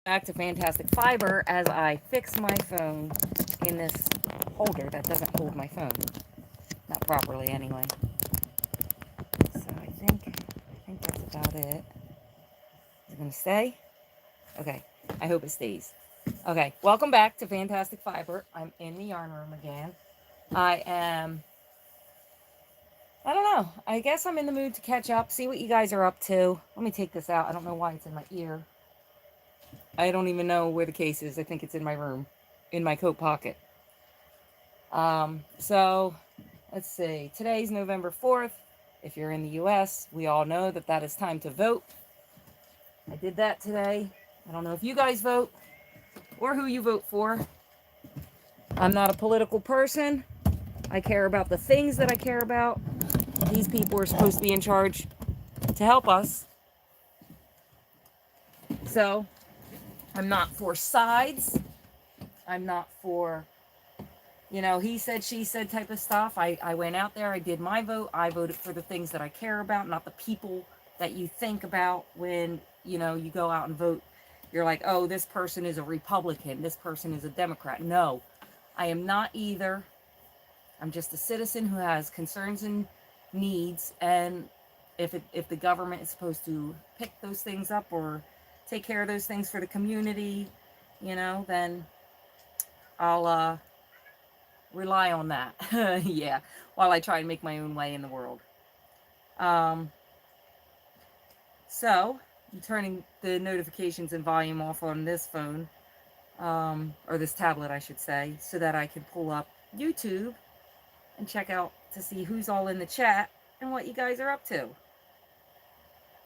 Back to Fantastic Fiber as I fix my phone in this holder that doesn't hold my phone. Not properly anyway. So I think that's about it. Is it gonna stay? Okay. I hope it stays. Okay, welcome back to Fantastic Fiber. I'm in the yarn room again. I don't know. I guess I'm in the mood to catch up, see what you guys are up to. Let me take this out. I don't know why it's in my ear. I don't even know where the case is. I think it's in my room, in my coat pocket. So let's see. Today's November 4th. If you're in the US, we all know that that is time to vote. I did that today. I don't know if you guys vote or who you vote for. I'm not a political person. I care about the things that I care about. These people are supposed to be in charge to help us. So I'm not for sides. I'm not for, he said, she said type of stuff. I went out there, I did my vote. I voted for the things that I care about, not the people that you think about when, you go out and vote. You're like, oh, this person is a Republican, this person is a Democrat. No, I am not either. I'm just a citizen who has concerns and needs. And if the government is supposed to pick those things up or take care of those things for the community, then I'll rely on that. Yeah, while I try and make my own way in the world. Um, so I'm turning the notifications and volume off on this phone, or this tablet, I should say, so that I can pull up YouTube and check out to see who's all in the chat and what you guys are up to.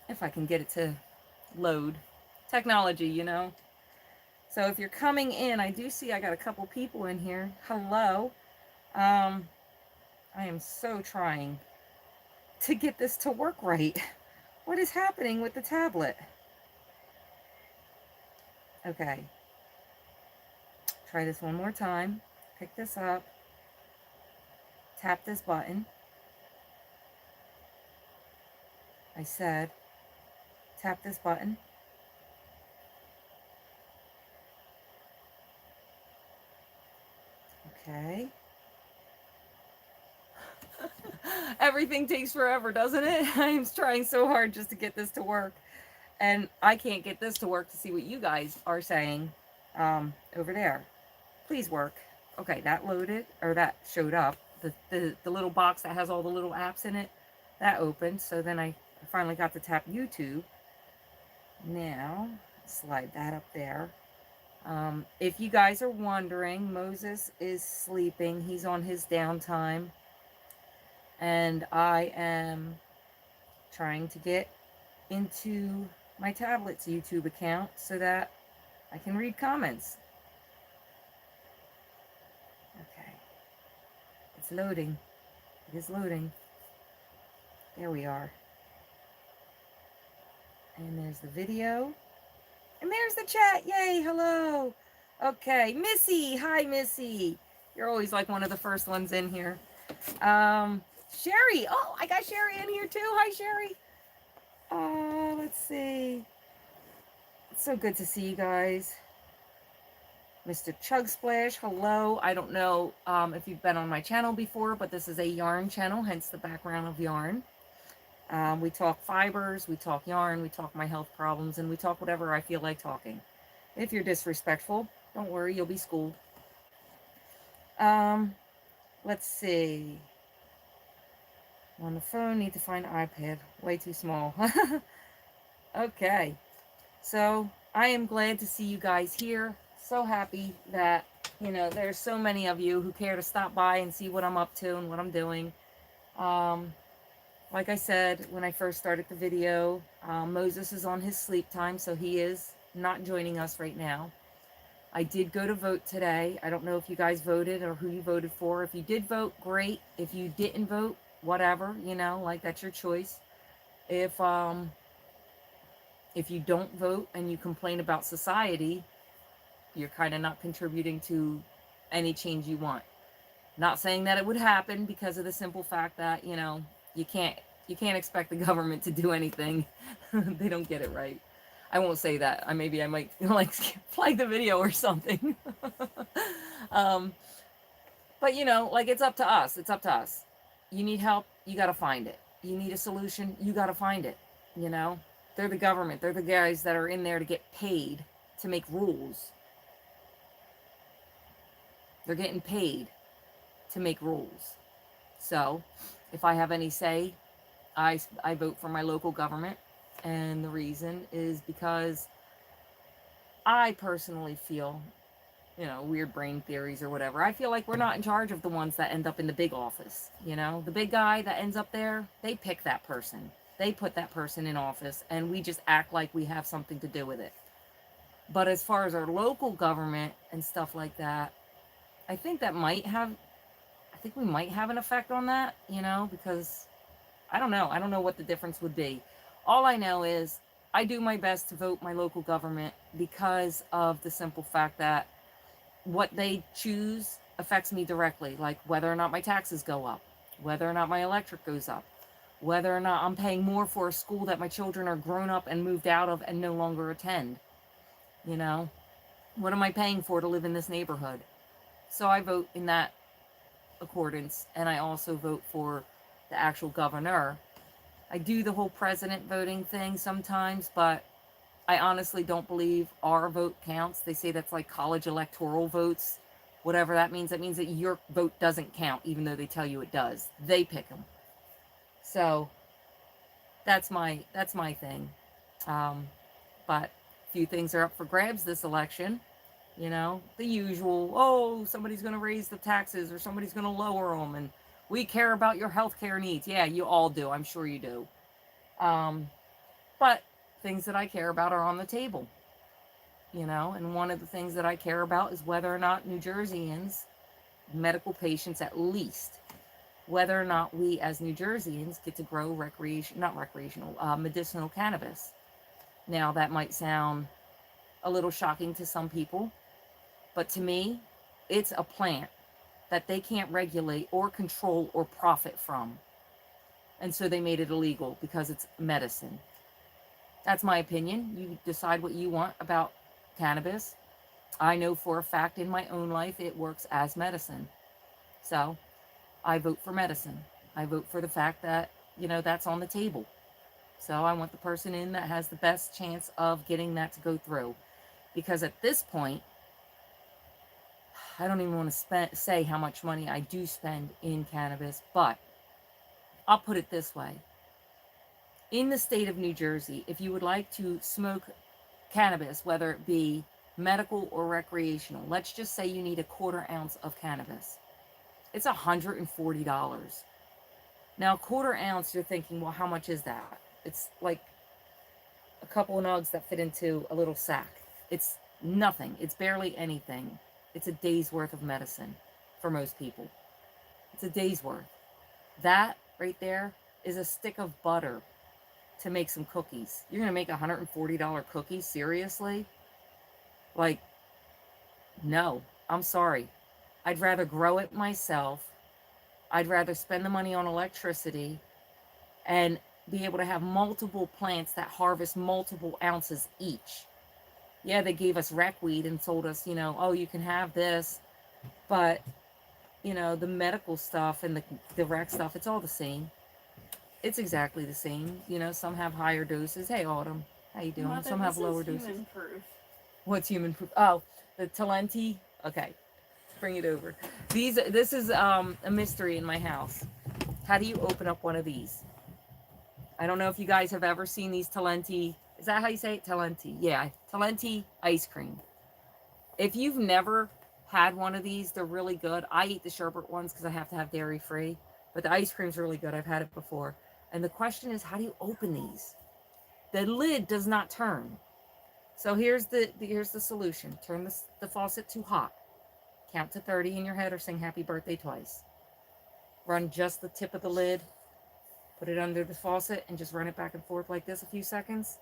If I can get it to load. Technology. So if you're coming in, I do see I got a couple people in here. Hello. I am so trying to get this to work right. What is happening with the tablet? Okay. Try this one more time. Pick this up. Tap this button. I said, tap this button. Okay. Everything takes forever, doesn't it? I'm trying so hard just to get this to work. And I can't get this to work to see what you guys are saying over there. Please work. Okay, that loaded, or that showed up. The little box that has all the little apps in it, that opened. So then I finally got to tap YouTube. Now, slide that up there. If you guys are wondering, Moses is sleeping. He's on his downtime. And I am trying to get into my tablet's YouTube account so that I can read comments. Okay. It's loading. It is loading. There we are. And there's the video. And there's the chat. Yay, hello. Okay, Missy. Hi, Missy. You're always like one of the first ones in here. Sherry. Oh, I got Sherry in here too. Hi, Sherry. Let's see. It's so good to see you guys. Mr. Chug Splash, hello. I don't know if you've been on my channel before, but this is a yarn channel, hence the background of yarn. We talk fibers, we talk yarn, we talk my health problems, and we talk whatever I feel like talking. If you're disrespectful, don't worry, you'll be schooled. Let's see. On the phone, need to find iPad. Way too small. Okay. So, I am glad to see you guys here. So happy that, there's so many of you who care to stop by and see what I'm up to and what I'm doing. Like I said, when I first started the video, Moses is on his sleep time, so he is not joining us right now. I did go to vote today. I don't know if you guys voted or who you voted for. If you did vote, great. If you didn't vote, whatever, like that's your choice. If you don't vote and you complain about society, you're kind of not contributing to any change you want. Not saying that it would happen because of the simple fact that, you can't expect the government to do anything. They don't get it right. I won't say that. I might like flag the video or something. um, but you know, like it's up to us. It's up to us. You need help, you got to find it. You need a solution, you got to find it. You know, they're the government. They're the guys that are in there to get paid to make rules. They're getting paid to make rules. So, if I have any say, I vote for my local government. And the reason is because I personally feel, you know, weird brain theories or whatever. I feel like we're not in charge of the ones that end up in the big office. You know, the big guy that ends up there, they pick that person. They put that person in office, and we just act like we have something to do with it. But as far as our local government and stuff like that, I think we might have an effect on that, you know, because I don't know. I don't know what the difference would be. All I know is I do my best to vote my local government because of the simple fact that what they choose affects me directly, like whether or not my taxes go up, whether or not my electric goes up, whether or not I'm paying more for a school that my children are grown up and moved out of and no longer attend. You know, what am I paying for to live in this neighborhood? So I vote in that accordance, and I also vote for the actual governor. I do the whole president voting thing sometimes, but I honestly don't believe our vote counts. They say that's like college electoral votes, whatever that means. That means that your vote doesn't count, even though they tell you it does. They pick them. So that's my thing. But few things are up for grabs this election. You know, the usual, oh, somebody's going to raise the taxes or somebody's going to lower them, and we care about your healthcare needs. Yeah, you all do. I'm sure you do. But things that I care about are on the table, you know, and one of the things that I care about is whether or not New Jerseyans, medical patients at least, whether or not we as New Jerseyans get to grow medicinal cannabis. Now, that might sound a little shocking to some people, but to me, it's a plant that they can't regulate or control or profit from. And so they made it illegal because it's medicine. That's my opinion. You decide what you want about cannabis. I know for a fact in my own life it works as medicine. So I vote for medicine. I vote for the fact that, you know, that's on the table. So I want the person in that has the best chance of getting that to go through. Because at this point, I don't even want to say how much money I do spend in cannabis, but I'll put it this way. In the state of New Jersey, if you would like to smoke cannabis, whether it be medical or recreational, let's just say you need a 1/4 ounce of cannabis. It's $140. Now, 1/4 ounce, you're thinking, well, how much is that? It's like a couple of nugs that fit into a little sack. It's nothing. It's barely anything. It's a day's worth of medicine for most people. It's a day's worth. That right there is a stick of butter to make some cookies. You're going to make $140 cookies? Seriously? Like, no. I'm sorry. I'd rather grow it myself. I'd rather spend the money on electricity and be able to have multiple plants that harvest multiple ounces each. Yeah, they gave us rec weed and told us, you know, oh, you can have this. But, you know, the medical stuff and the rec stuff, it's all the same. It's exactly the same. You know, some have higher doses. Hey, Autumn, how you doing? Mother, some have lower doses. Human Proof. What's human proof? Oh, the Talenti. Okay, bring it over. This is a mystery in my house. How do you open up one of these? I don't know if you guys have ever seen these Talenti. Is that how you say it? Talenti. Yeah, Talenti ice cream. If you've never had one of these, they're really good. I eat the sherbet ones because I have to have dairy free. But the ice cream's really good. I've had it before. And the question is, how do you open these? The lid does not turn. So here's the solution. Turn the faucet to hot. Count to 30 in your head or sing happy birthday twice. Run just the tip of the lid. Put it under the faucet and just run it back and forth like this a few seconds.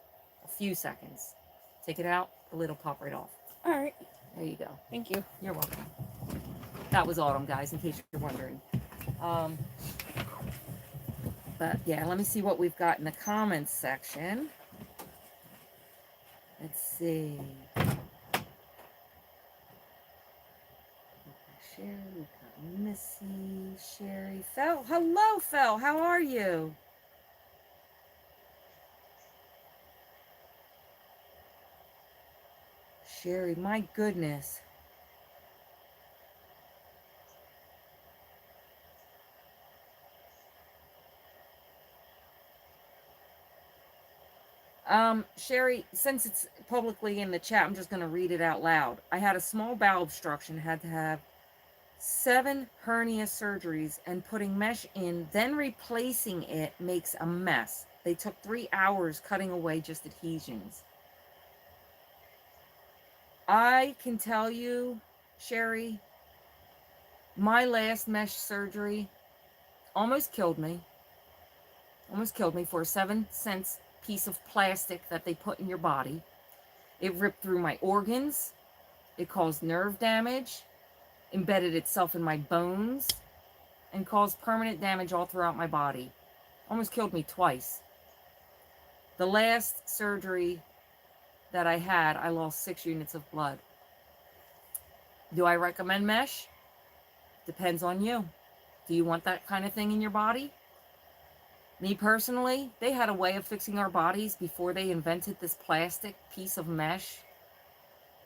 A few seconds. Take it out. The lid will pop right off. All right. There you go. Thank you. You're welcome. That was Autumn, guys, in case you're wondering. But yeah, let me see what we've got in the comments section. Let's see. Sherry, we got Missy, Sherry, Fel. Hello, Fel. How are you? Sherry, my goodness. Sherry, since it's publicly in the chat, I'm just going to read it out loud. I had a small bowel obstruction, had to have 7 hernia surgeries, and putting mesh in, then replacing it makes a mess. They took 3 hours cutting away just adhesions. I can tell you, Sherry, my last mesh surgery almost killed me. Almost killed me for a 7-cent piece of plastic that they put in your body. It ripped through my organs. It caused nerve damage, embedded itself in my bones, and caused permanent damage all throughout my body. Almost killed me twice. The last surgery that I had, I lost 6 units of blood. Do I recommend mesh? Depends on you. Do you want that kind of thing in your body? Me personally, they had a way of fixing our bodies before they invented this plastic piece of mesh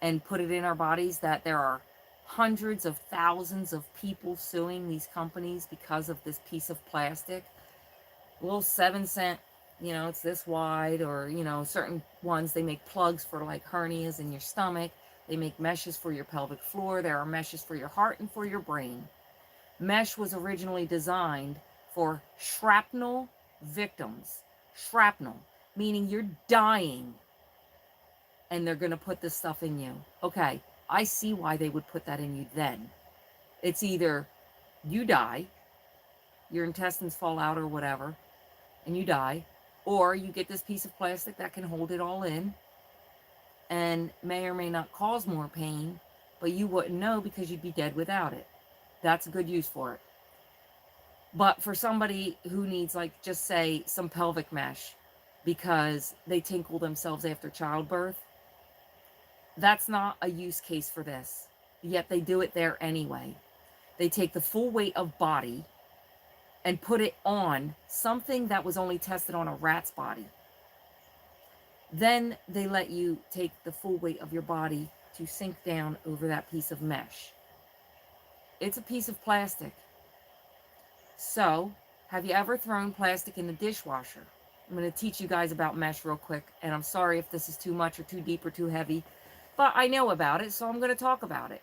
and put it in our bodies, that there are hundreds of thousands of people suing these companies because of this piece of plastic. A little 7-cent, you know, it's this wide, or, you know, certain ones, they make plugs for like hernias in your stomach. They make meshes for your pelvic floor. There are meshes for your heart and for your brain. Mesh was originally designed for shrapnel victims. Shrapnel, meaning you're dying and they're going to put this stuff in you. Okay, I see why they would put that in you then. It's either you die, your intestines fall out or whatever, and you die, or you get this piece of plastic that can hold it all in and may or may not cause more pain, but you wouldn't know because you'd be dead without it. That's a good use for it. But for somebody who needs, like, just say some pelvic mesh because they tinkle themselves after childbirth, that's not a use case for this. Yet they do it there anyway. They take the full weight of body and put it on something that was only tested on a rat's body. Then they let you take the full weight of your body to sink down over that piece of mesh. It's a piece of plastic. So, have you ever thrown plastic in the dishwasher? I'm going to teach you guys about mesh real quick, and I'm sorry if this is too much or too deep or too heavy, but I know about it, so I'm going to talk about it.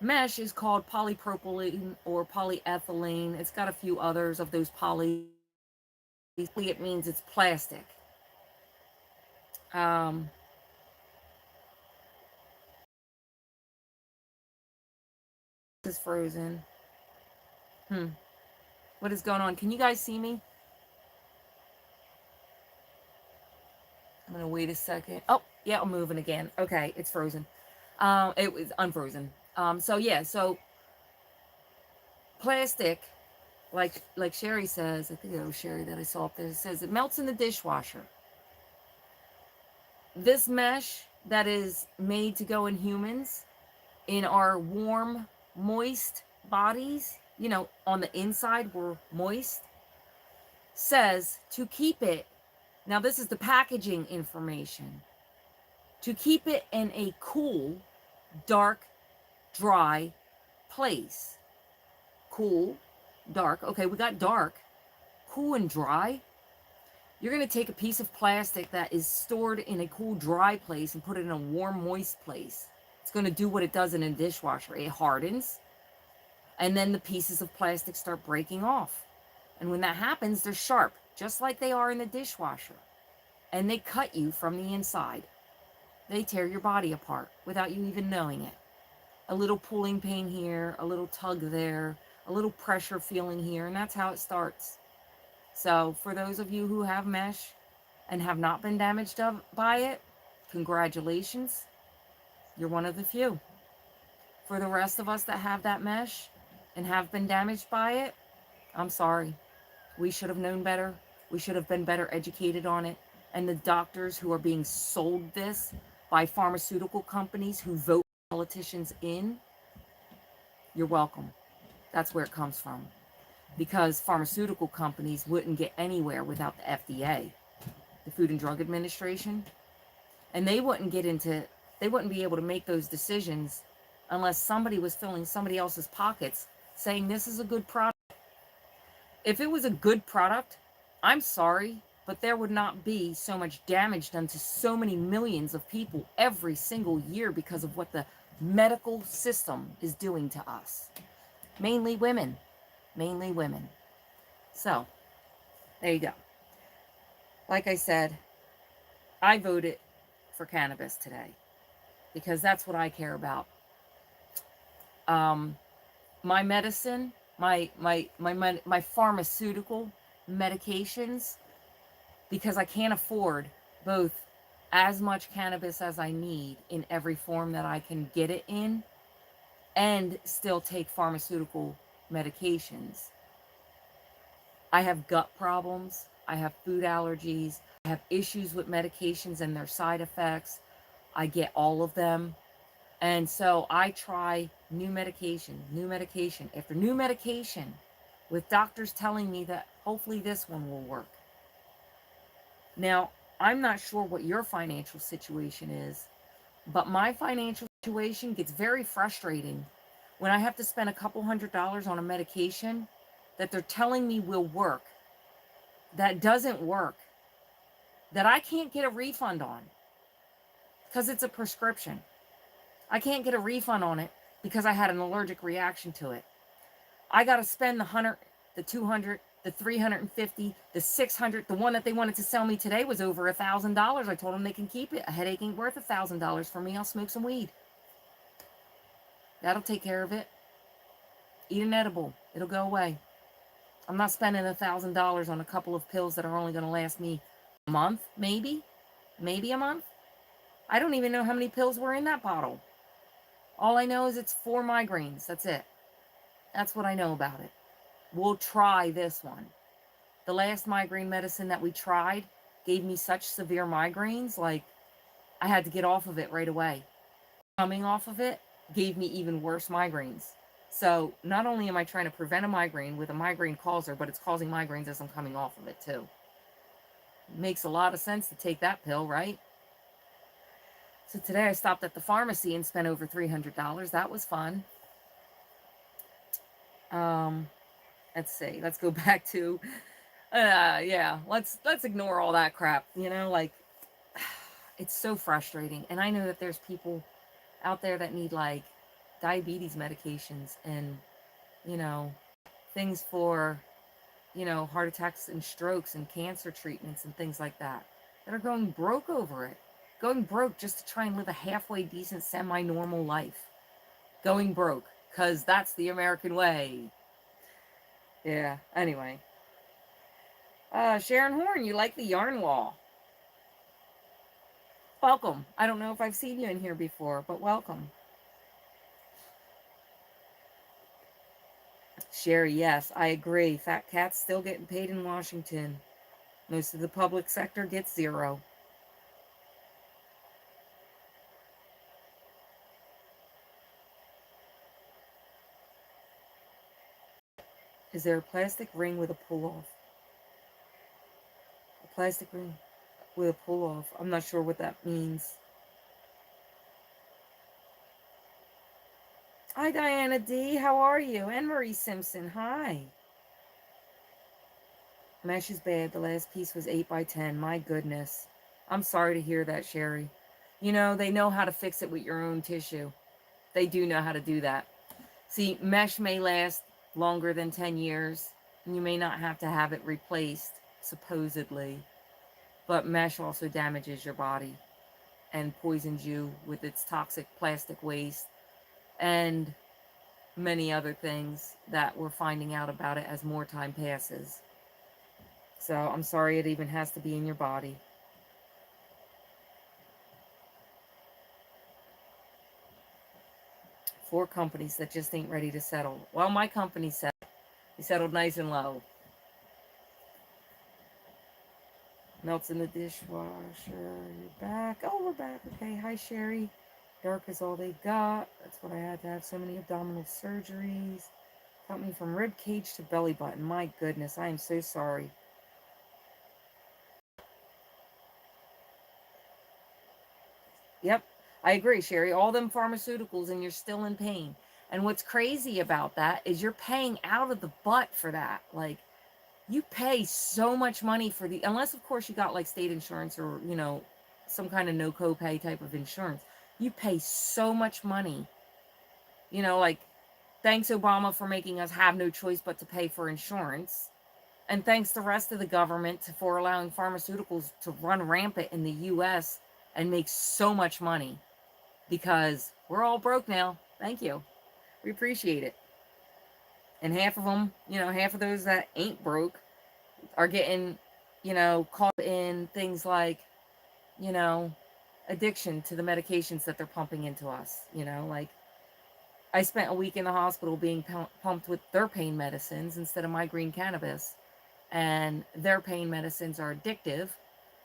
Mesh is called polypropylene or polyethylene. It's got a few others of those poly. It means it's plastic. This is frozen. What is going on? Can you guys see me? I'm going to wait a second. Oh, yeah, I'm moving again. Okay, it's frozen. It was unfrozen. So yeah, so plastic, like Sherry says, I think it was Sherry that I saw up there, it says it melts in the dishwasher. This mesh that is made to go in humans, in our warm, moist bodies, you know, on the inside we're moist, says to keep it, now this is the packaging information, to keep it in a cool, dark, dry place. Cool, dark. Okay, we got dark. Cool and dry. You're going to take a piece of plastic that is stored in a cool, dry place and put it in a warm, moist place. It's going to do what it does in a dishwasher. It hardens, and then the pieces of plastic start breaking off. And when that happens, they're sharp, just like they are in the dishwasher. And they cut you from the inside. They tear your body apart without you even knowing it. A little pulling pain here, a little tug there, a little pressure feeling here, and that's how it starts. So for those of you who have mesh and have not been damaged by it, congratulations. You're one of the few. For the rest of us that have that mesh and have been damaged by it, I'm sorry. We should have known better. We should have been better educated on it. and the doctors who are being sold this by pharmaceutical companies who vote politicians in, you're welcome. That's where it comes from. Because pharmaceutical companies wouldn't get anywhere without the FDA, the Food and Drug Administration. And they wouldn't be able to make those decisions unless somebody was filling somebody else's pockets saying this is a good product. If it was a good product, I'm sorry, but there would not be so much damage done to so many millions of people every single year because of what the medical system is doing to us. Mainly women. Mainly women. So, there you go. Like I said, I voted for cannabis today because that's what I care about. My medicine, my pharmaceutical medications, because I can't afford both as much cannabis as I need in every form that I can get it in and still take pharmaceutical medications. I have gut problems. I have food allergies. I have issues with medications and their side effects. I get all of them. And so I try new medication after new medication with doctors telling me that hopefully this one will work. Now, I'm not sure what your financial situation is, but my financial situation gets very frustrating when I have to spend a couple $100s on a medication that they're telling me will work, that doesn't work, that I can't get a refund on because it's a prescription. I can't get a refund on it because I had an allergic reaction to it. I got to spend the 100, the 200, the 350, the 600. The one that they wanted to sell me today was over $1,000. I told them they can keep it. A headache ain't worth $1,000 for me. I'll smoke some weed. That'll take care of it. Eat an edible. It'll go away. I'm not spending $1,000 on a couple of pills that are only going to last me a month, maybe a month. I don't even know how many pills were in that bottle. All I know is it's 4 migraines. That's it. That's what I know about it. We'll try this one. The last migraine medicine that we tried gave me such severe migraines, like I had to get off of it right away. Coming off of it gave me even worse migraines. So not only am I trying to prevent a migraine with a migraine causer, but it's causing migraines as I'm coming off of it too. It makes a lot of sense to take that pill, right? So today I stopped at the pharmacy and spent over $300. That was fun. Let's see. Let's go back to, yeah, let's ignore all that crap. You know, like, it's so frustrating. And I know that there's people out there that need, like, diabetes medications and, you know, things for, you know, heart attacks and strokes and cancer treatments and things like that are going broke over it. Going broke just to try and live a halfway decent, semi-normal life. Going broke, because that's the American way. Yeah, anyway. Sharon Horn, you like the yarn wall. Welcome. I don't know if I've seen you in here before, but welcome. Sherry, yes, I agree. Fat cats still getting paid in Washington. Most of the public sector gets zero. Is there a plastic ring with a pull-off? A plastic ring with a pull-off. I'm not sure what that means. Hi, Diana D. How are you? And Marie Simpson. Hi. Mesh is bad. The last piece was 8 by 10. My goodness. I'm sorry to hear that, Sherry. You know, they know how to fix it with your own tissue. They do know how to do that. See, mesh may last longer than 10 years. And you may not have to have it replaced, supposedly. But mesh also damages your body and poisons you with its toxic plastic waste and many other things that we're finding out about it as more time passes. So I'm sorry it even has to be in your body. Four companies that just ain't ready to settle. Well, my company settled. We settled nice and low. Melts in the dishwasher. You're back. Oh, we're back. Okay. Hi, Sherry. Dark is all they got. That's what I had to have so many abdominal surgeries. Got me from rib cage to belly button. My goodness, I am so sorry. Yep, I agree, Sherry. All them pharmaceuticals and you're still in pain. And what's crazy about that is you're paying out of the butt for that. Like, you pay so much money for the, unless of course you got like state insurance or, some kind of no copay type of insurance. You pay so much money. Like, thanks Obama for making us have no choice but to pay for insurance. And thanks the rest of the government for allowing pharmaceuticals to run rampant in the US and make so much money, because we're all broke now. Thank you. We appreciate it. And half of them, half of those that ain't broke are getting, caught in things like, addiction to the medications that they're pumping into us. Like, I spent a week in the hospital being pumped with their pain medicines instead of my green cannabis. And their pain medicines are addictive.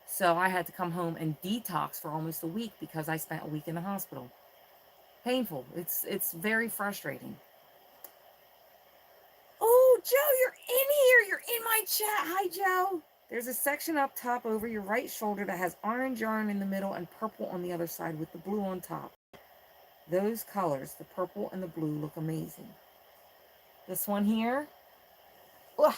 So I had to come home and detox for almost a week because I spent a week in the hospital. Painful. It's very frustrating. Oh, Joe, you're in here. You're in my chat. Hi, Joe. There's a section up top over your right shoulder that has orange yarn in the middle and purple on the other side with the blue on top. Those colors, the purple and the blue, look amazing. This one here. Ugh.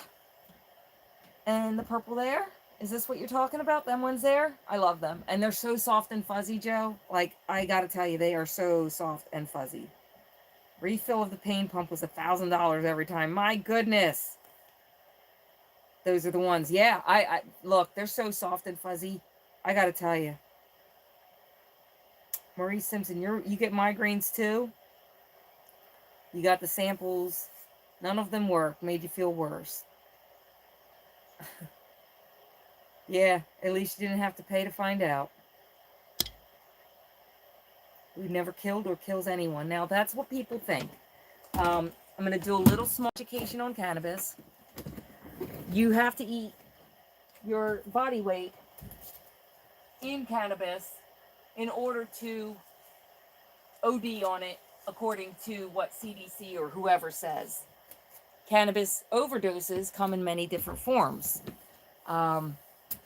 And the purple there. Is this what you're talking about? Them ones there? I love them. And they're so soft and fuzzy, Joe. Like, I gotta tell you, they are so soft and fuzzy. Refill of the pain pump was $1,000 every time. My goodness. Those are the ones. Yeah, I look, they're so soft and fuzzy. I gotta tell you. Maurice Simpson, you get migraines too? You got the samples. None of them work. Made you feel worse. Yeah, at least you didn't have to pay to find out. We've never killed or kills anyone. Now, that's what people think. I'm going to do a little small education on cannabis. You have to eat your body weight in cannabis in order to OD on it, according to what CDC or whoever says. Cannabis overdoses come in many different forms.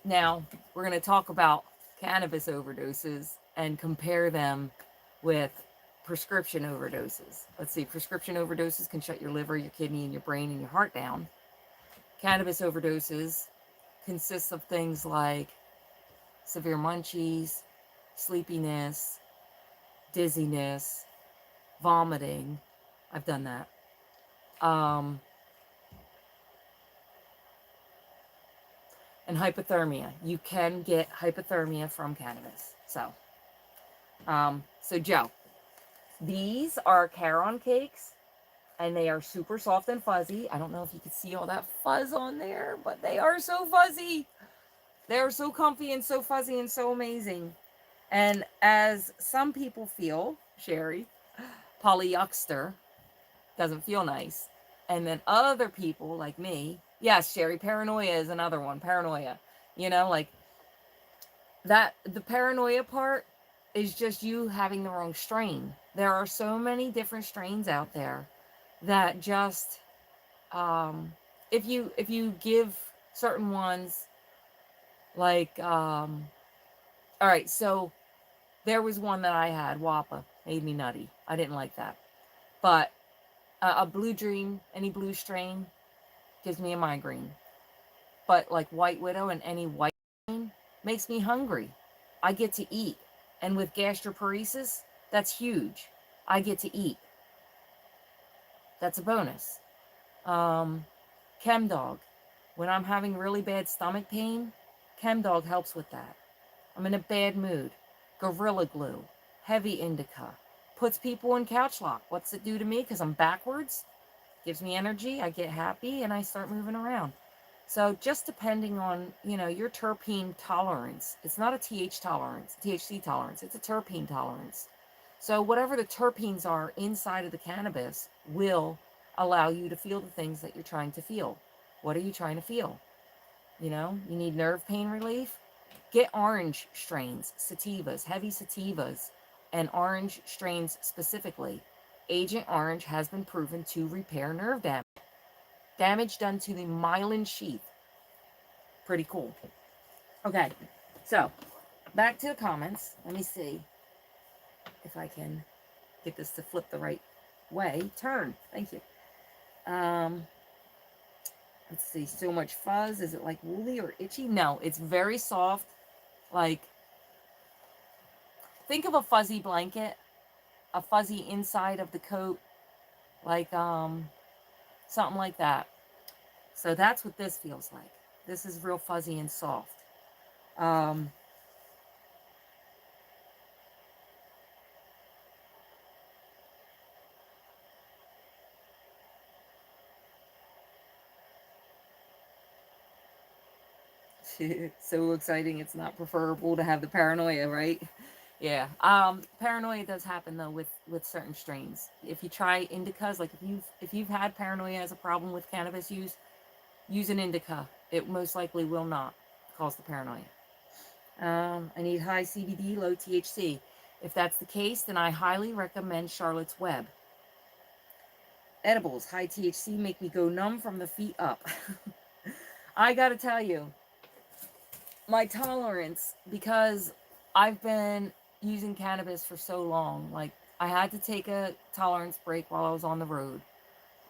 Now, we're going to talk about cannabis overdoses and compare them with prescription overdoses. Let's see, prescription overdoses can shut your liver, your kidney, and your brain and your heart down. Cannabis overdoses consists of things like severe munchies, sleepiness, dizziness, vomiting. I've done that. And hypothermia. You can get hypothermia from cannabis. So Joe, these are Caron cakes, and they are super soft and fuzzy. I don't know if you can see all that fuzz on there, but they are so fuzzy. They are so comfy and so fuzzy and so amazing. And as some people feel, Sherry, polyester doesn't feel nice. And then other people like me, yes, Sherry, paranoia is another one. Paranoia, like that. The paranoia part is just you having the wrong strain. There are so many different strains out there that just, if you give certain ones, like, all right, so there was one that I had, WAPA, made me nutty. I didn't like that. But a Blue Dream, any blue strain, gives me a migraine. But like White Widow and any white strain makes me hungry. I get to eat. And with gastroparesis, that's huge. I get to eat. That's a bonus. ChemDog. When I'm having really bad stomach pain, ChemDog helps with that. I'm in a bad mood. Gorilla Glue. Heavy indica. Puts people in couch lock. What's it do to me? Because I'm backwards. Gives me energy. I get happy and I start moving around. So just depending on, your terpene tolerance. It's not a THC tolerance. It's a terpene tolerance. So whatever the terpenes are inside of the cannabis will allow you to feel the things that you're trying to feel. What are you trying to feel? You need nerve pain relief? Get orange strains, sativas, heavy sativas, and orange strains specifically. Agent Orange has been proven to repair nerve damage done to the myelin sheath. Pretty cool. Okay, so back to the comments. Let me see if I can get this to flip the right way. Turn. Thank you. Let's see. So much fuzz. Is it like woolly or itchy? No, it's very soft. Like, think of a fuzzy blanket, a fuzzy inside of the coat, like something like that. So that's what this feels like. This is real fuzzy and soft. So exciting. It's not preferable to have the paranoia, right? Yeah. Paranoia does happen though with certain strains. If you try indicas, like if you've had paranoia as a problem with cannabis use an indica. It most likely will not cause the paranoia. I need high CBD, low THC. If that's the case, then I highly recommend Charlotte's Web. Edibles, high THC, make me go numb from the feet up. I gotta tell you, my tolerance, because I've been using cannabis for so long, like I had to take a tolerance break while I was on the road.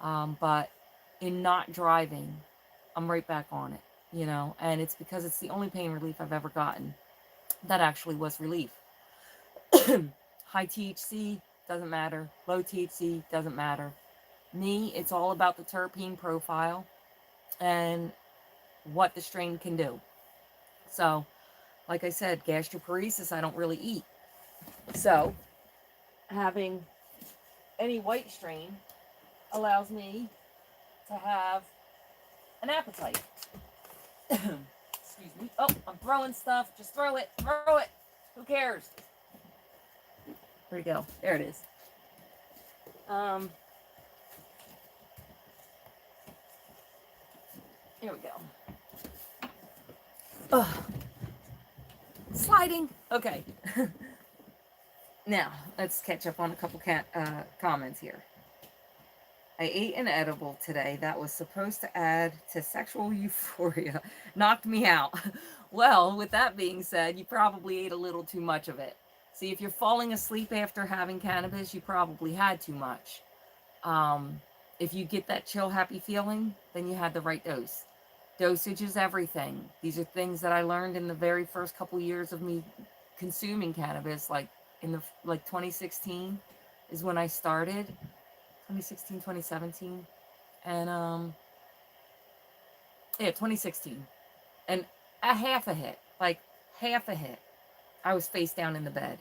But in not driving, I'm right back on it, and it's because it's the only pain relief I've ever gotten that actually was relief. High THC doesn't matter. Low THC doesn't matter. Me, it's all about the terpene profile and what the strain can do. So, like I said, gastroparesis, I don't really eat. So, having any white strain allows me to have an appetite. Excuse me. Oh, I'm throwing stuff. Just throw it. Throw it. Who cares? Where'd it go? There it is. Here we go. Oh, sliding. Okay. Now, let's catch up on a couple comments here. I ate an edible today that was supposed to add to sexual euphoria. Knocked me out. Well, with that being said, you probably ate a little too much of it. See, if you're falling asleep after having cannabis, you probably had too much. If you get that chill, happy feeling, then you had the right dose. Dosage is everything. These are things that I learned in the very first couple years of me consuming cannabis, like 2016 is when I started. 2016, 2017. And 2016. And a half a hit, I was face down in the bed.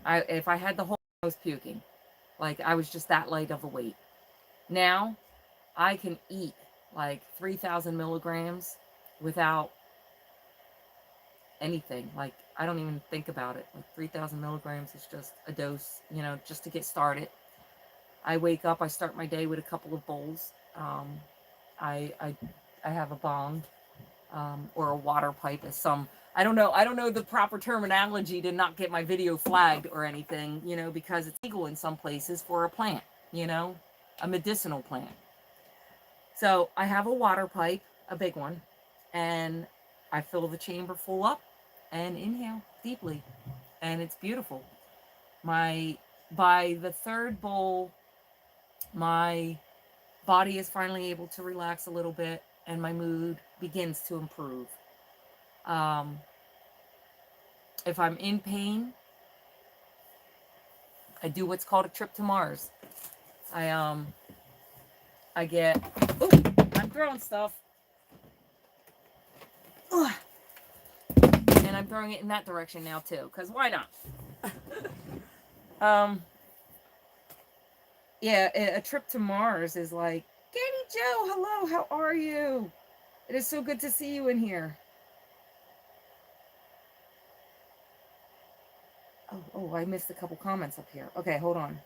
If I had the whole, I was puking. Like, I was just that light of a weight. Now, I can eat like 3,000 milligrams without anything. Like, I don't even think about it. Like, 3,000 milligrams is just a dose, just to get started. I wake up, I start my day with a couple of bowls. I have a bong, or a water pipe, as some, I don't know the proper terminology to not get my video flagged or anything, because it's legal in some places for a plant, a medicinal plant. So I have a water pipe, a big one, and I fill the chamber full up and inhale deeply, and it's beautiful. By the third bowl, my body is finally able to relax a little bit, and my mood begins to improve. If I'm in pain, I do what's called a trip to Mars. I get, oh, I'm throwing stuff. Ugh. And I'm throwing it in that direction now too, because why not? Yeah, a trip to Mars is like, Katie Joe, hello, how are you? It is so good to see you in here. Oh, I missed a couple comments up here. Okay, hold on.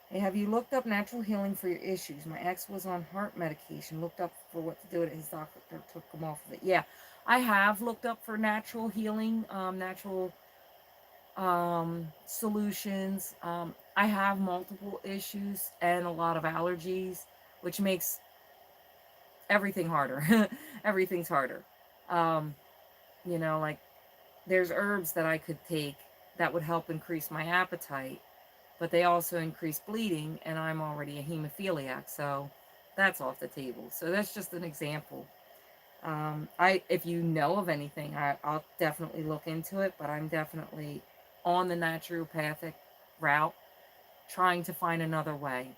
Hey, have you looked up natural healing for your issues? My ex was on heart medication, looked up for what to do, and his doctor took him off of it. Yeah, I have looked up for natural healing, natural solutions. I have multiple issues and a lot of allergies, which makes everything harder. Everything's harder. Um, like there's herbs that I could take that would help increase my appetite, but they also increase bleeding, and I'm already a hemophiliac, so that's off the table. So that's just an example. If you know of anything, I'll definitely look into it, but I'm definitely on the naturopathic route, trying to find another way.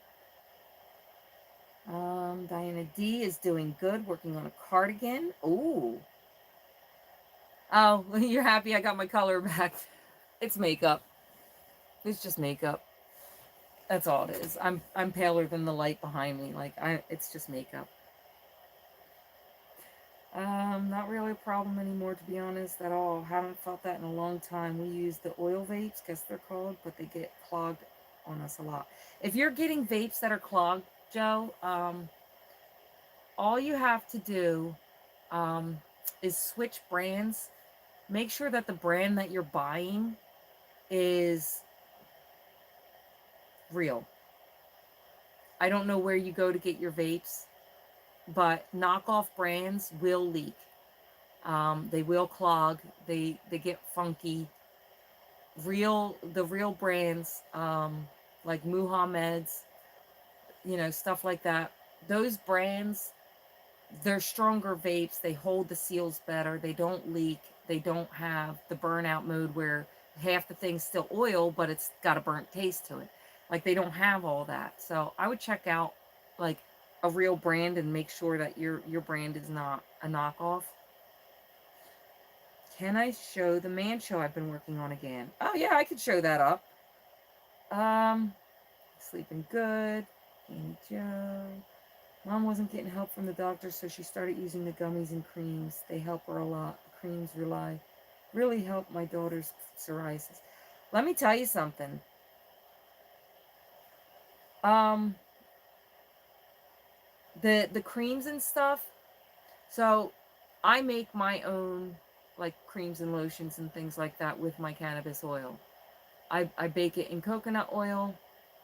Diana D is doing good, working on a cardigan. Ooh. Oh, you're happy I got my color back. It's makeup. It's just makeup. That's all it is. I'm paler than the light behind me. It's just makeup. Not really a problem anymore, to be honest, at all. Haven't felt that in a long time. We use the oil vapes, guess they're called, but they get clogged on us a lot. If you're getting vapes that are clogged, Joe, all you have to do is switch brands. Make sure that the brand that you're buying is real. I don't know where you go to get your vapes, but knockoff brands will leak. They will clog. They get funky. The real brands, like Muhammad's, stuff like that. Those brands, they're stronger vapes. They hold the seals better. They don't leak. They don't have the burnout mode where half the thing's still oil, but it's got a burnt taste to it. Like, they don't have all that. So I would check out like a real brand and make sure that your brand is not a knockoff. Can I show the man show I've been working on again? Oh yeah, I could show that up. Sleeping good. Annie Joe. Mom wasn't getting help from the doctor, so she started using the gummies and creams. They help her a lot. The creams really help my daughter's psoriasis. Let me tell you something. The creams and stuff. So I make my own like creams and lotions and things like that with my cannabis oil. I bake it in coconut oil.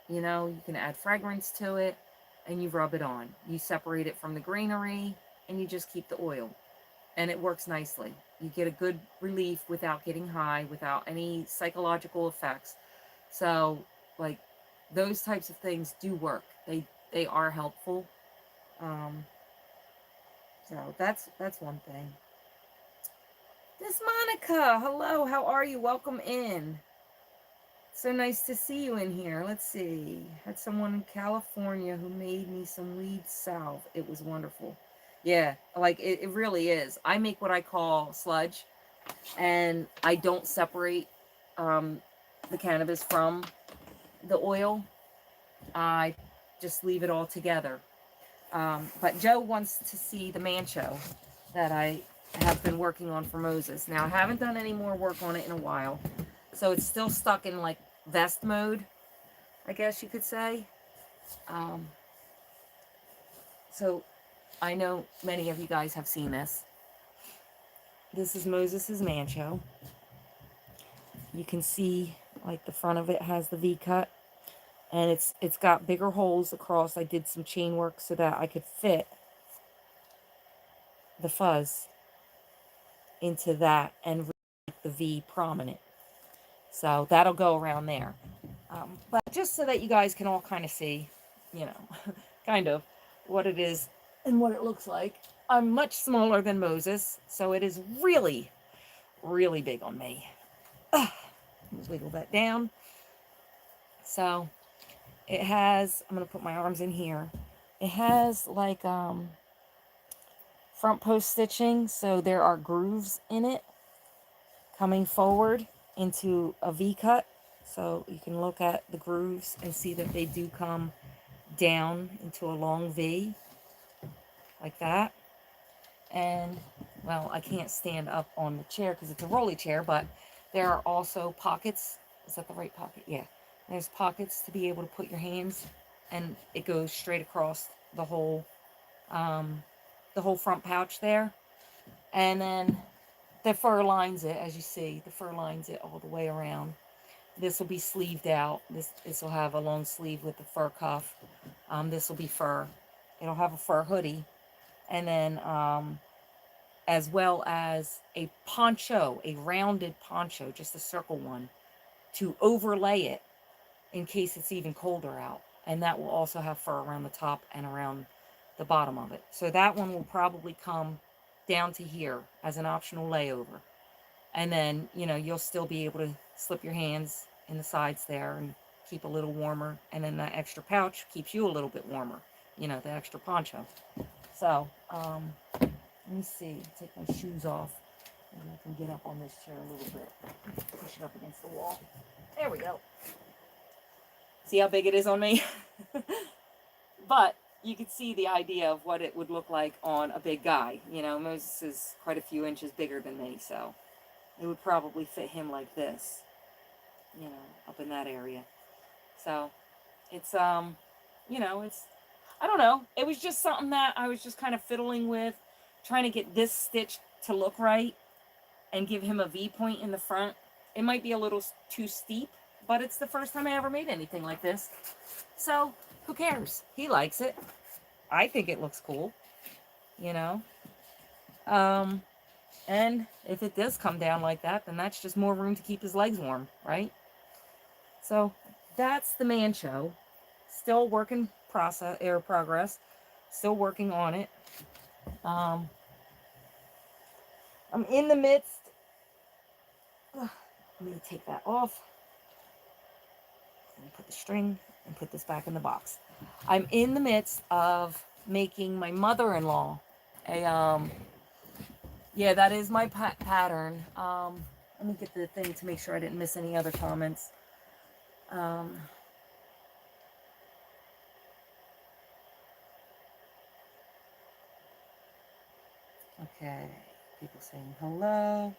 You can add fragrance to it and you rub it on. You separate it from the granary and you just keep the oil. And it works nicely. You get a good relief without getting high, without any psychological effects. So, like, those types of things do work. They are helpful. So that's one thing. This Monica, hello, how are you? Welcome in. So nice to see you in here. Let's see. Had someone in California who made me some weed salve. It was wonderful. Yeah, like it really is. I make what I call sludge, and I don't separate the cannabis from the oil. I just leave it all together. But Joe wants to see the man show that I have been working on for Moses. Now, I haven't done any more work on it in a while, so it's still stuck in like vest mode, I guess you could say. So I know many of you guys have seen this. This is Moses's man show. You can see like the front of it has the V cut, and it's got bigger holes across. I did some chain work so that I could fit the fuzz into that and make the V prominent. So that'll go around there. But just so that you guys can all kind of see, kind of what it is and what it looks like. I'm much smaller than Moses, so it is really, really big on me. Wiggle that down. So it has, I'm going to put my arms in here. It has like front post stitching, so there are grooves in it coming forward into a V cut. So you can look at the grooves and see that they do come down into a long V like that. And, well, I can't stand up on the chair because it's a rolly chair, but there are also pockets. Is that the right pocket? Yeah. There's pockets to be able to put your hands, and it goes straight across the whole front pouch there. And then the fur lines it, as you see, the fur lines it all the way around. This will be sleeved out. This will have a long sleeve with the fur cuff. This will be fur. It'll have a fur hoodie. And then as well as a poncho, a rounded poncho, just a circle one, to overlay it in case it's even colder out. And that will also have fur around the top and around the bottom of it. So that one will probably come down to here as an optional layover. And then, you know, you'll still be able to slip your hands in the sides there and keep a little warmer. And then that extra pouch keeps you a little bit warmer, you know, the extra poncho. So, let me see, take my shoes off. Maybe I can get up on this chair a little bit. Push it up against the wall. There we go. See how big it is on me? But you could see the idea of what it would look like on a big guy. You know, Moses is quite a few inches bigger than me, so it would probably fit him like this, you know, up in that area. So it's, you know, it's, I don't know. It was just something that I was just kind of fiddling with, trying to get this stitch to look right and give him a V point in the front. It might be a little too steep, but it's the first time I ever made anything like this. So who cares? He likes it. I think it looks cool, you know. And if it does come down like that, then that's just more room to keep his legs warm, right? So that's the man show. Still work in progress. Still working on it. I'm in the midst. Let me take that off. Let me put the string and put this back in the box. I'm in the midst of making my mother-in-law a yeah, that is my pattern. Let me get the thing to make sure I didn't miss any other comments. Okay, people saying hello.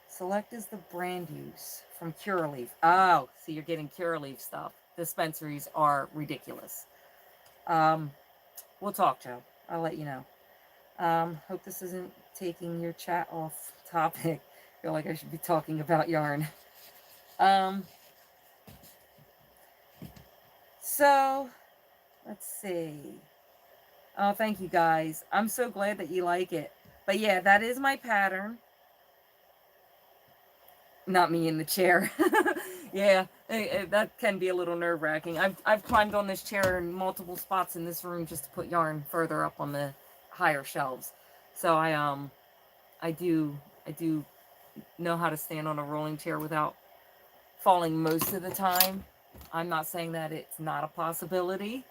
Select is the brand use from Curaleaf. Oh, so you're getting Curaleaf stuff. Dispensaries are ridiculous. We'll talk, Joe. I'll let you know. Hope this isn't taking your chat off topic. I feel like I should be talking about yarn. So, let's see. Oh, thank you guys. I'm so glad that you like it. But yeah, that is my pattern. Not me in the chair. Yeah, that can be a little nerve-wracking. I've climbed on this chair in multiple spots in this room just to put yarn further up on the higher shelves. So I do know how to stand on a rolling chair without falling most of the time. I'm not saying that it's not a possibility.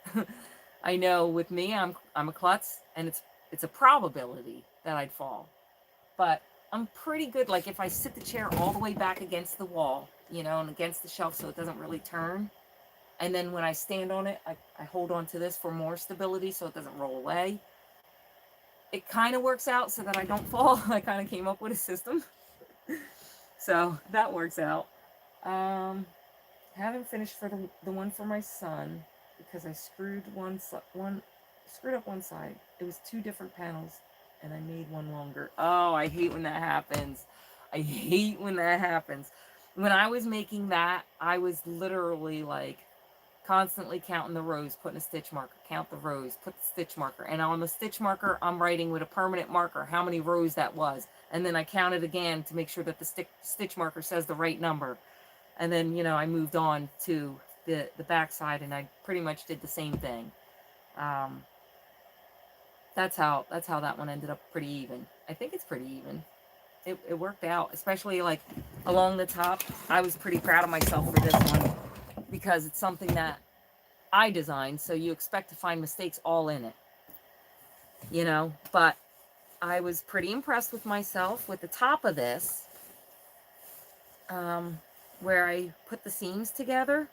I know with me, I'm a klutz, and it's a probability that I'd fall. But I'm pretty good. Like if I sit the chair all the way back against the wall, you know, and against the shelf so it doesn't really turn. And then when I stand on it, I hold on to this for more stability so it doesn't roll away. It kind of works out so that I don't fall. I kind of came up with a system. So that works out. Haven't finished for the one for my son because I screwed screwed up one side. It was 2 different panels and I made one longer. Oh, I hate when that happens. I hate when that happens. When I was making that, I was literally like constantly counting the rows, putting a stitch marker, count the rows, put the stitch marker. And on the stitch marker, I'm writing with a permanent marker how many rows that was. And then I counted again to make sure that the stitch marker says the right number. And then, you know, I moved on to the back side and I pretty much did the same thing. That's how that one ended up pretty even. I think it's pretty even. It worked out, especially like along the top. I was pretty proud of myself for this one because it's something that I designed, so you expect to find mistakes all in it, you know, but I was pretty impressed with myself with the top of this, where I put the seams together.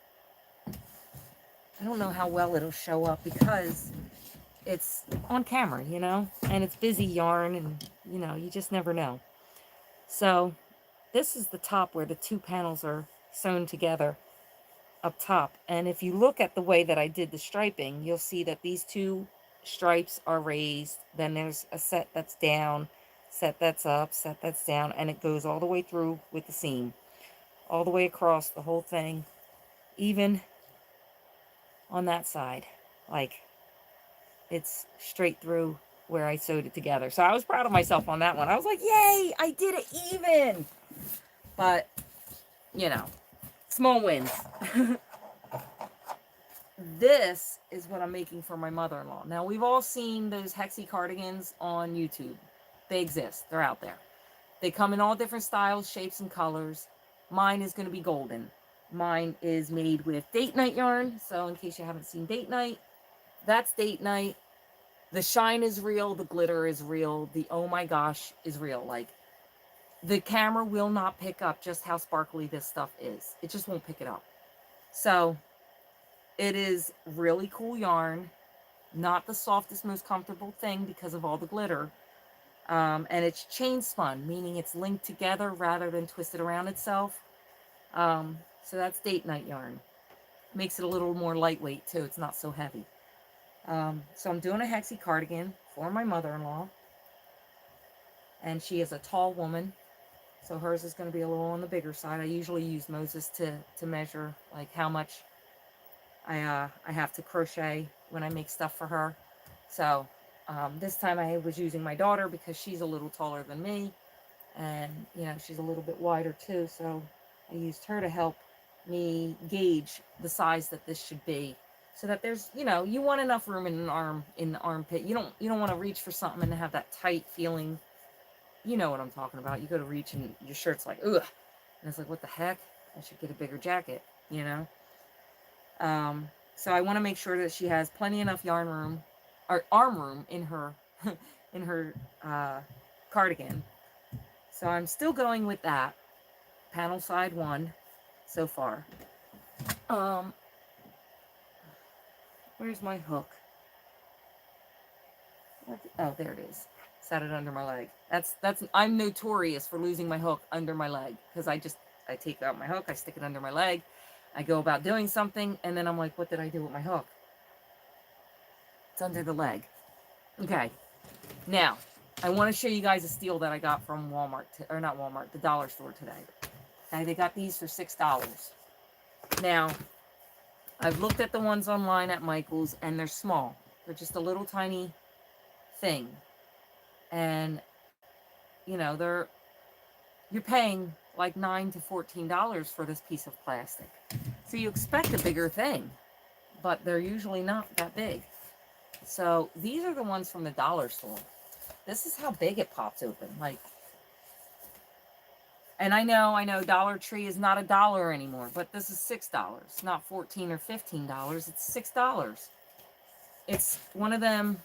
I don't know how well it'll show up because it's on camera, you know, and it's busy yarn and, you know, you just never know. So this is the top where the 2 panels are sewn together up top. And if you look at the way that I did the striping, you'll see that these 2 stripes are raised. Then there's a set that's down, set that's up, set that's down, and it goes all the way through with the seam, all the way across the whole thing, even on that side. Like, it's straight through where I sewed it together. So I was proud of myself on that one. I was like, yay, I did it even. But, you know, small wins. This is what I'm making for my mother-in-law. Now, we've all seen those Hexie cardigans on YouTube. They exist. They're out there. They come in all different styles, shapes, and colors. Mine is going to be golden. Mine is made with date night yarn. So in case you haven't seen date night, that's date night. The shine is real. The glitter is real. The oh my gosh is real. Like, the camera will not pick up just how sparkly this stuff is. It just won't pick it up. So it is really cool yarn. Not the softest, most comfortable thing because of all the glitter. And it's chain spun, meaning it's linked together rather than twisted around itself. So that's date night yarn. Makes it a little more lightweight too. It's not so heavy. So I'm doing a Hexie cardigan for my mother-in-law. And she is a tall woman. So hers is going to be a little on the bigger side. I usually use Moses to measure like how much I have to crochet when I make stuff for her. So this time I was using my daughter because she's a little taller than me. And, you know, she's a little bit wider too. So I used her to help me gauge the size that this should be. So that there's, you know, you want enough room in an arm, in the armpit. You don't want to reach for something and have that tight feeling. You know what I'm talking about. You go to reach and your shirt's like, ugh. And it's like, what the heck? I should get a bigger jacket, you know? So I want to make sure that she has plenty enough yarn room, or arm room in her, in her cardigan. So I'm still going with that. Panel side 1 so far. Where's my hook? Oh, there it is. Set it under my leg. I'm notorious for losing my hook under my leg because I take out my hook, I stick it under my leg, I go about doing something, and then I'm like, what did I do with my hook? It's under the leg. Okay. Now, I want to show you guys a steal that I got from Walmart, or not Walmart, the dollar store today. Okay, they got these for $6. Now, I've looked at the ones online at Michael's, and they're small. They're just a little tiny thing. And, you know, you're paying like $9 to $14 for this piece of plastic. So you expect a bigger thing, but they're usually not that big. So these are the ones from the dollar store. This is how big it pops open. Like, and I know Dollar Tree is not $1 anymore, but this is $6, not $14 or $15. It's $6. It's one of them.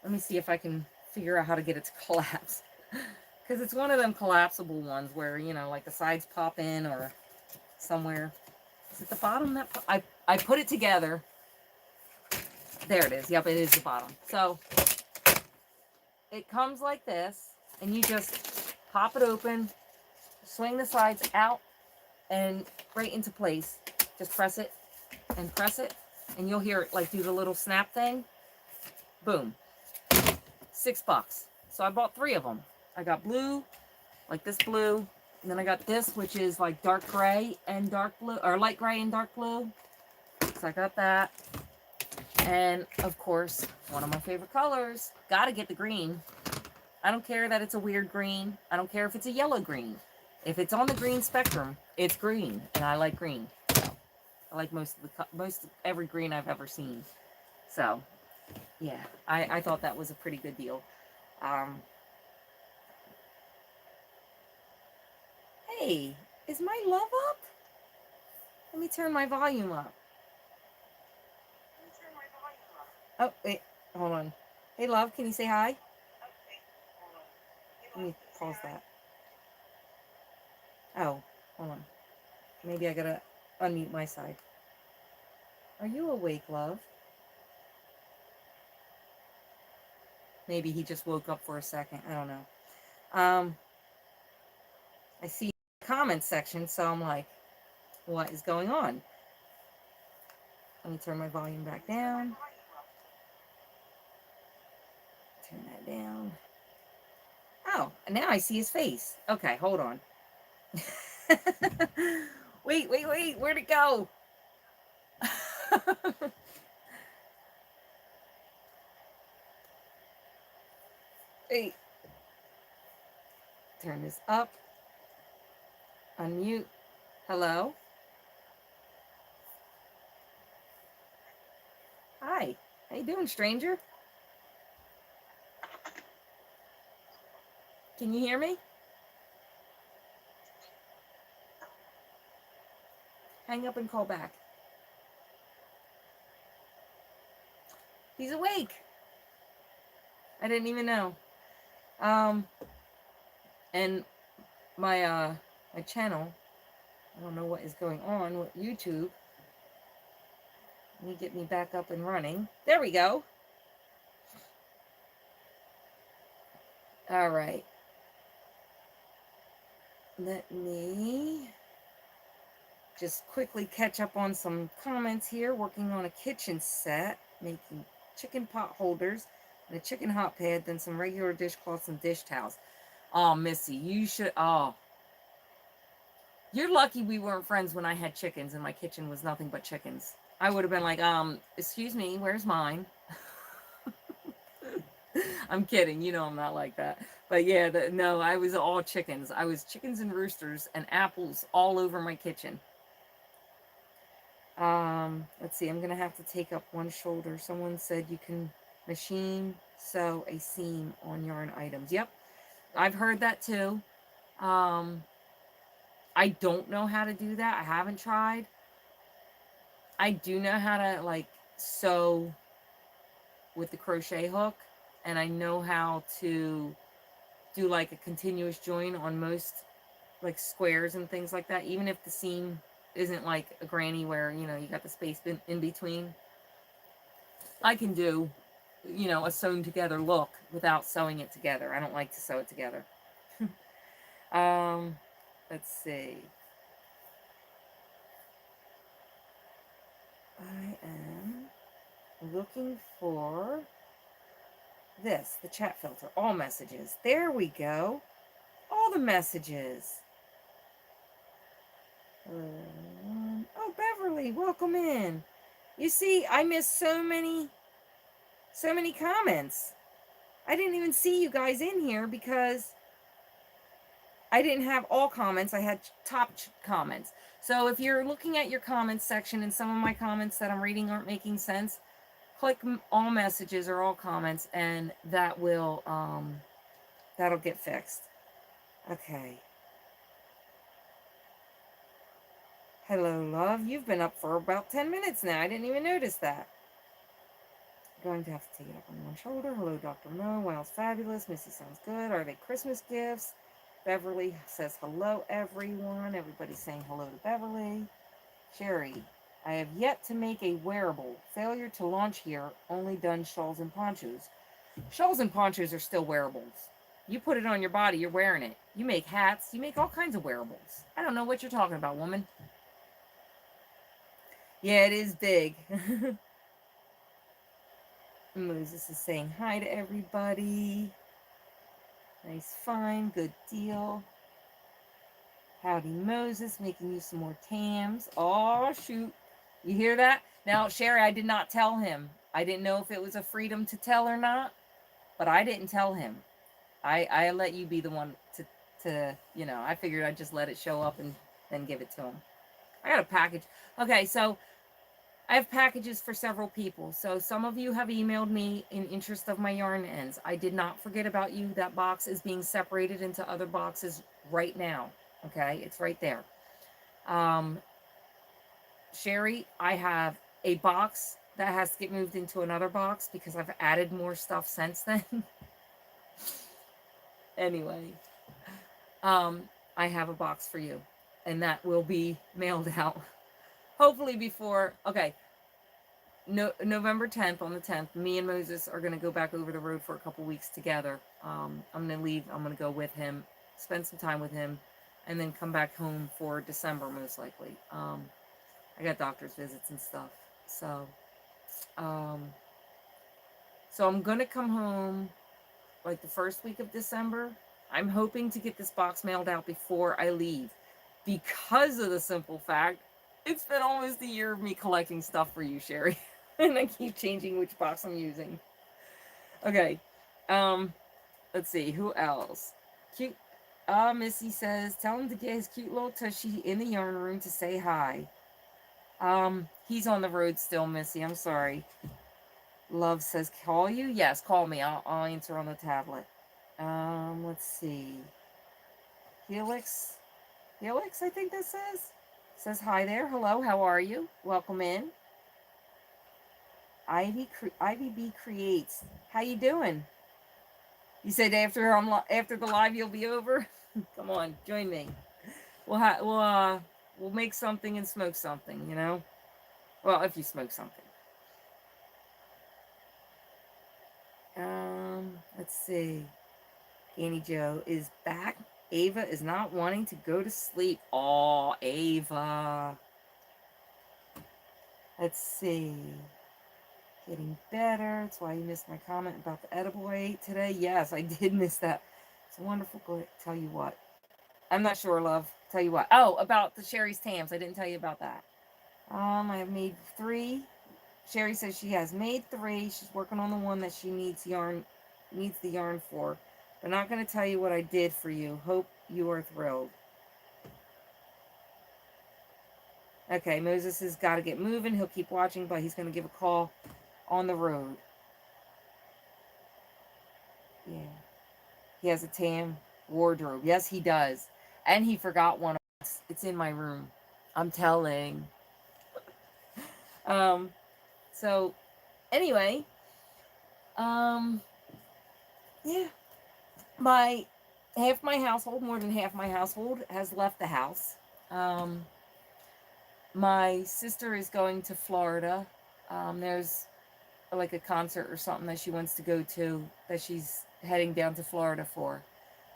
Let me see if I can figure out how to get it to collapse. Because it's one of them collapsible ones where, you know, like the sides pop in or somewhere. Is it the bottom that I put it together? There it is. Yep, it is the bottom. So it comes like this, and you just pop it open, swing the sides out and right into place. Just press it, and you'll hear it like do the little snap thing. Boom. $6. So I bought 3 of them. I got blue, like this blue, and then I got this, which is like dark gray and dark blue, or light gray and dark blue. So I got that. And of course, one of my favorite colors, gotta get the green. I don't care that it's a weird green. I don't care if it's a yellow green. If it's on the green spectrum, it's green, and I like green. So I like most of every green I've ever seen. So yeah, I thought that was a pretty good deal. Hey, is my love up? Let me turn my volume up. Oh, wait, hold on. Hey, love, can you say hi? Let me pause that. Oh, hold on. Maybe I gotta unmute my side. Are you awake, love? Maybe he just woke up for a second. I don't know. I see the comment section, so I'm like, what is going on? Let me turn my volume back down. Turn that down. Now I see his face. Okay, hold on. Wait, wait, wait. Where'd it go? Wait. Turn this up. Unmute. Hello. Hi. How you doing, stranger? Can you hear me? Hang up and call back. He's awake. I didn't even know. And my channel, I don't know what is going on with YouTube. Let me get me back up and running. There we go. All right. Let me just quickly catch up on some comments here. Working on a kitchen set, making chicken pot holders and a chicken hot pad, then some regular dishcloths and dish towels. Oh, Missy, you should. Oh, you're lucky we weren't friends when I had chickens and my kitchen was nothing but chickens. I would have been like, excuse me, where's mine? I'm kidding. You know I'm not like that. But yeah, no, I was all chickens. I was chickens and roosters and apples all over my kitchen. Let's see. I'm going to have to take up one shoulder. Someone said you can machine sew a seam on yarn items. Yep. I've heard that too. I don't know how to do that. I haven't tried. I do know how to like sew with the crochet hook, and I know how to do like a continuous join on most like squares and things like that, even if the seam isn't like a granny where, you know, you got the space in between. I can do, you know, a sewn together look without sewing it together. I don't like to sew it together. Let's see. I am looking for this, the chat filter, all messages. There we go. All the messages. Oh, Beverly, welcome in. You see, I missed so many comments. I didn't even see you guys in here because I didn't have all comments. I had top comments. So if you're looking at your comments section and some of my comments that I'm reading aren't making sense, click all messages or all comments and that will, that'll get fixed. Okay. Hello, love. You've been up for about 10 minutes now. I didn't even notice that. Going to have to take it up on one shoulder. Hello, Dr. Mo. Wow's fabulous. Missy sounds good. Are they Christmas gifts? Beverly says hello, everyone. Everybody's saying hello to Beverly. Sherry, I have yet to make a wearable. Failure to launch here. Only done shawls and ponchos. Shawls and ponchos are still wearables. You put it on your body, you're wearing it. You make hats. You make all kinds of wearables. I don't know what you're talking about, woman. Yeah, it is big. Moses is saying hi to everybody. Nice find, good deal. Howdy Moses, making you some more tams. Oh, shoot. You hear that? Now, Sherry, I did not tell him. I didn't know if it was a freedom to tell or not, but I didn't tell him. I let you be the one to, you know, I figured I'd just let it show up and then give it to him. I got a package. Okay, so I have packages for several people. So some of you have emailed me in interest of my yarn ends. I did not forget about you. That box is being separated into other boxes right now. Okay, it's right there. Sherry, I have a box that has to get moved into another box because I've added more stuff since then. Anyway, I have a box for you, and that will be mailed out. Hopefully before, okay, November 10th, on the 10th, me and Moses are going to go back over the road for a couple weeks together. I'm going to leave. I'm going to go with him, spend some time with him, and then come back home for December, most likely. I got doctor's visits and stuff. So I'm going to come home like the first week of December. I'm hoping to get this box mailed out before I leave, because of the simple fact it's been almost a year of me collecting stuff for you, Sherry. And I keep changing which box I'm using. Okay. Let's see, who else? Cute. Missy says, tell him to get his cute little tushy in the yarn room to say hi. He's on the road still, Missy. I'm sorry. Love says, call you? Yes, call me. I'll answer on the tablet. Let's see. Helix, I think this says hi there. Hello, how are you? Welcome in. Ivy B Creates. How you doing? You said after the live you'll be over. Come on, join me. We'll make something and smoke something. You know. Well, if you smoke something. Let's see. Annie Joe is back. Ava is not wanting to go to sleep. Oh, Ava. Let's see. Getting better. That's why you missed my comment about the edible I ate today. Yes, I did miss that. It's wonderful. Go ahead. Tell you what. I'm not sure, love. Tell you what. Oh, about the Sherry's Tams. I didn't tell you about that. I have made 3. Sherry says she has made 3. She's working on the one that she needs the yarn for. But not going to tell you what I did for you. Hope you are thrilled. Okay, Moses has got to get moving. He'll keep watching, but he's going to give a call on the road. Yeah. He has a Tam wardrobe. Yes, he does. And he forgot one. It's in my room. I'm telling. So, anyway. Yeah. Half my household, more than half my household, has left the house. My sister is going to Florida. There's like a concert or something that she wants to go to that she's heading down to Florida for.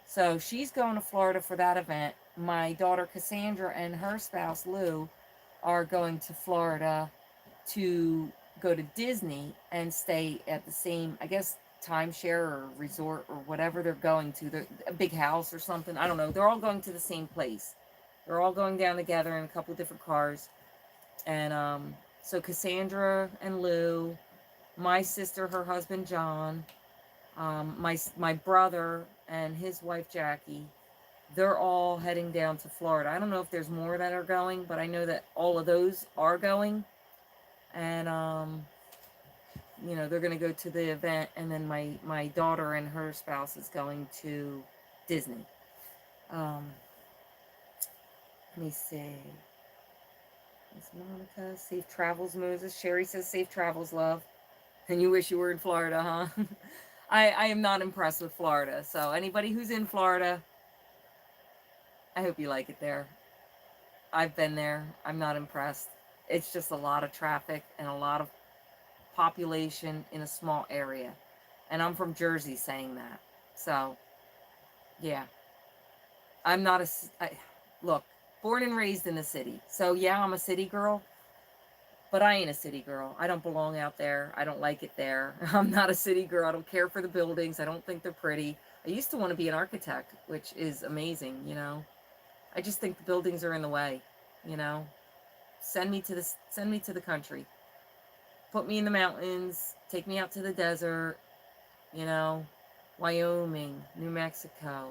So she's going to Florida for that event. My daughter Cassandra and her spouse Lou are going to Florida to go to Disney and stay at the same, I guess, timeshare or resort or whatever they're going to. They're a big house or something. I don't know. They're all going to the same place. They're all going down together in a couple of different cars. And so Cassandra and Lou, my sister, her husband John, my brother and his wife Jackie, they're all heading down to Florida. I don't know if there's more that are going, but I know that all of those are going. And you know, they're going to go to the event, and then my daughter and her spouse is going to Disney. Let me see. Miss Monica, safe travels, Moses. Sherry says safe travels, love. And you wish you were in Florida, huh? I am not impressed with Florida. So anybody who's in Florida, I hope you like it there. I've been there. I'm not impressed. It's just a lot of traffic and a lot of population in a small area. And I'm from Jersey saying that. So, yeah. I'm not look, born and raised in the city. So, yeah, I'm a city girl. But I ain't a city girl. I don't belong out there. I don't like it there. I'm not a city girl. I don't care for the buildings. I don't think they're pretty. I used to want to be an architect, which is amazing, you know. I just think the buildings are in the way, you know. Send me to the country. Put me in the mountains. Take me out to the desert, you know. Wyoming, New Mexico,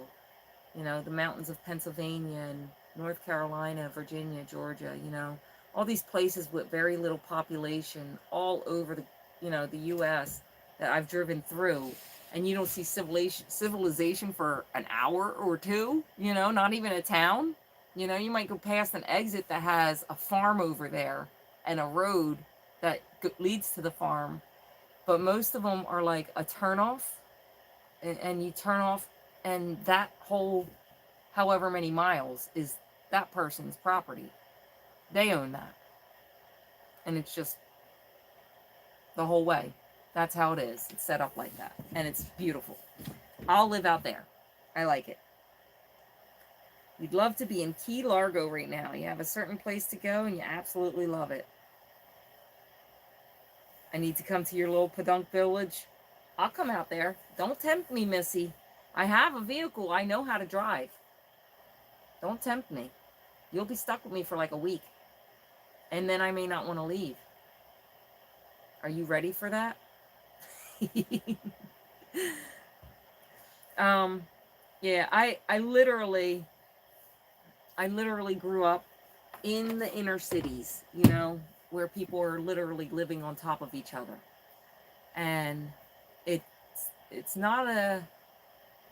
you know, the mountains of Pennsylvania and North Carolina, Virginia, Georgia, you know. All these places with very little population all over the, you know, the U.S. that I've driven through, and you don't see civilization for an hour or two, you know, not even a town. You know, you might go past an exit that has a farm over there and a road that leads to the farm, but most of them are like a turnoff, and you turn off, and that whole however many miles is that person's property. They own that. And it's just the whole way. That's how it is. It's set up like that. And it's beautiful. I'll live out there. I like it. You'd love to be in Key Largo right now. You have a certain place to go and you absolutely love it. I need to come to your little podunk village. I'll come out there. Don't tempt me, Missy. I have a vehicle. I know how to drive. Don't tempt me. You'll be stuck with me for like a week. And then I may not want to leave. Are you ready for that? um, yeah, I literally grew up in the inner cities, you know, where people are literally living on top of each other. And it's it's not a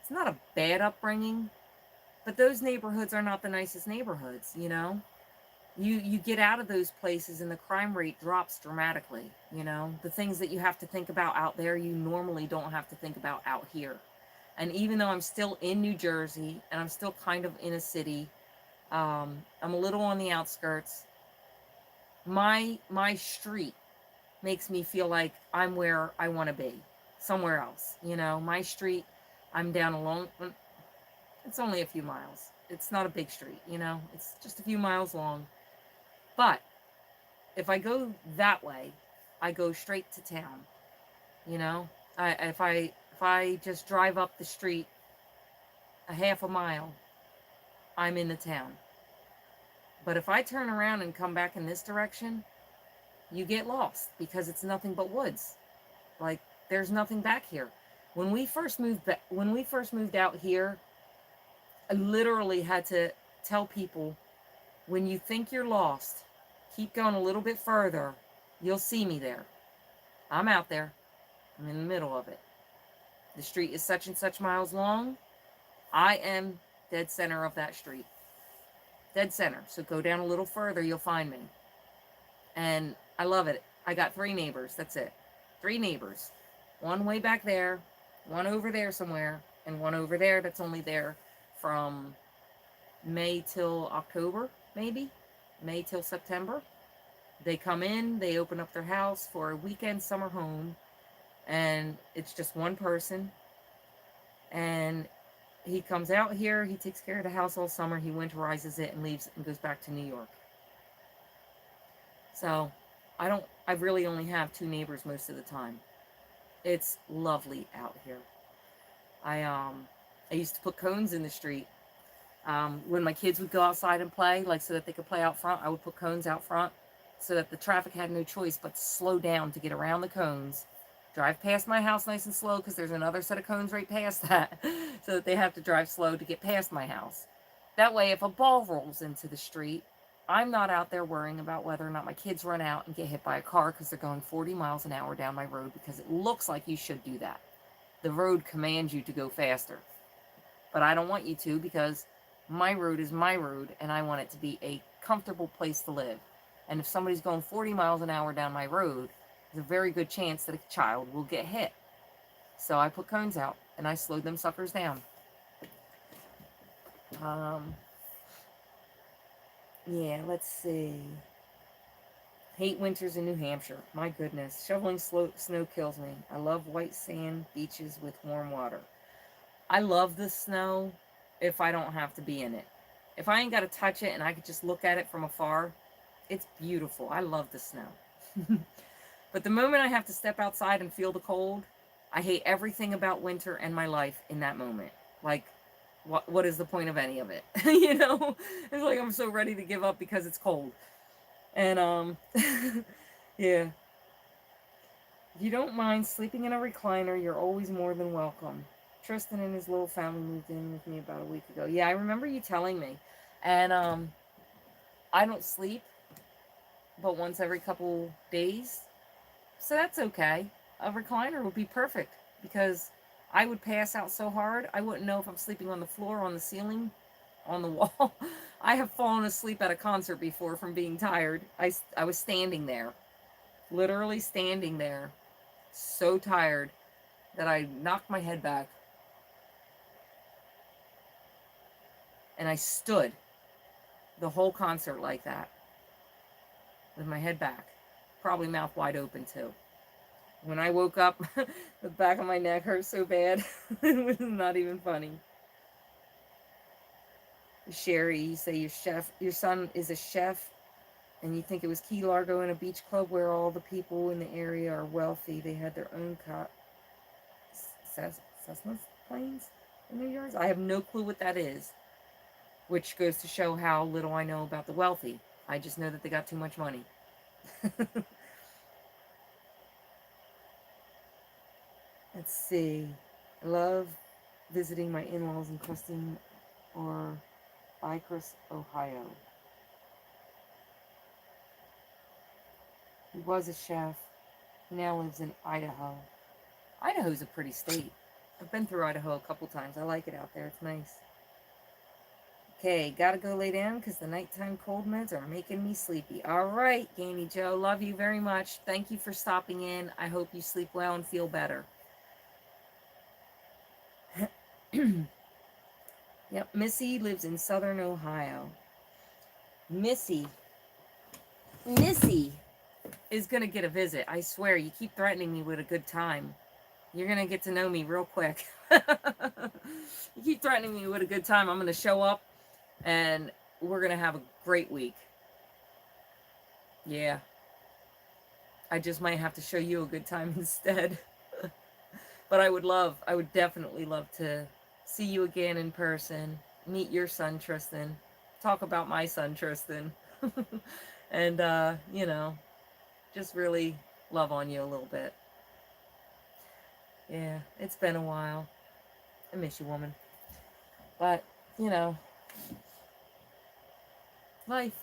it's not a bad upbringing, but those neighborhoods are not the nicest neighborhoods, you know. You get out of those places and the crime rate drops dramatically, you know. The things that you have to think about out there, you normally don't have to think about out here. And even though I'm still in New Jersey and I'm still kind of in a city, I'm a little on the outskirts. My street makes me feel like I'm where I want to be, somewhere else. You know, my street, I'm down along. It's only a few miles. It's not a big street, you know. It's just a few miles long. But if I go that way, I go straight to town. You know, if I just drive up the street a half a mile, I'm in the town. But if I turn around and come back in this direction, you get lost because it's nothing but woods. Like there's nothing back here. When we first moved out here, I literally had to tell people, when you think you're lost, keep going a little bit further. You'll see me there. I'm out there. I'm in the middle of it. The street is such and such miles long. I am dead center of that street. Dead center. So go down a little further, you'll find me. And I love it. I got 3 neighbors. That's it. 3 neighbors. One way back there, one over there somewhere, and one over there that's only there from May till October, maybe. May till September. They come in, they open up their house for a weekend summer home, and it's just one person. And he comes out here, he takes care of the house all summer, he winterizes it and leaves and goes back to New York. So I really only have 2 neighbors most of the time. It's lovely out here. I used to put cones in the street. When my kids would go outside and play, like so that they could play out front, I would put cones out front so that the traffic had no choice but to slow down to get around the cones, drive past my house nice and slow because there's another set of cones right past that, so that they have to drive slow to get past my house. That way, if a ball rolls into the street, I'm not out there worrying about whether or not my kids run out and get hit by a car because they're going 40 miles an hour down my road, because it looks like you should do that. The road commands you to go faster. But I don't want you to, because my road is my road and I want it to be a comfortable place to live. And if somebody's going 40 miles an hour down my road, there's a very good chance that a child will get hit. So I put cones out and I slowed them suckers down. Yeah, let's see. Hate winters in New Hampshire. My goodness. Shoveling snow kills me. I love white sand beaches with warm water. I love the snow if I don't have to be in it. If I ain't got to touch it and I could just look at it from afar, it's beautiful. I love the snow. But the moment I have to step outside and feel the cold, I hate everything about winter and my life in that moment. Like, what is the point of any of it? You know? It's like I'm so ready to give up because it's cold. And, yeah. If you don't mind sleeping in a recliner, you're always more than welcome. Tristan and his little family moved in with me about a week ago. Yeah, I remember you telling me. And, I don't sleep but once every couple days. So that's okay. A recliner would be perfect because I would pass out so hard, I wouldn't know if I'm sleeping on the floor, on the ceiling, on the wall. I have fallen asleep at a concert before from being tired. I was standing there, literally standing there, so tired that I knocked my head back. And I stood the whole concert like that, with my head back, probably mouth wide open too. When I woke up, the back of my neck hurt so bad, it was not even funny. Sherry, you say your son is a chef, and you think it was Key Largo in a beach club where all the people in the area are wealthy. They had their own Cessna planes. In their yards? I have no clue what that is, which goes to show how little I know about the wealthy. I just know that they got too much money. Let's see. I love visiting my in-laws in Creston or Bicrus, Ohio. He was a chef. He now lives in Idaho. Idaho's a pretty state. I've been through Idaho a couple times. I like it out there. It's nice. Okay, gotta go lay down because the nighttime cold meds are making me sleepy. All right, Gamey Joe, love you very much. Thank you for stopping in. I hope you sleep well and feel better. Yep, Missy lives in southern Ohio. Missy is gonna get a visit. I swear, you keep threatening me with a good time. You're gonna get to know me real quick. You keep threatening me with a good time. I'm gonna show up and we're gonna have a great week. Yeah. I just might have to show you a good time instead. But I would definitely love to see you again in person, meet your son Tristan, talk about my son Tristan, and just really love on you a little bit. Yeah, it's been a while. I miss you, woman. But, life,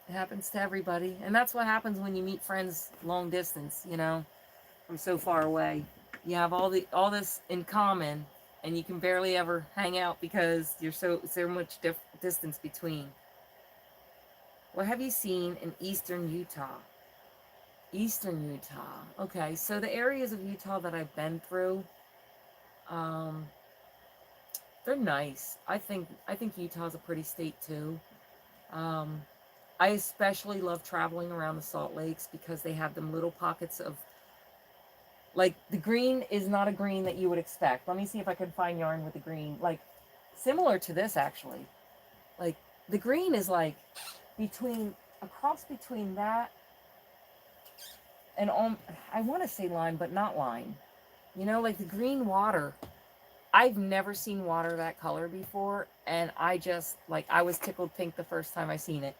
it happens to everybody. And that's what happens when you meet friends long distance, from so far away. You have all this in common, and you can barely ever hang out because you're so much distance between. What have you seen in eastern Utah? Eastern Utah. Okay, so the areas of Utah that I've been through, they're nice. I think Utah's a pretty state too. I especially love traveling around the Salt Lakes because they have them little pockets of, like, the green is not a green that you would expect. Let me see if I can find yarn with the green. Like, similar to this, actually. Like, the green is like a cross between that and, I want to say lime, but not lime. Like the green water. I've never seen water that color before, and I was tickled pink the first time I seen it.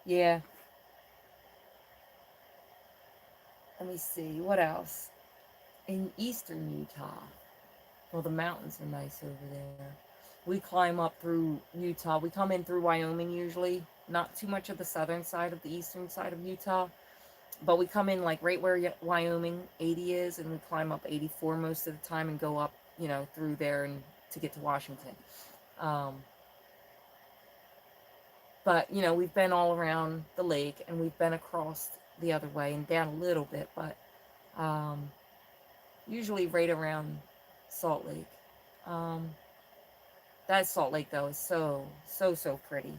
Yeah. Let me see, what else? In eastern Utah, well, the mountains are nice over there. We climb up through Utah. We come in through Wyoming usually. Not too much of the southern side of the eastern side of Utah. But we come in like right where Wyoming 80 is, and we climb up 84 most of the time and go up, through there and to get to Washington. But, we've been all around the lake, and we've been across the other way and down a little bit, but usually right around Salt Lake. That Salt Lake, though, is so, so, so pretty.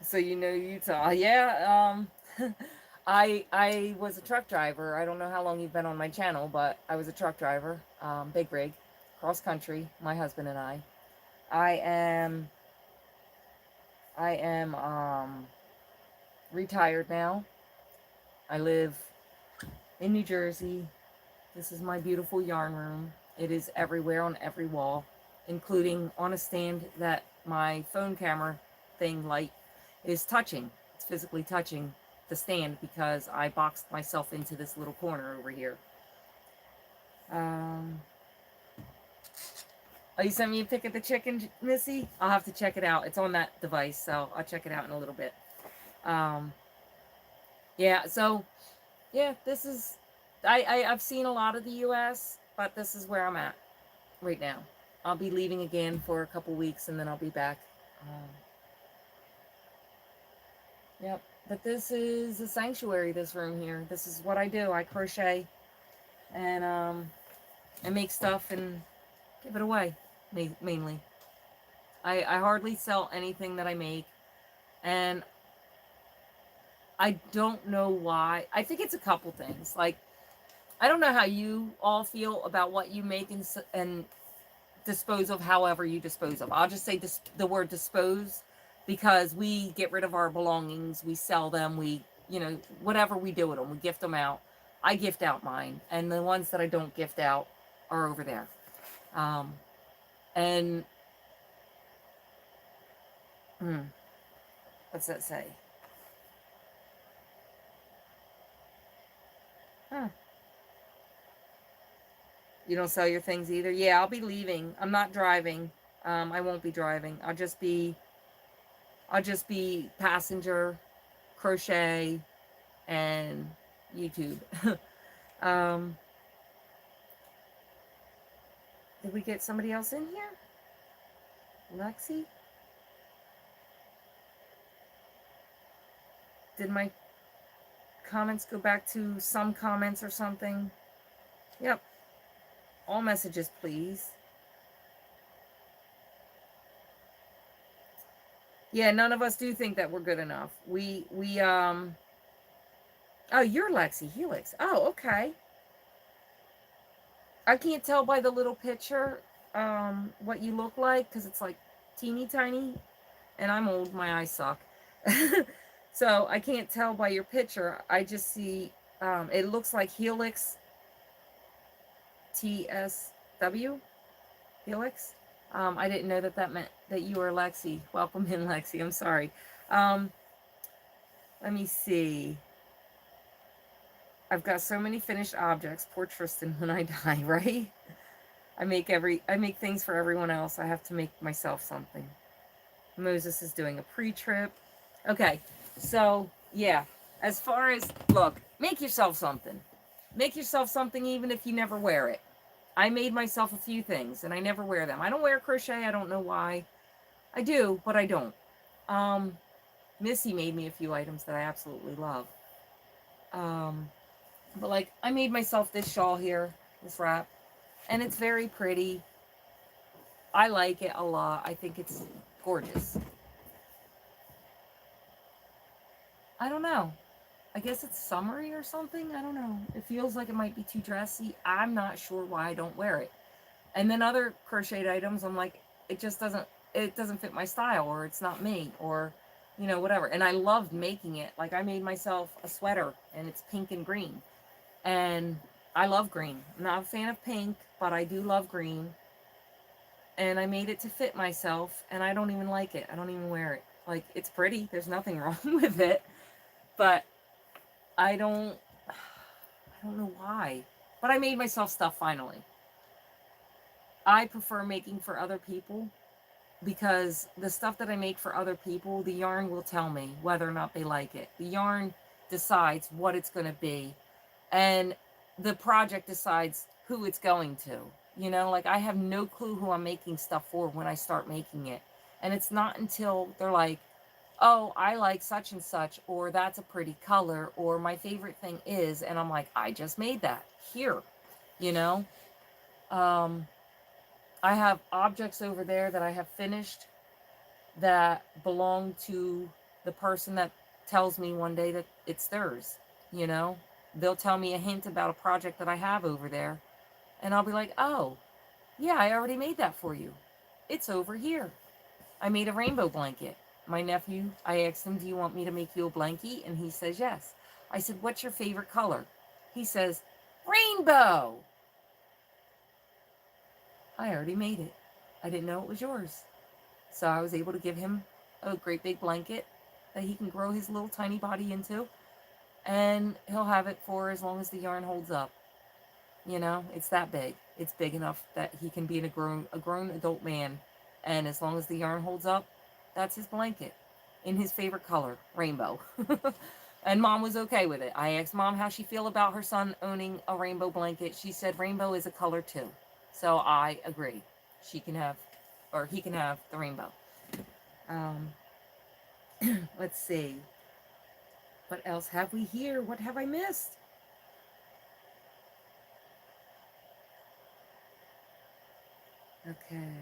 So Utah. Yeah, I was a truck driver. I don't know how long you've been on my channel, but I was a truck driver, big rig, cross country, my husband and I. I am retired now. I live in New Jersey. This is my beautiful yarn room. It is everywhere on every wall, including on a stand that my phone camera thing light is touching. It's physically touching the stand because I boxed myself into this little corner over here. Oh, you sent me a pic of the chicken, Missy? I'll have to check it out. It's on that device, so I'll check it out in a little bit. Yeah, so, yeah, this is, I've seen a lot of the U.S., but this is where I'm at right now. I'll be leaving again for a couple weeks, and then I'll be back. Yep, but this is a sanctuary, this room here. This is what I do. I crochet, and I make stuff and give it away, mainly. I hardly sell anything that I make, and I don't know why. I think it's a couple things. Like, I don't know how you all feel about what you make and dispose of however you dispose of. I'll just say the word dispose, because we get rid of our belongings, we sell them, we you know, whatever we do with them, we gift them out. I gift out mine, and the ones that I don't gift out are over there. And what's that say? Huh. You don't sell your things either? Yeah, I'll be leaving. I'm not driving. I won't be driving. I'll just be passenger, crochet, and YouTube. um, did we get somebody else in here? Lexi? Did my comments go back to some comments or something? Yep. All messages, please. Yeah, none of us do think that we're good enough. Oh, you're Lexi Helix. Oh, okay. I can't tell by the little picture what you look like, because it's like teeny tiny, and I'm old, my eyes suck. So I can't tell by your picture. I just see it looks like Helix TSW Helix. I didn't know that that meant that you were Lexi. Welcome in, Lexi. I'm sorry. Let me see. I've got so many finished objects. Poor Tristan when I die, right? I make things for everyone else. I have to make myself something. Moses is doing a pre-trip. Okay, so yeah. As far as, look, make yourself something. Make yourself something even if you never wear it. I made myself a few things and I never wear them. I don't wear crochet. I don't know why. I do, but I don't. Missy made me a few items that I absolutely love. But like, I made myself this shawl here, this wrap, and it's very pretty. I like it a lot. I think it's gorgeous. I don't know. I guess it's summery or something. I don't know. It feels like it might be too dressy. I'm not sure why I don't wear it. And then other crocheted items, I'm like, it doesn't fit my style, or it's not me, or, you know, whatever. And I loved making it. Like, I made myself a sweater, and it's pink and green. And I love green. I'm not a fan of pink, but I do love green. And I made it to fit myself, and I don't even like it. I don't even wear it. Like, it's pretty. There's nothing wrong with it. But I don't know why. But I made myself stuff finally. I prefer making for other people, because the stuff that I make for other people, the yarn will tell me whether or not they like it. The yarn decides what it's going to be, and the project decides who it's going to. You know, like, I have no clue who I'm making stuff for when I start making it. And it's not until they're like, oh, I like such and such, or that's a pretty color, or my favorite thing is, and I'm like, I just made that here, you know. I have objects over there that I have finished that belong to the person that tells me one day that it's theirs, you know. They'll tell me a hint about a project that I have over there, and I'll be like, oh, yeah, I already made that for you. It's over here. I made a rainbow blanket. My nephew, I asked him, do you want me to make you a blankie? And he says yes. I said, what's your favorite color? He says, rainbow. I already made it. I didn't know it was yours. So I was able to give him a great big blanket that he can grow his little tiny body into. And he'll have it for as long as the yarn holds up. You know, it's that big. It's big enough that he can be a grown adult man. And as long as the yarn holds up, that's his blanket in his favorite color, rainbow. And Mom was okay with it. I asked Mom how she feel about her son owning a rainbow blanket. She said rainbow is a color too. So I agree. She can have, or he can have, the rainbow. Let's see. What else have we here? What have I missed? Okay.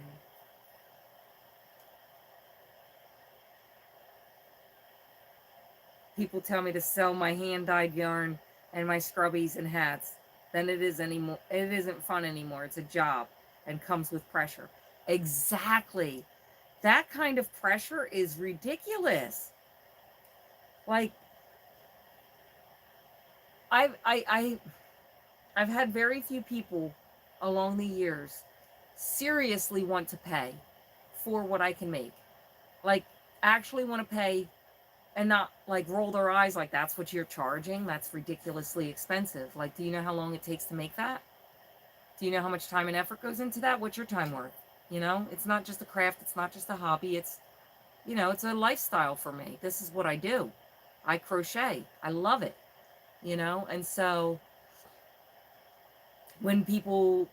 People tell me to sell my hand-dyed yarn and my scrubbies and hats. Then it isn't fun anymore. It's a job and comes with pressure. Exactly. That kind of pressure is ridiculous. Like, I've I've had very few people along the years seriously want to pay for what I can make. Like, actually want to pay and not like roll their eyes like that's what you're charging. That's ridiculously expensive. Like, do you know how long it takes to make that? Do you know how much time and effort goes into that? What's your time worth? You know, it's not just a craft, it's not just a hobby, it's, you know, it's a lifestyle for me. This is what I do. I crochet. I love it, you know? And so when people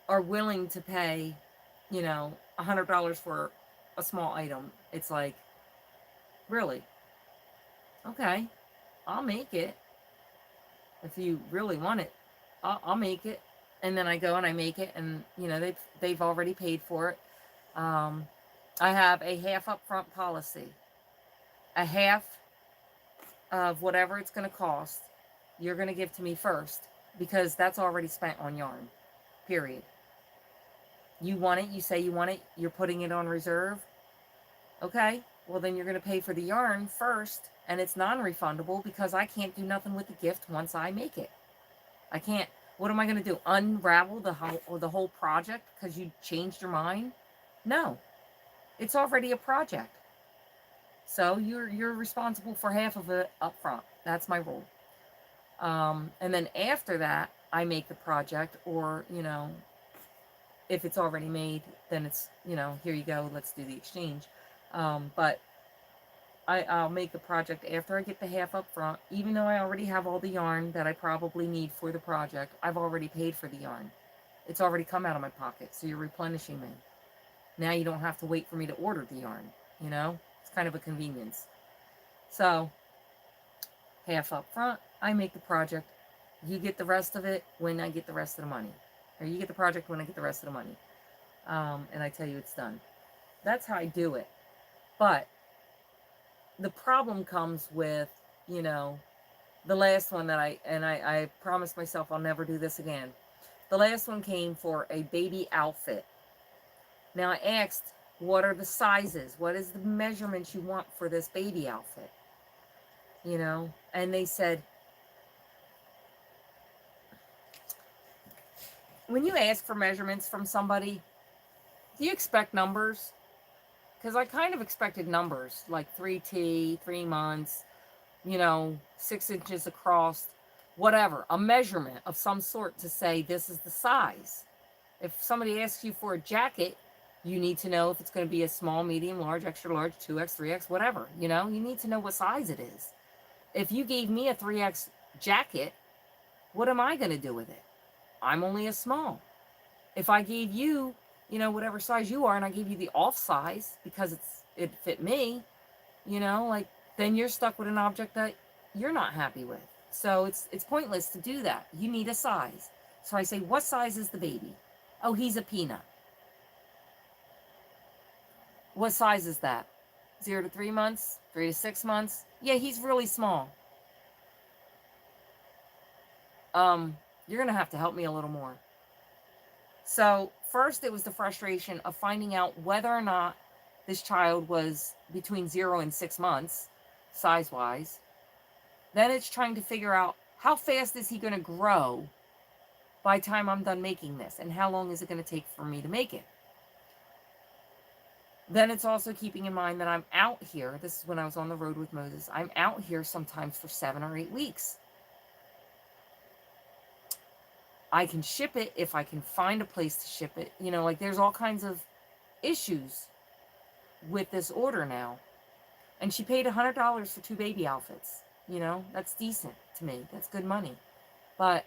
are willing to pay, you know, $100 for a small item, it's like, really? Okay, I'll make it. If you really want it, I'll make it. And then I go and I make it, and you know they've already paid for it. Um, I have a half upfront policy. A half of whatever it's going to cost, you're going to give to me first, because that's already spent on yarn. Period. You want it, you say you want it, you're putting it on reserve. Okay, well then you're going to pay for the yarn first, and it's non-refundable because I can't do nothing with the gift once I make it. I can't. What am I going to do? Unravel the whole project because you changed your mind? No, it's already a project. So you're responsible for half of it up front. That's my rule. And then after that, I make the project, or you know, if it's already made, then it's, you know, here you go, let's do the exchange. But I'll make the project after I get the half up front, even though I already have all the yarn that I probably need for the project. I've already paid for the yarn. It's already come out of my pocket, so you're replenishing me. Now you don't have to wait for me to order the yarn, you know? It's kind of a convenience. So, half up front, I make the project. You get the rest of it when I get the rest of the money. Or you get the project when I get the rest of the money. And I tell you it's done. That's how I do it. But the problem comes with, you know, the last one that I promised myself I'll never do this again. The last one came for a baby outfit. Now I asked, what are the sizes? What is the measurements you want for this baby outfit? You know, and they said, when you ask for measurements from somebody, do you expect numbers? Because I kind of expected numbers, like 3T, 3 months, you know, 6 inches across, whatever, a measurement of some sort to say this is the size. If somebody asks you for a jacket, you need to know if it's going to be a small, medium, large, extra large, 2X, 3X, whatever, you know, you need to know what size it is. If you gave me a 3X jacket, what am I going to do with it? I'm only a small. If I gave you, you know, whatever size you are, and I gave you the off size because it fit me, you know, like, then you're stuck with an object that you're not happy with. So it's pointless to do that. You need a size. So I say, what size is the baby? Oh, he's a peanut. What size is that? 0 to 3 months? 3 to 6 months? Yeah, he's really small. You're going to have to help me a little more. So first it was the frustration of finding out whether or not this child was between 0 and 6 months, size-wise. Then it's trying to figure out how fast is he going to grow by the time I'm done making this, and how long is it going to take for me to make it. Then it's also keeping in mind that I'm out here. This is when I was on the road with Moses. I'm out here sometimes for 7 or 8 weeks. I can ship it if I can find a place to ship it. You know, like there's all kinds of issues with this order now. And she paid $100 for 2 baby outfits. You know, that's decent to me. That's good money. But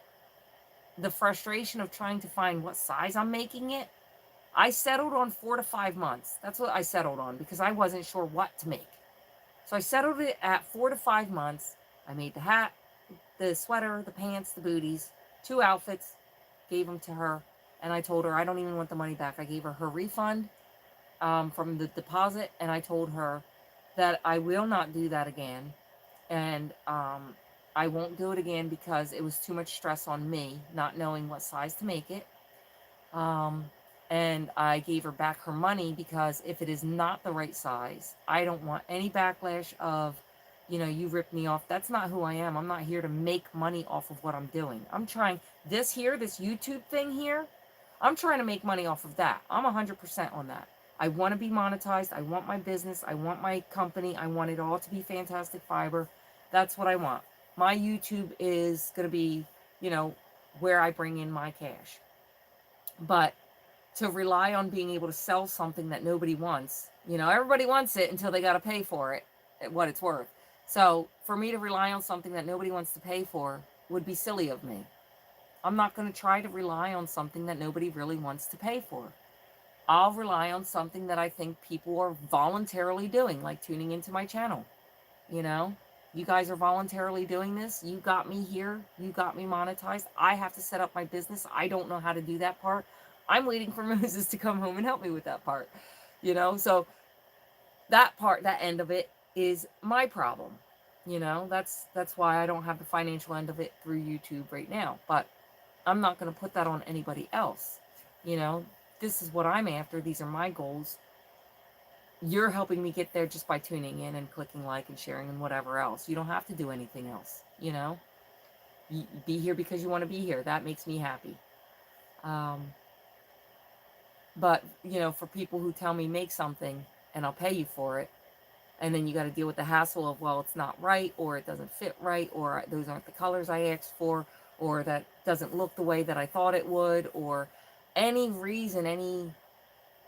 the frustration of trying to find what size I'm making it, I settled on 4 to 5 months. That's what I settled on because I wasn't sure what to make. So I settled it at 4 to 5 months. I made the hat, the sweater, the pants, the booties, 2 outfits, gave them to her, and I told her I don't even want the money back. I gave her refund from the deposit, and I told her that I will not do that again, and I won't do it again because it was too much stress on me not knowing what size to make it. And I gave her back her money because if it is not the right size, I don't want any backlash of you know, you ripped me off. That's not who I am. I'm not here to make money off of what I'm doing. I'm trying this YouTube thing here. I'm trying to make money off of that. I'm 100% on that. I want to be monetized. I want my business. I want my company. I want it all to be Fantastic Fiber. That's what I want. My YouTube is going to be, you know, where I bring in my cash. But to rely on being able to sell something that nobody wants, you know, everybody wants it until they got to pay for it at what it's worth. So for me to rely on something that nobody wants to pay for would be silly of me. I'm not going to try to rely on something that nobody really wants to pay for. I'll rely on something that I think people are voluntarily doing, like tuning into my channel. You know, you guys are voluntarily doing this. You got me here. You got me monetized. I have to set up my business. I don't know how to do that part. I'm waiting for Moses to come home and help me with that part. You know, so that part, that end of it is my problem. You know, that's why I don't have the financial end of it through YouTube right now. But I'm not going to put that on anybody else. You know, this is what I'm after. These are my goals. You're helping me get there just by tuning in and clicking like and sharing and whatever else. You don't have to do anything else, you know. You be here because you want to be here. That makes me happy. But, you know, for people who tell me make something and I'll pay you for it, and then you got to deal with the hassle of, well, it's not right, or it doesn't fit right, or those aren't the colors I asked for, or that doesn't look the way that I thought it would, or any reason, any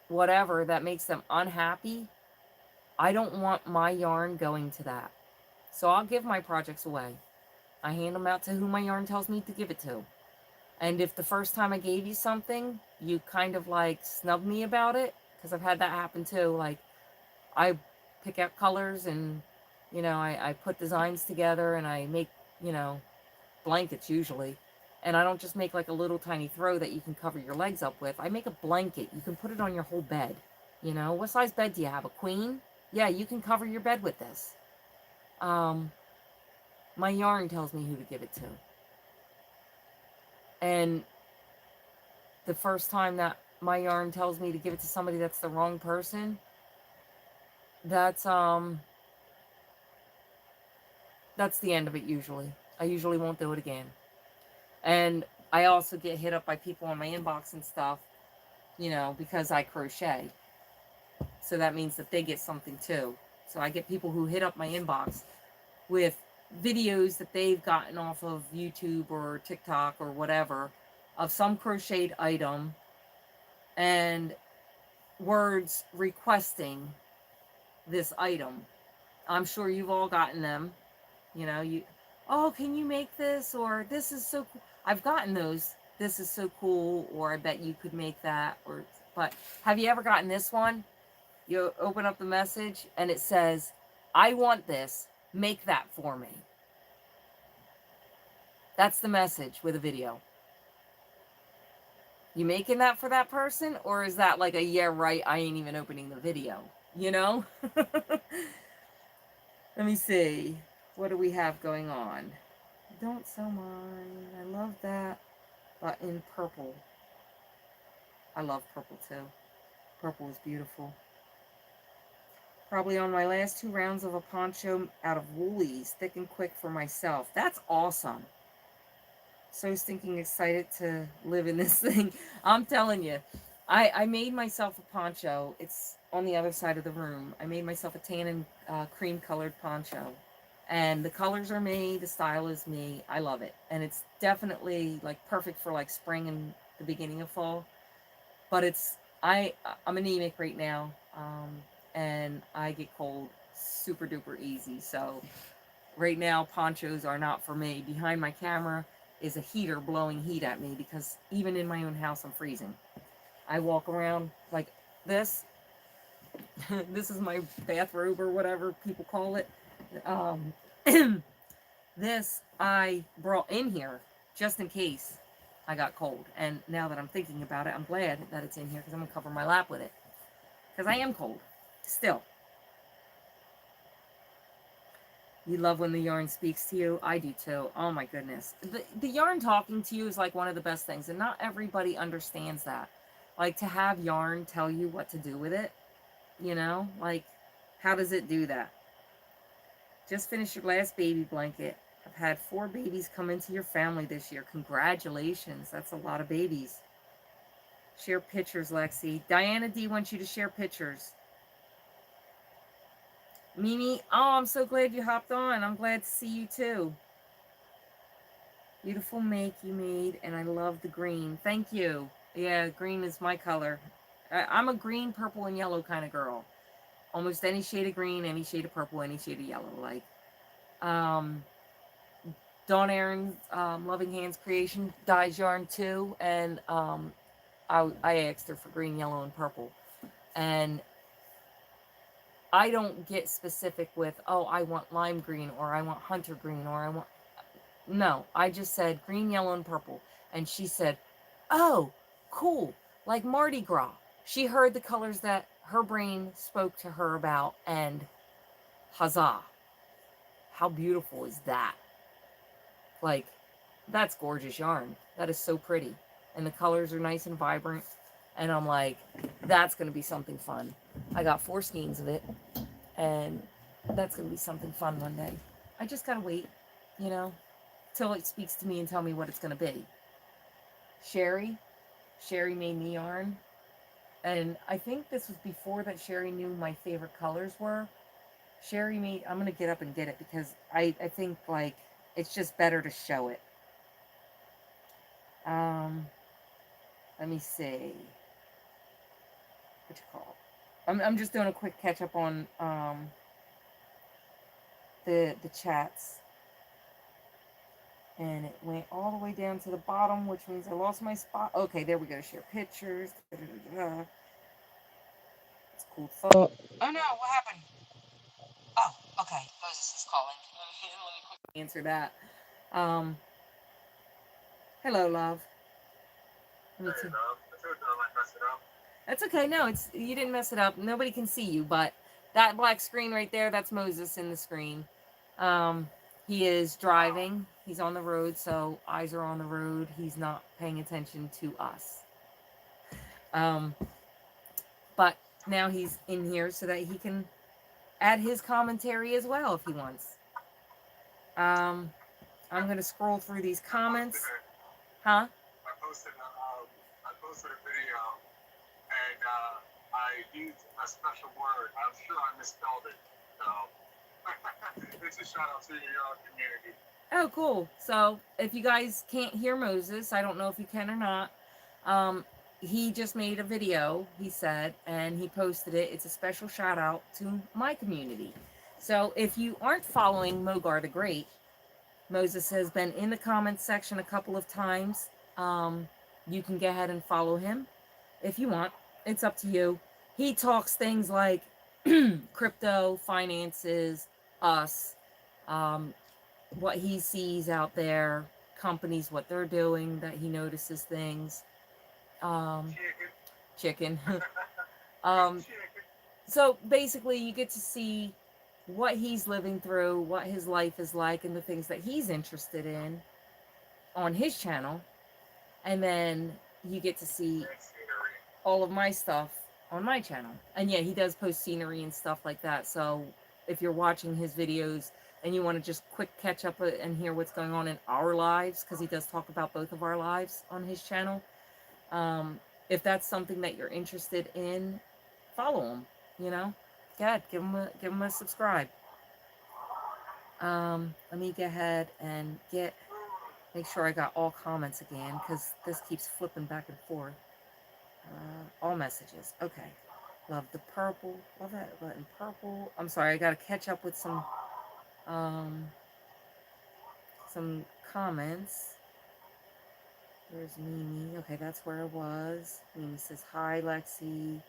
whatever that makes them unhappy, I don't want my yarn going to that. So I'll give my projects away. I hand them out to who my yarn tells me to give it to. And if the first time I gave you something, you kind of like snub me about it, because I've had that happen too. Like, I pick out colors and, you know, I put designs together and I make, you know, blankets usually. And I don't just make like a little tiny throw that you can cover your legs up with. I make a blanket. You can put it on your whole bed. You know, what size bed do you have? A queen? Yeah, you can cover your bed with this. My yarn tells me who to give it to. And the first time that my yarn tells me to give it to somebody that's the wrong person, that's the end of it usually. I usually won't do it again. And I also get hit up by people on my inbox and stuff, you know, because I crochet. So that means that they get something too. So I get people who hit up my inbox with videos that they've gotten off of YouTube or TikTok or whatever of some crocheted item and words requesting this item. I'm sure you've all gotten them. You know, oh, can you make this? Or this is so cool. I've gotten those. This is so cool. Or I bet you could make that. But have you ever gotten this one? You open up the message and it says, I want this. Make that for me. That's the message with a video. You making that for that person? Or is that like a, yeah, right, I ain't even opening the video? You know? Let me see. What do we have going on? Don't sell mine. I love that. But in purple. I love purple too. Purple is beautiful. Probably on my last 2 rounds of a poncho out of Woolies. Thick and quick for myself. That's awesome. So stinking excited to live in this thing. I'm telling you. I made myself a poncho. It's on the other side of the room. I made myself a tan and cream colored poncho. And the colors are me, the style is me. I love it. And it's definitely like perfect for like spring and the beginning of fall. But I'm anemic right now. And I get cold super duper easy. So right now ponchos are not for me. Behind my camera is a heater blowing heat at me because even in my own house I'm freezing. I walk around like this. This is my bathrobe or whatever people call it. This I brought in here just in case I got cold. And now that I'm thinking about it, I'm glad that it's in here because I'm going to cover my lap with it. Because I am cold. Still. You love when the yarn speaks to you? I do too. Oh my goodness. The yarn talking to you is like one of the best things. And not everybody understands that. Like to have yarn tell you what to do with it. You know? Like, how does it do that? Just finished your last baby blanket. I've had 4 babies come into your family this year. Congratulations. That's a lot of babies. Share pictures, Lexi. Diana D wants you to share pictures. Mimi, oh, I'm so glad you hopped on. I'm glad to see you too. Beautiful make you made, and I love the green. Thank you. Yeah, green is my color. I'm a green, purple, and yellow kind of girl. Almost any shade of green, any shade of purple, any shade of yellow. Like, Dawn Aaron's Loving Hands Creation dyes yarn too, and I asked her for green, yellow, and purple. And I don't get specific with, oh, I want lime green, or I want hunter green, or I want... No, I just said green, yellow, and purple. And she said, oh, cool, like Mardi Gras. She heard the colors that her brain spoke to her about, and huzzah. How beautiful is that? Like, that's gorgeous yarn. That is so pretty. And the colors are nice and vibrant. And I'm like, that's going to be something fun. I got 4 skeins of it. And that's going to be something fun one day. I just got to wait, you know, till it speaks to me and tell me what it's going to be. Sherry made me yarn. And I think this was before that Sherry knew my favorite colors were. Sherry made, I'm going to get up and get it because I think, like, it's just better to show it. Let me see. What you call it? I'm just doing a quick catch up on the chats. And it went all the way down to the bottom, which means I lost my spot. Okay, there we go. Share pictures. It's cool. Oh no, what happened? Oh, okay. Moses is calling. Let me quickly answer that. Hello, love. Let me see. That's okay. No, you didn't mess it up. Nobody can see you, but that black screen right there, that's Moses in the screen. He is driving. He's on the road, so eyes are on the road. He's not paying attention to us. But now he's in here so that he can add his commentary as well if he wants. I'm going to scroll through these comments. Huh? I posted a video, and I used a special word. I'm sure I misspelled it. So it's a shout out to your community. Oh, cool. So if you guys can't hear Moses, I don't know if you can or not. He just made a video, he said, and he posted it. It's a special shout out to my community. So if you aren't following Mogar the Great, Moses has been in the comments section a couple of times. You can go ahead and follow him if you want. It's up to you. He talks things like crypto, finances, us, what he sees out there, companies, what they're doing, that he notices things. Chicken. So basically you get to see what he's living through, what his life is like, and the things that he's interested in on his channel. And then you get to see all of my stuff on my channel. And yeah, he does post scenery and stuff like that. So if you're watching his videos and you want to just quick catch up and hear what's going on in our lives, because he does talk about both of our lives on his channel, if that's something that you're interested in, follow him, you know. Go ahead, give him a subscribe. Let me go ahead and make sure I got all comments again, because this keeps flipping back and forth. All messages. Okay. Love the purple. Love that button. Purple. I'm sorry, I gotta catch up with some comments. There's Mimi. Okay, that's where I was. Mimi says, hi, Lexi.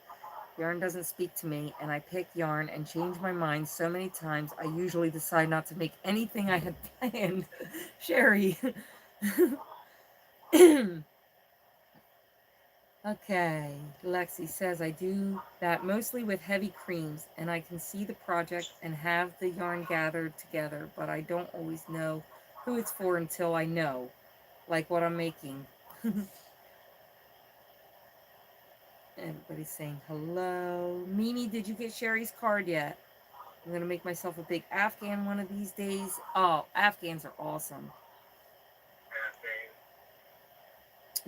Yarn doesn't speak to me, and I pick yarn and change my mind so many times, I usually decide not to make anything I had planned. Sherry. Okay, Lexi says, I do that mostly with heavy creams, and I can see the project and have the yarn gathered together, but I don't always know who it's for until I know, like what I'm making. Everybody's saying hello. Mimi, did you get Sherry's card yet? I'm going to make myself a big Afghan one of these days. Oh, Afghans are awesome.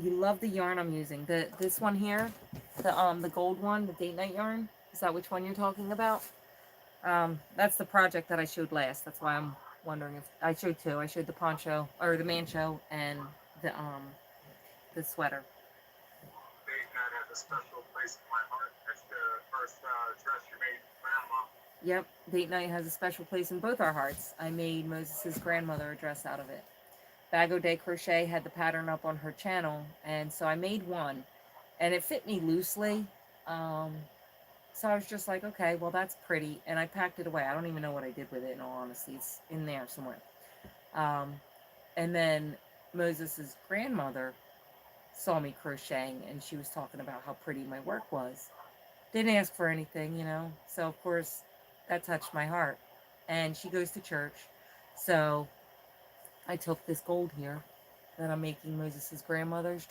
You love the yarn I'm using. This one here, the gold one, the date night yarn. Is that which one you're talking about? That's the project that I showed last. That's why I'm wondering if I showed two. I showed the poncho or the mancho and the sweater. Date night has a special place in my heart. That's the first dress you made, Grandma. Yep, date night has a special place in both our hearts. I made Moses' grandmother a dress out of it. Bag O' Day Crochet had the pattern up on her channel, and so I made one, and it fit me loosely. Um, so I was just like, okay, well, that's pretty, and I packed it away. I don't even know what I did with it, in all honesty. It's in there somewhere. Um, and then Moses' grandmother saw me crocheting, and she was talking about how pretty my work was. Didn't ask for anything, you know, so of course that touched my heart. And she goes to church, so I took this gold here that I'm making Moses' grandmother's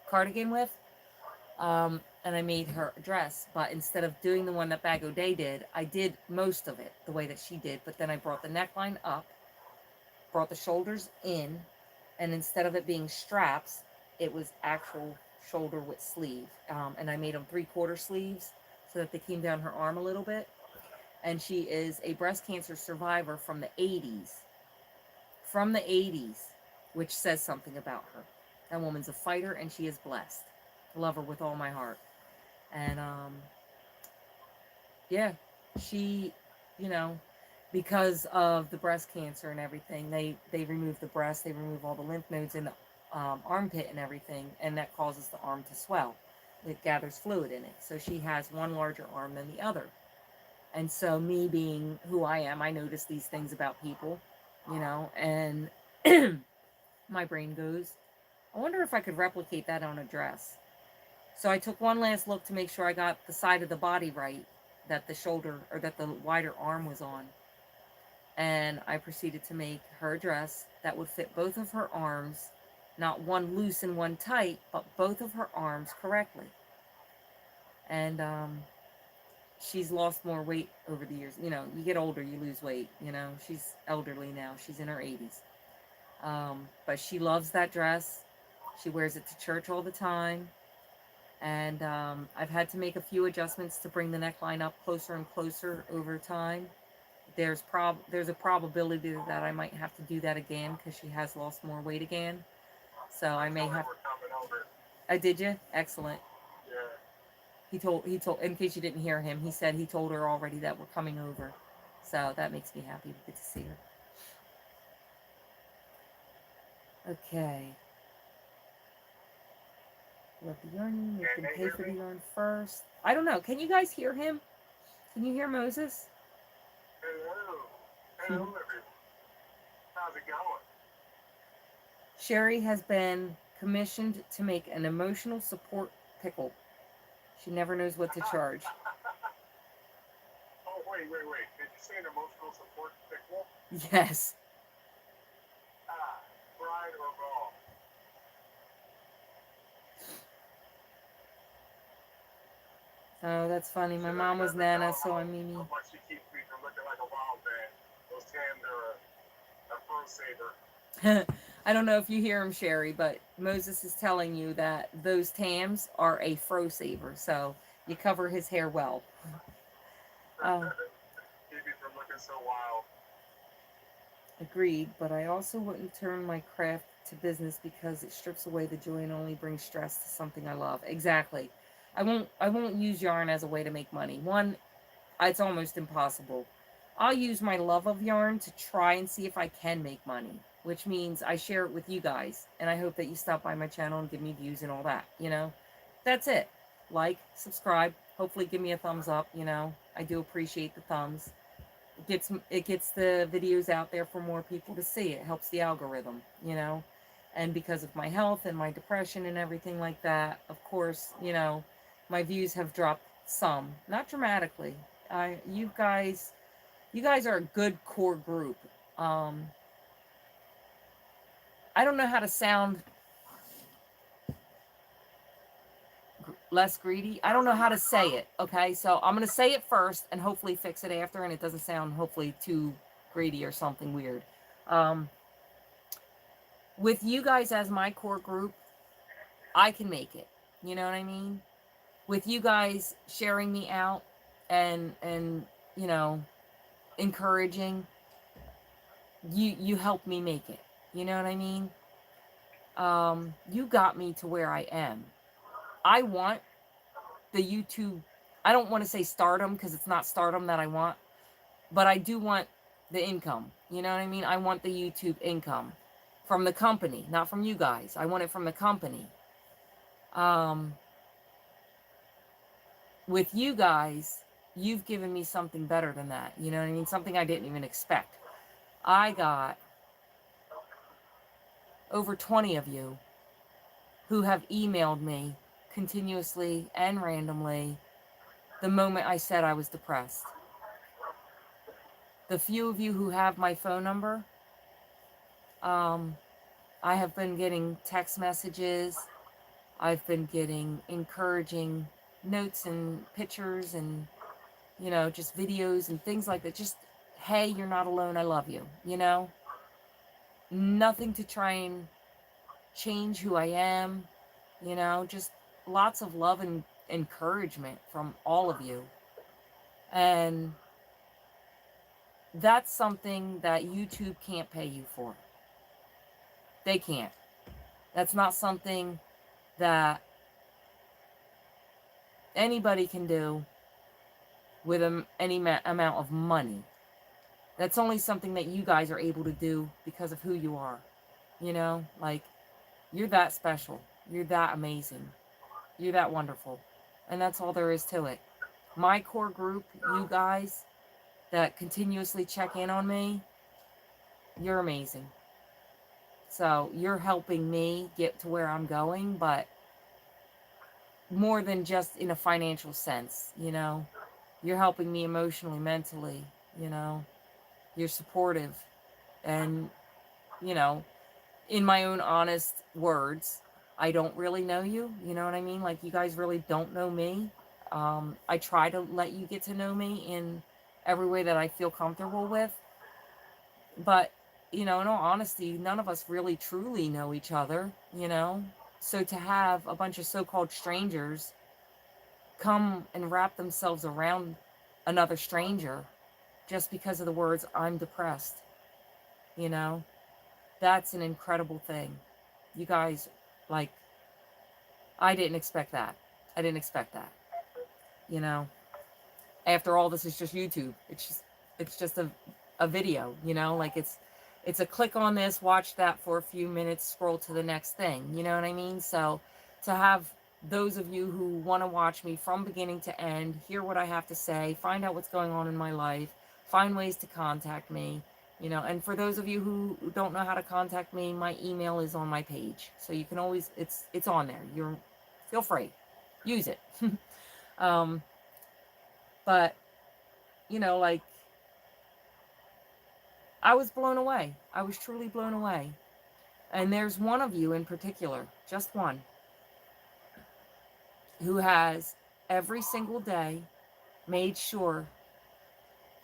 cardigan with. And I made her a dress, but instead of doing the one that Bag O'Day did, I did most of it the way that she did, but then I brought the neckline up, brought the shoulders in, and instead of it being straps, it was actual shoulder width sleeve. And I made them 3/4 sleeves so that they came down her arm a little bit. And she is a breast cancer survivor from the 80s. From the 80s, which says something about her. That woman's a fighter, and she is blessed. I love her with all my heart. And yeah, she, you know, because of the breast cancer and everything, they remove the breast, they remove all the lymph nodes in the armpit and everything, and that causes the arm to swell. It gathers fluid in it. So she has one larger arm than the other. And so me being who I am, I notice these things about people, you know, and my brain goes, I wonder if I could replicate that on a dress. So I took one last look to make sure I got the side of the body right, that the shoulder or that the wider arm was on. And I proceeded to make her a dress that would fit both of her arms, not one loose and one tight, but both of her arms correctly. And she's lost more weight over the years. You know, you get older, you lose weight. You know, she's elderly now. She's in her 80s. But she loves that dress. She wears it to church all the time. And I've had to make a few adjustments to bring the neckline up closer and closer over time. There's a probability that I might have to do that again because she has lost more weight again. So I may have. We're coming over. I did you? Excellent. Yeah. He told in case you didn't hear him, he said he told her already that we're coming over. So that makes me happy to get to see her. Okay. Love the yarn. You can pay for the yarn first. I don't know. Can you guys hear him? Can you hear Moses? Hello. Hello, everyone. How's it going? Sherry has been commissioned to make an emotional support pickle. She never knows what to charge. Oh, wait. Did you say an emotional support pickle? Yes. Fried or raw? Oh, that's funny. My mom was Nana, so I'm Mimi. How much she keeps me from looking like a wild man. Those Tams are a pro saver. I don't know if you hear him, Sherry, but Moses is telling you that those Tams are a fro saver, so you cover his hair well. Keep me from looking so wild. Agreed, but I also wouldn't turn my craft to business because it strips away the joy and only brings stress to something I love. Exactly. I won't use yarn as a way to make money. One, it's almost impossible. I'll use my love of yarn to try and see if I can make money, which means I share it with you guys, and I hope that you stop by my channel and give me views and all that, you know? That's it. Like, subscribe, hopefully give me a thumbs up, you know? I do appreciate the thumbs. It gets the videos out there for more people to see. It helps the algorithm, you know? And because of my health and my depression and everything like that, of course, you know, my views have dropped some, not dramatically. You guys are a good core group. I don't know how to sound less greedy. I don't know how to say it. Okay, so I'm gonna say it first and hopefully fix it after, and it doesn't sound hopefully too greedy or something weird. Um, with you guys as my core group, I can make it. You know what I mean? With you guys sharing me out and you know, encouraging, you help me make it. You know what I mean? You got me to where I am. I want the YouTube, I don't want to say stardom because it's not stardom that I want, but I do want the income. You know what I mean? I want the YouTube income from the company, not from you guys. I want it from the company. Um, with you guys, you've given me something better than that. You know what I mean? Something I didn't even expect. I got over 20 of you who have emailed me continuously and randomly the moment I said I was depressed. The few of you who have my phone number, I have been getting text messages. I've been getting encouraging notes and pictures and, you know, just videos and things like that. Just, hey, you're not alone. I love you. You know, nothing to try and change who I am. You know, just lots of love and encouragement from all of you. And that's something that YouTube can't pay you for. They can't. That's not something that anybody can do with any amount of money. That's only something that you guys are able to do because of who you are. You know, like, you're that special. You're that amazing. You're that wonderful. And that's all there is to it. My core group, you guys that continuously check in on me, you're amazing. So you're helping me get to where I'm going, but more than just in a financial sense, you know. You're helping me emotionally, mentally, you know. You're supportive. And, you know, in my own honest words, I don't really know you. You know what I mean? Like, you guys really don't know me. I try to let you get to know me in every way that I feel comfortable with. But, you know, in all honesty, none of us really truly know each other, you know? So to have a bunch of so-called strangers come and wrap themselves around another stranger just because of the words, I'm depressed, you know? That's an incredible thing. You guys, like, I didn't expect that. I didn't expect that, you know? After all, this is just YouTube. It's just a video, you know? Like, it's a click on this, watch that for a few minutes, scroll to the next thing. You know what I mean? So to have those of you who want to watch me from beginning to end, hear what I have to say, find out what's going on in my life, find ways to contact me, you know, and for those of you who don't know how to contact me, my email is on my page. So you can always, it's on there. Feel free, use it. But, you know, like, I was blown away. I was truly blown away. And there's one of you in particular, just one, who has every single day made sure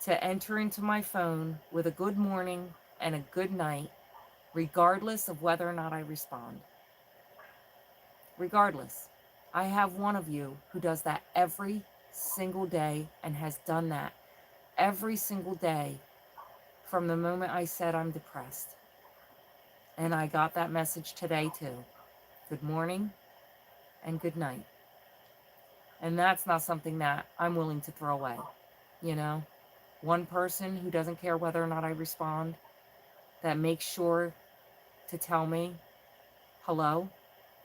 to enter into my phone with a good morning and a good night, regardless of whether or not I respond. Regardless. I have one of you who does that every single day and has done that every single day from the moment I said I'm depressed. And I got that message today too. Good morning and good night. And that's not something that I'm willing to throw away, you know? One person who doesn't care whether or not I respond, that makes sure to tell me hello,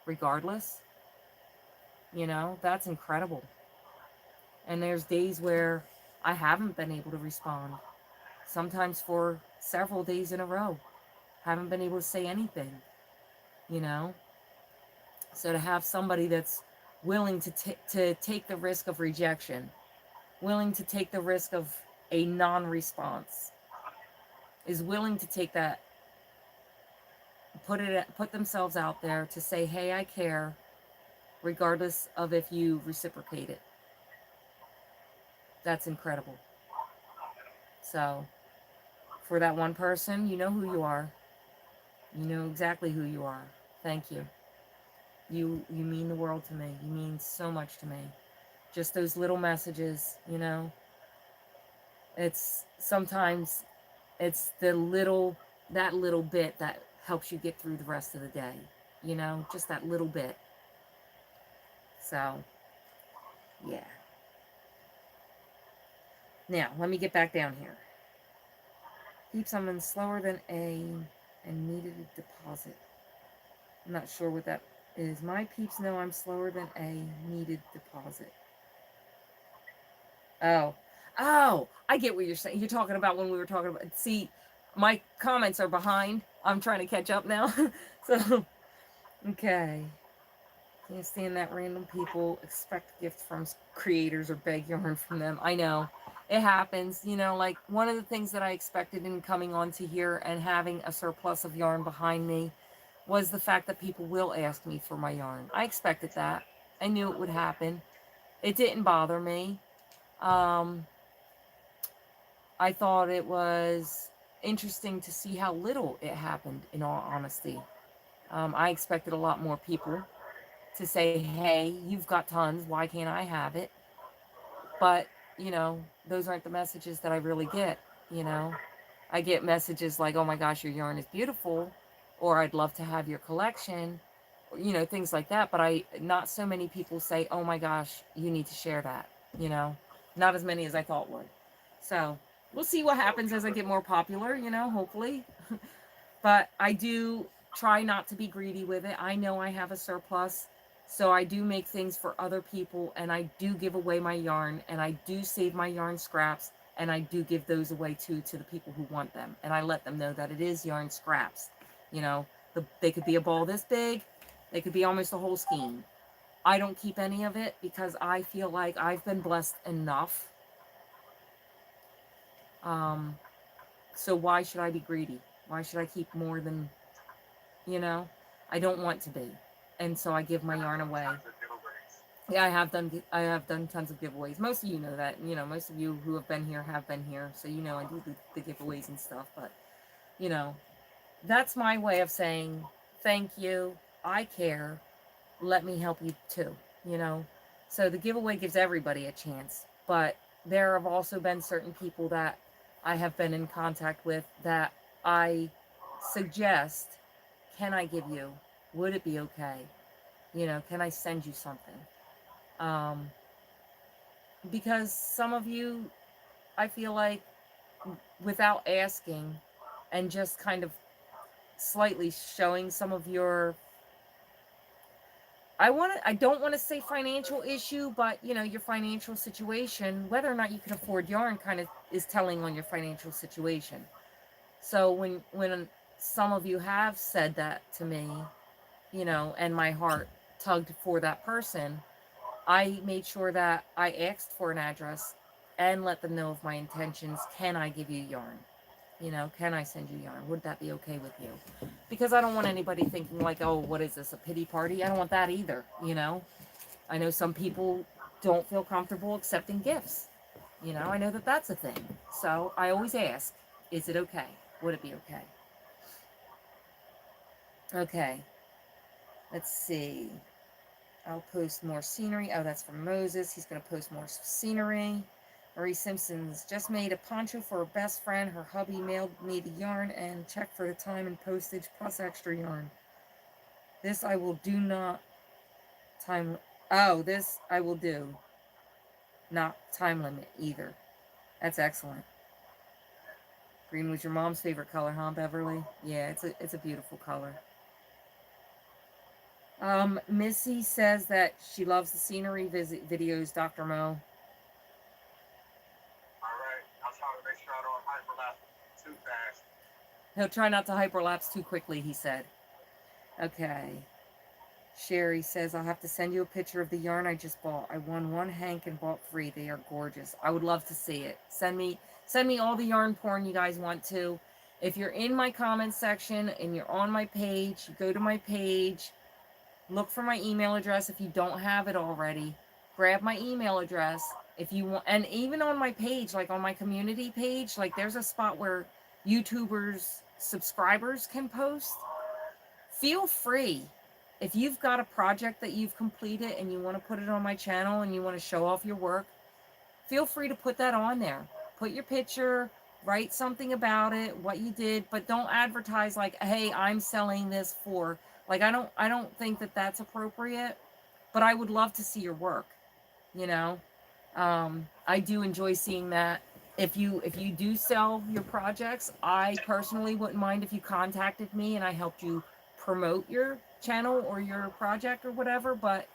regardless, you know, that's incredible. And there's days where I haven't been able to respond, sometimes for several days in a row. Haven't been able to say anything, you know? So to have somebody that's willing to take the risk of rejection, willing to take the risk of a non-response, is willing to take that, put themselves out there to say, hey, I care, regardless of if you reciprocate it. That's incredible. So, for that one person, you know who you are. You know exactly who you are. Thank you. You mean the world to me. You mean so much to me. Just those little messages, you know. It's sometimes it's that little bit that helps you get through the rest of the day. You know, just that little bit. So, yeah. Now, let me get back down here. Keep someone slower than A and needed a deposit. I'm not sure what that is. My peeps know I'm slower than A needed deposit. Oh. Oh, I get what you're saying. You're talking about when we were talking about... See, my comments are behind. I'm trying to catch up now. So, okay. Can't stand that random people expect gifts from creators or beg yarn from them. I know. It happens. You know, like one of the things that I expected in coming onto here and having a surplus of yarn behind me was the fact that people will ask me for my yarn. I expected that. I knew it would happen. It didn't bother me. I thought it was interesting to see how little it happened, in all honesty. I expected a lot more people to say, hey, you've got tons, why can't I have it? But, you know, those aren't the messages that I really get, you know. I get messages like, oh my gosh, your yarn is beautiful, or I'd love to have your collection, you know, things like that. But not so many people say, oh my gosh, you need to share that, you know. Not as many as I thought would. So, we'll see what happens as I get more popular, you know, hopefully. But I do try not to be greedy with it. I know I have a surplus, so I do make things for other people, and I do give away my yarn, and I do save my yarn scraps, and I do give those away too to the people who want them. And I let them know that it is yarn scraps. You know, they could be a ball this big, they could be almost a whole skein. I don't keep any of it because I feel like I've been blessed enough. So why should I be greedy? Why should I keep more than, you know? I don't want to be. And so I give my yarn away. Yeah, I have done tons of giveaways. Most of you know that. You know, most of you who have been here. So you know I do the giveaways and stuff. But, you know, that's my way of saying thank you. I care. Let me help you too, you know. So the giveaway gives everybody a chance. But there have also been certain people that I have been in contact with that I suggest, can I give you? Would it be okay? You know, can I send you something? Because some of you, I feel like, without asking and just kind of slightly showing some of your, I don't want to say financial issue, but, you know, your financial situation, whether or not you can afford yarn kind of is telling on your financial situation. So when some of you have said that to me, you know, and my heart tugged for that person, I made sure that I asked for an address and let them know of my intentions. Can I give you yarn? You know, can I send you yarn? Would that be okay with you? Because I don't want anybody thinking like, oh, what is this, a pity party? I don't want that either, you know? I know some people don't feel comfortable accepting gifts. You know, I know that that's a thing. So I always ask, is it okay? Would it be okay? Okay. Let's see. I'll post more scenery. Oh, that's from Moses. He's going to post more scenery. Marie Simpson's just made a poncho for her best friend. Her hubby mailed me the yarn and check for the time and postage plus extra yarn. This I will do not time. Oh, this I will do. Not time limit either. That's excellent. Green was your mom's favorite color, huh, Beverly? Yeah, it's a beautiful color. Missy says that she loves the scenery videos, Dr. Mo. Alright, I'll try to make sure I don't hyperlapse too fast. He'll try not to hyperlapse too quickly, he said. Okay. Sherry says, I'll have to send you a picture of the yarn I just bought. I won one hank and bought 3. They are gorgeous. I would love to see it. Send me all the yarn porn you guys want to. If you're in my comments section and you're on my page, you go to my page, Look for my email address if you don't have it already. Grab my email address if you want. And even on my page, like on my community page, like there's a spot where YouTubers, subscribers can post. Feel free. If you've got a project that you've completed and you want to put it on my channel and you want to show off your work, feel free to put that on there. Put your picture, write something about it, what you did, but don't advertise like, hey, I'm selling this for, like, I don't think that that's appropriate, but I would love to see your work, you know? I do enjoy seeing that. If you do sell your projects, I personally wouldn't mind if you contacted me and I helped you promote your channel or your project or whatever, but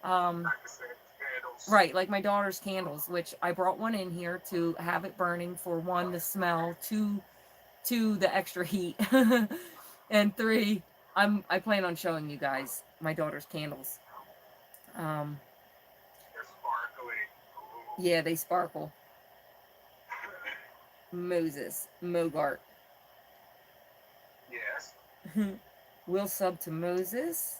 um Candles. right, like my daughter's candles, which I brought one in here to have it burning for one, the smell, two, the extra heat, and three, I plan on showing you guys my daughter's candles. Um, They're sparkly. Ooh. yeah, they sparkle. Moses, Mogart. Yes. We'll sub to Moses.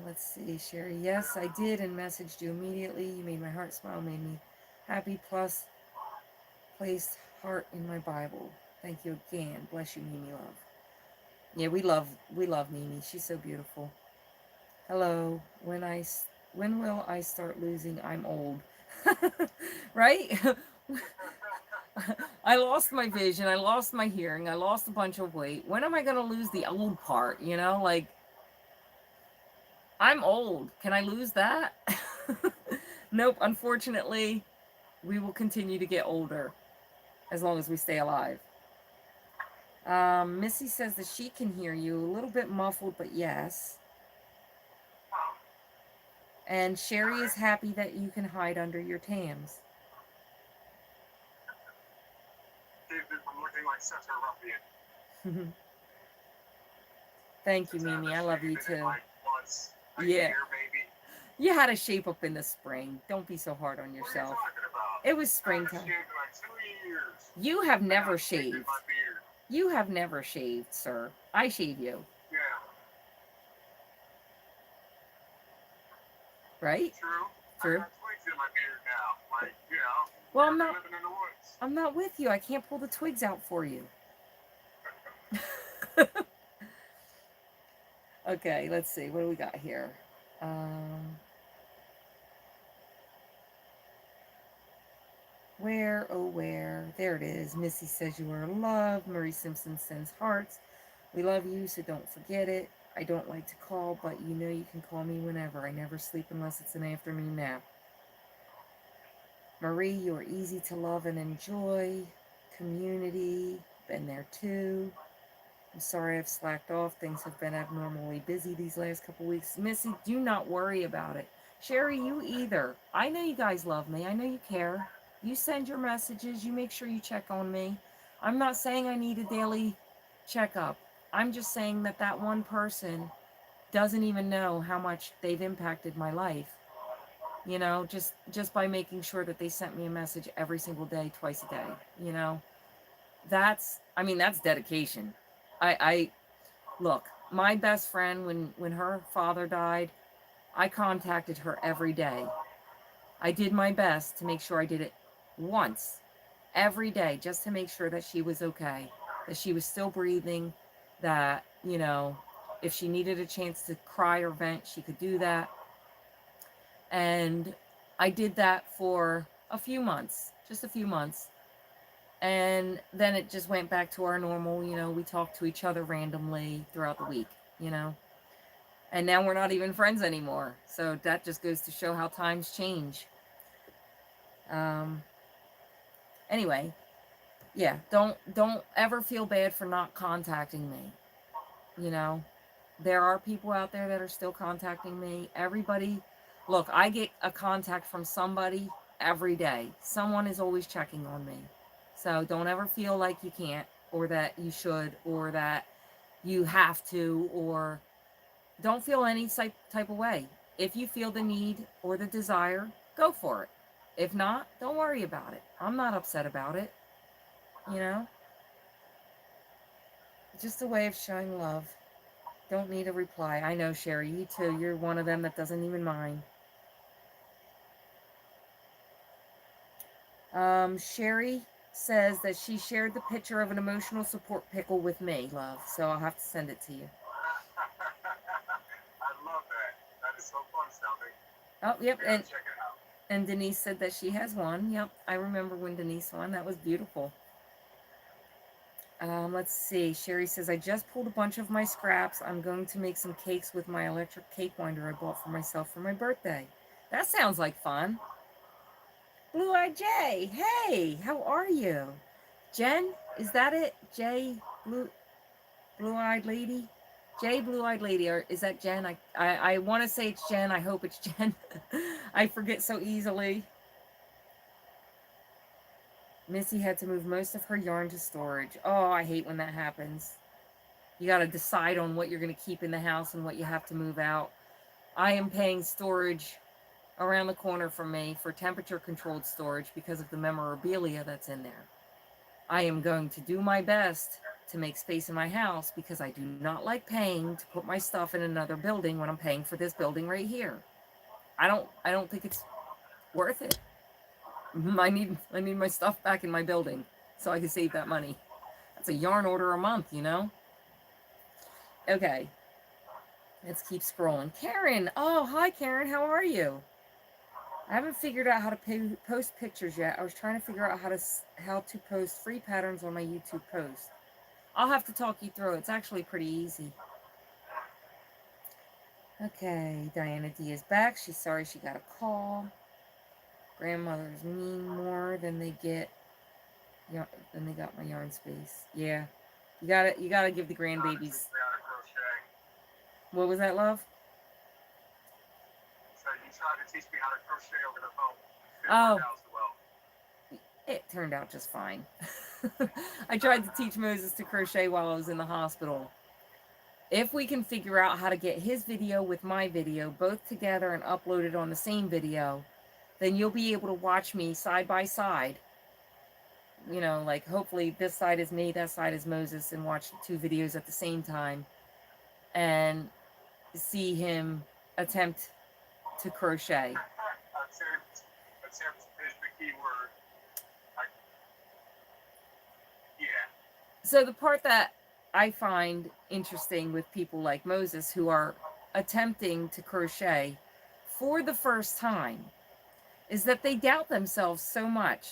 Let's see, Sherry. Yes, I did and messaged you immediately. You made my heart smile, made me happy. Plus, placed heart in my Bible. Thank you again. Bless you, Mimi love. Yeah, we love Mimi. She's so beautiful. Hello. When will I start losing? I'm old. Right? I lost my vision. I lost my hearing. I lost a bunch of weight. When am I going to lose the old part? You know, like, I'm old. Can I lose that? Nope. Unfortunately, we will continue to get older as long as we stay alive. Missy says that she can hear you. A little bit muffled, but yes. And Sherry is happy that you can hide under your Tams. Saved it from looking like such a ruffian. Thank you, Just Mimi. I haven't love you shaved it too. like once a Yeah. year, maybe. You had a shape up in the spring. Don't be so hard on What are you yourself. talking about? It was I haven't springtime. shaved in like 2 years. You have I never got shaved in shaved. my beard. You have never shaved, sir. I shave you, Yeah, right? true. True. I got twigs in my beard now. Like, you know, Well, I'm living in the woods. I'm not with you. I can't pull the twigs out for you. Okay, let's see. What do we got here? Where, oh where? There it is. Missy says you are loved. Marie Simpson sends hearts. We love you, so don't forget it. I don't like to call, but you know you can call me whenever. I never sleep unless it's an afternoon nap. Marie, you are easy to love and enjoy. Community, been there too. I'm sorry I've slacked off. Things have been abnormally busy these last couple weeks. Missy, do not worry about it. Sherry, you either. I know you guys love me. I know you care. You send your messages. You make sure you check on me. I'm not saying I need a daily checkup. I'm just saying that that one person doesn't even know how much they've impacted my life. You know, just by making sure that they sent me a message every single day, twice a day. You know, that's dedication. I look, my best friend, when her father died, I contacted her every day. I did my best to make sure I did it once every day, just to make sure that she was okay, that she was still breathing, that, you know, if she needed a chance to cry or vent, she could do that. And I did that for a few months, just a few months. And then it just went back to our normal, you know, we talked to each other randomly throughout the week, you know. And now we're not even friends anymore. So that just goes to show how times change. Anyway, yeah, don't ever feel bad for not contacting me. You know, there are people out there that are still contacting me. Everybody, look, I get a contact from somebody every day. Someone is always checking on me. So don't ever feel like you can't, or that you should, or that you have to, or don't feel any type of way. If you feel the need or the desire, go for it. If not, don't worry about it. I'm not upset about it. You know? Just a way of showing love. Don't need a reply. I know, Sherry. You too. You're one of them that doesn't even mind. Sherry says that she shared the picture of an emotional support pickle with me, love. So I'll have to send it to you. I love that. That is so fun, Shelby. Oh, yep. Yeah, check it out. And Denise said that she has one. Yep. I remember when Denise won. That was beautiful. Let's see. Sherry says, I just pulled a bunch of my scraps. I'm going to make some cakes with my electric cake winder I bought for myself for my birthday. That sounds like fun. Blue Eyed Jay, hey, how are you? Jen, is that it? Jay, Blue Eyed Lady? Jay, Blue Eyed Lady, or is that Jen? I want to say it's Jen. I hope it's Jen. I forget so easily. Missy had to move most of her yarn to storage. Oh, I hate when that happens. You got to decide on what you're going to keep in the house and what you have to move out. I am paying storage around the corner from me for temperature controlled storage because of the memorabilia that's in there. I am going to do my best to make space in my house because I do not like paying to put my stuff in another building when I'm paying for this building right here. I don't think it's worth it. I need my stuff back in my building so I can save that money. That's a yarn order a month, you know? Okay. Let's keep scrolling. Karen. Oh, hi, Karen. How are you? I haven't figured out how to post pictures yet. I was trying to figure out how to post free patterns on my YouTube post. I'll have to talk you through it. It's actually pretty easy. Okay, Diana D is back. She's sorry she got a call. Grandmothers mean more than they get. Than they got my yarn space. Yeah, you gotta give the grandbabies. What was that, love? So you tried to teach me how to crochet over the phone. Oh, it turned out just fine. I tried to teach Moses to crochet while I was in the hospital. If we can figure out how to get his video with my video both together and upload it on the same video, then you'll be able to watch me side by side. You know, like hopefully this side is me, that side is Moses, and watch the two videos at the same time and see him attempt to crochet. Attempt is the key word. Yeah. So the part that I find interesting with people like Moses who are attempting to crochet for the first time is that they doubt themselves so much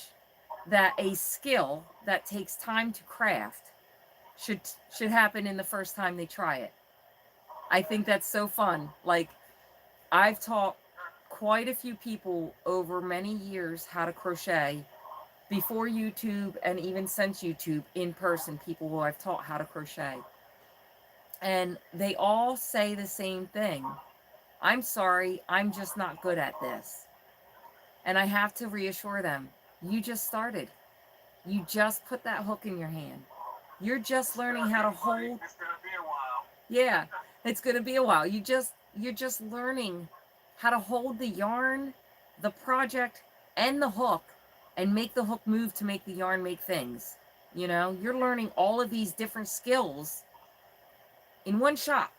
that a skill that takes time to craft should happen in the first time they try it. I think that's so fun. Like, I've taught quite a few people over many years how to crochet before YouTube and even since YouTube, in person, people who I've taught how to crochet. And they all say the same thing. I'm sorry, I'm just not good at this. And I have to reassure them, you just started. You just put that hook in your hand. You're just learning how to hold. It's gonna be a while. Yeah, it's gonna be a while. You're just learning how to hold the yarn, the project, and the hook, and make the hook move to make the yarn make things. You know, you're learning all of these different skills in one shot.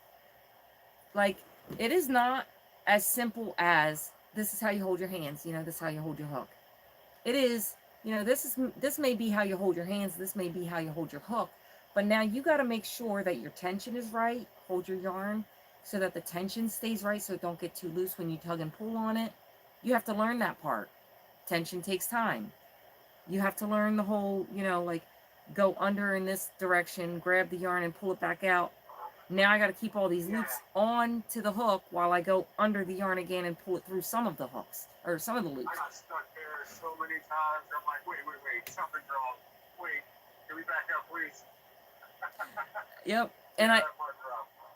Like, it is not as simple as this is how you hold your hands, you know, this is how you hold your hook. It is, you know, this may be how you hold your hands, this may be how you hold your hook, but now you got to make sure that your tension is right. Hold your yarn so that the tension stays right, so it don't get too loose when you tug and pull on it. You have to learn that part. Tension takes time. You have to learn the whole, you know, like go under in this direction, grab the yarn and pull it back out. Now I got to keep all these loops on to the hook while I go under the yarn again and pull it through some of the hooks, or some of the loops. I got stuck there so many times. I'm like, wait, something's wrong. Wait, can we back up, please? Yep. And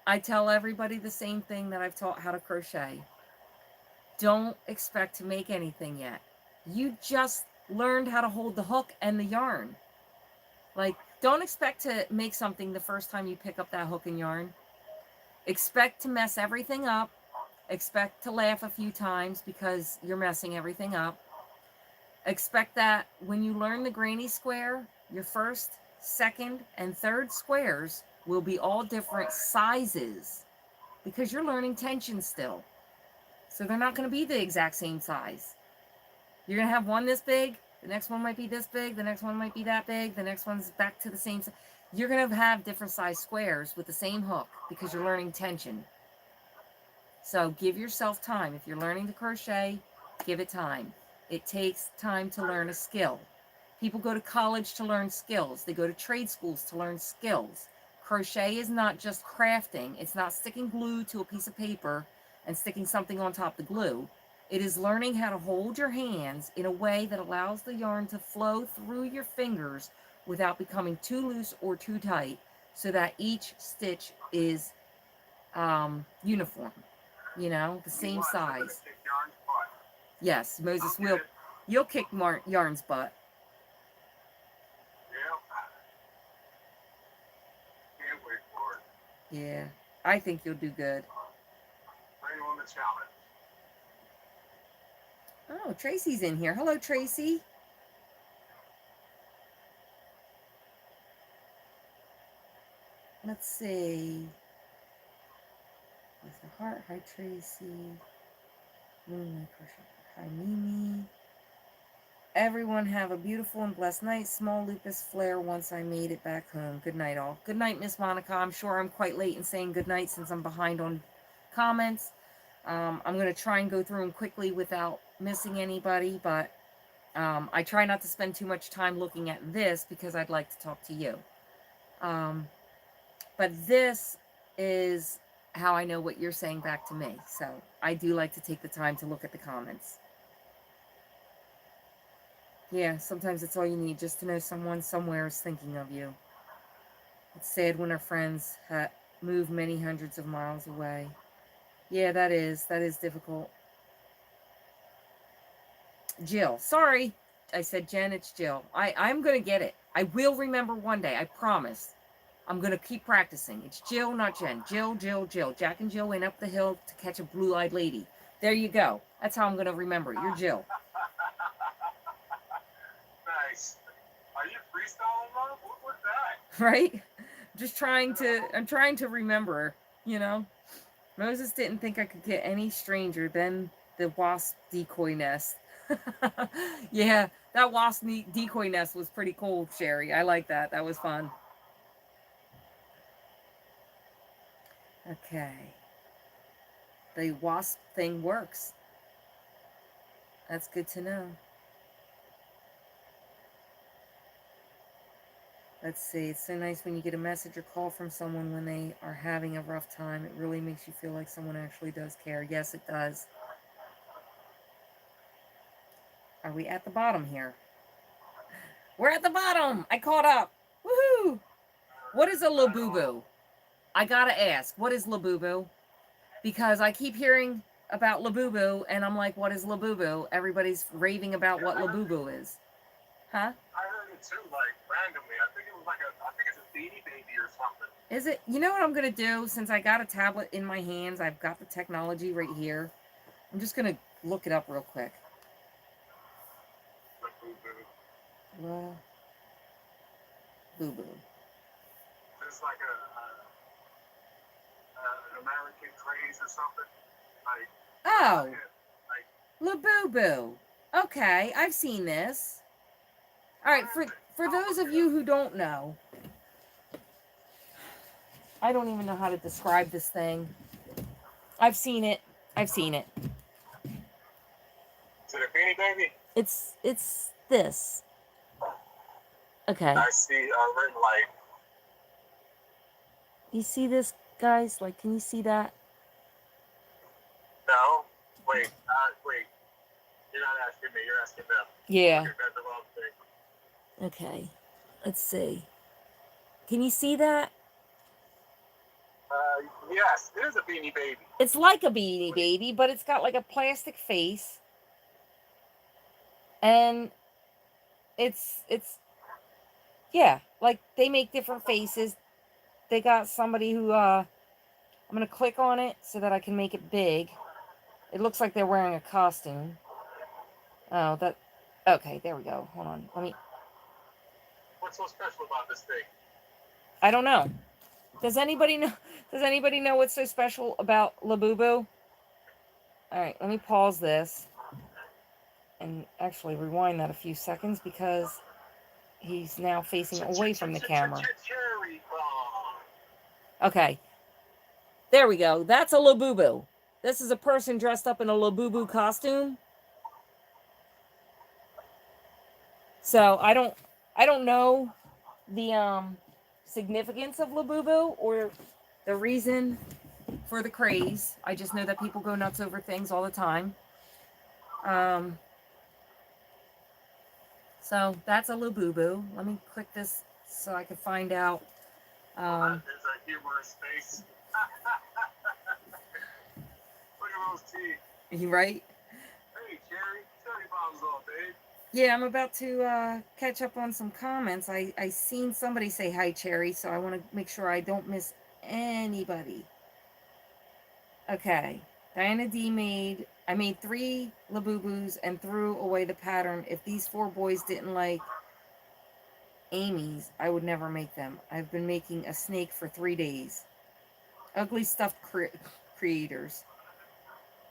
I tell everybody the same thing that I've taught how to crochet. Don't expect to make anything yet. You just learned how to hold the hook and the yarn. Like, don't expect to make something the first time you pick up that hook and yarn. Expect to mess everything up. Expect to laugh a few times because you're messing everything up. Expect that when you learn the granny square, your first, second, and third squares will be all different sizes because you're learning tension still. So they're not going to be the exact same size. You're going to have one this big, the next one might be this big, the next one might be that big, the next one's back to the same size. You're going to have different size squares with the same hook because you're learning tension. So give yourself time. If you're learning to crochet, give it time. It takes time to learn a skill. People go to college to learn skills. They go to trade schools to learn skills. Crochet is not just crafting. It's not sticking glue to a piece of paper and sticking something on top of the glue. It is learning how to hold your hands in a way that allows the yarn to flow through your fingers without becoming too loose or too tight, so that each stitch is uniform, you know, the same size. Yes, Moses will. You'll kick yarn's butt. Can't wait for it. Yeah, I think you'll do good. Bring on the challenge. Oh, Tracy's in here. Hello, Tracy. Let's see. With the heart. Hi, Tracy. Moonlight crochet. Hi, Mimi. Everyone have a beautiful and blessed night. Small lupus flare once I made it back home. Good night, all. Good night, Miss Monica. I'm sure I'm quite late in saying good night since I'm behind on comments. I'm going to try and go through them quickly without missing anybody, but I try not to spend too much time looking at this because I'd like to talk to you. But this is how I know what you're saying back to me. So I do like to take the time to look at the comments. Yeah, sometimes it's all you need, just to know someone somewhere is thinking of you. It's sad when our friends move many hundreds of miles away. Yeah, that is difficult. Jill, sorry. I said Jen, it's Jill. I'm going to get it. I will remember one day, I promise. I'm going to keep practicing. It's Jill, not Jen. Jill, Jill, Jill. Jack and Jill went up the hill to catch a blue-eyed lady. There you go. That's how I'm going to remember it. You're Jill. Nice. Are you freestyling, Mom? What was that? Right? I'm trying to remember, you know. Moses didn't think I could get any stranger than the wasp decoy nest. Yeah, that wasp decoy nest was pretty cool, Sherry. I like that. That was fun. Okay. The wasp thing works. That's good to know. Let's see. It's so nice when you get a message or call from someone when they are having a rough time. It really makes you feel like someone actually does care. Yes, it does. Are we at the bottom here? We're at the bottom. I caught up. Woohoo! What is a Labubu? I gotta ask, what is Labubu? Because I keep hearing about Labubu, and I'm like, what is Labubu? Everybody's raving about what Labubu is. Huh? I heard it too, like, randomly. I think it's a Beanie Baby or something. Is it? You know what I'm going to do? Since I got a tablet in my hands, I've got the technology right here. I'm just going to look it up real quick. Labubu. It's like an American craze or something. Like, Labubu. Okay, I've seen this. All right, for those of you who don't know, I don't even know how to describe this thing. I've seen it. Is it a Beanie Baby? It's this. Okay. I see red light. You see this, guys? Like, can you see that? No. Wait. You're not asking me. You're asking them. Yeah. You're the wrong thing. Okay. Let's see. Can you see that? Yes, it is a Beanie Baby. It's like a Beanie Baby, but it's got like a plastic face. And it's yeah, like they make different faces. They got somebody who I'm going to click on it so that I can make it big. It looks like they're wearing a costume. Oh, okay, there we go. Hold on. What's so special about this thing? I don't know. Does anybody know? Does anybody know what's so special about Labubu? All right, let me pause this and actually rewind that a few seconds because he's now facing away from the camera. Cherry bomb. Okay, there we go. That's a Labubu. This is a person dressed up in a Labubu costume. So I don't know the significance of Labubu or the reason for the craze. I just know that people go nuts over things all the time. So that's a Labubu. Let me click this so I can find out. There's a humorous face. Look at those teeth. Right? Hey, Cherry. Cherry bombs all, babe. Yeah, I'm about to catch up on some comments. I seen somebody say hi, Cherry, so I want to make sure I don't miss anybody. Okay. Diana D I made 3 Labubus and threw away the pattern. If these 4 boys didn't like Amy's, I would never make them. I've been making a snake for 3 days. Ugly stuffed creators.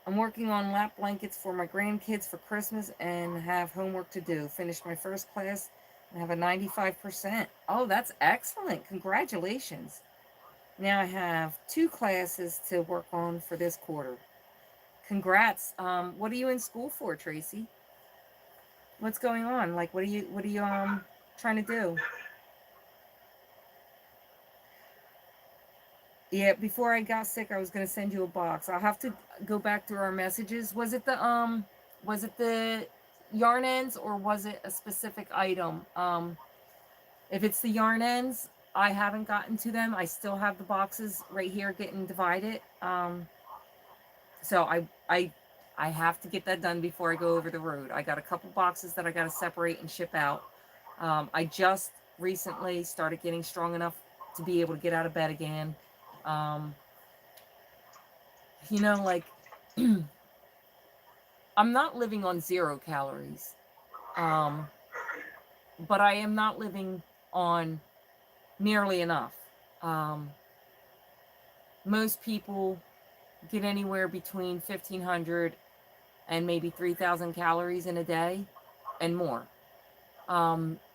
I'm working on lap blankets for my grandkids for Christmas and have homework to do. Finished my first class and have a 95%. Oh, that's excellent. Congratulations. Now I have 2 classes to work on for this quarter. Congrats. What are you in school for, Tracy? What's going on? Like, what are you trying to do? Yeah, before I got sick, I was gonna send you a box. I'll have to go back through our messages. Was it the yarn ends or was it a specific item? If it's the yarn ends, I haven't gotten to them. I still have the boxes right here getting divided. So I have to get that done before I go over the road. I got a couple boxes that I got to separate and ship out. I just recently started getting strong enough to be able to get out of bed again. Like I'm not living on 0 calories. But I am not living on nearly enough. Most people get anywhere between 1,500 and maybe 3,000 calories in a day and more.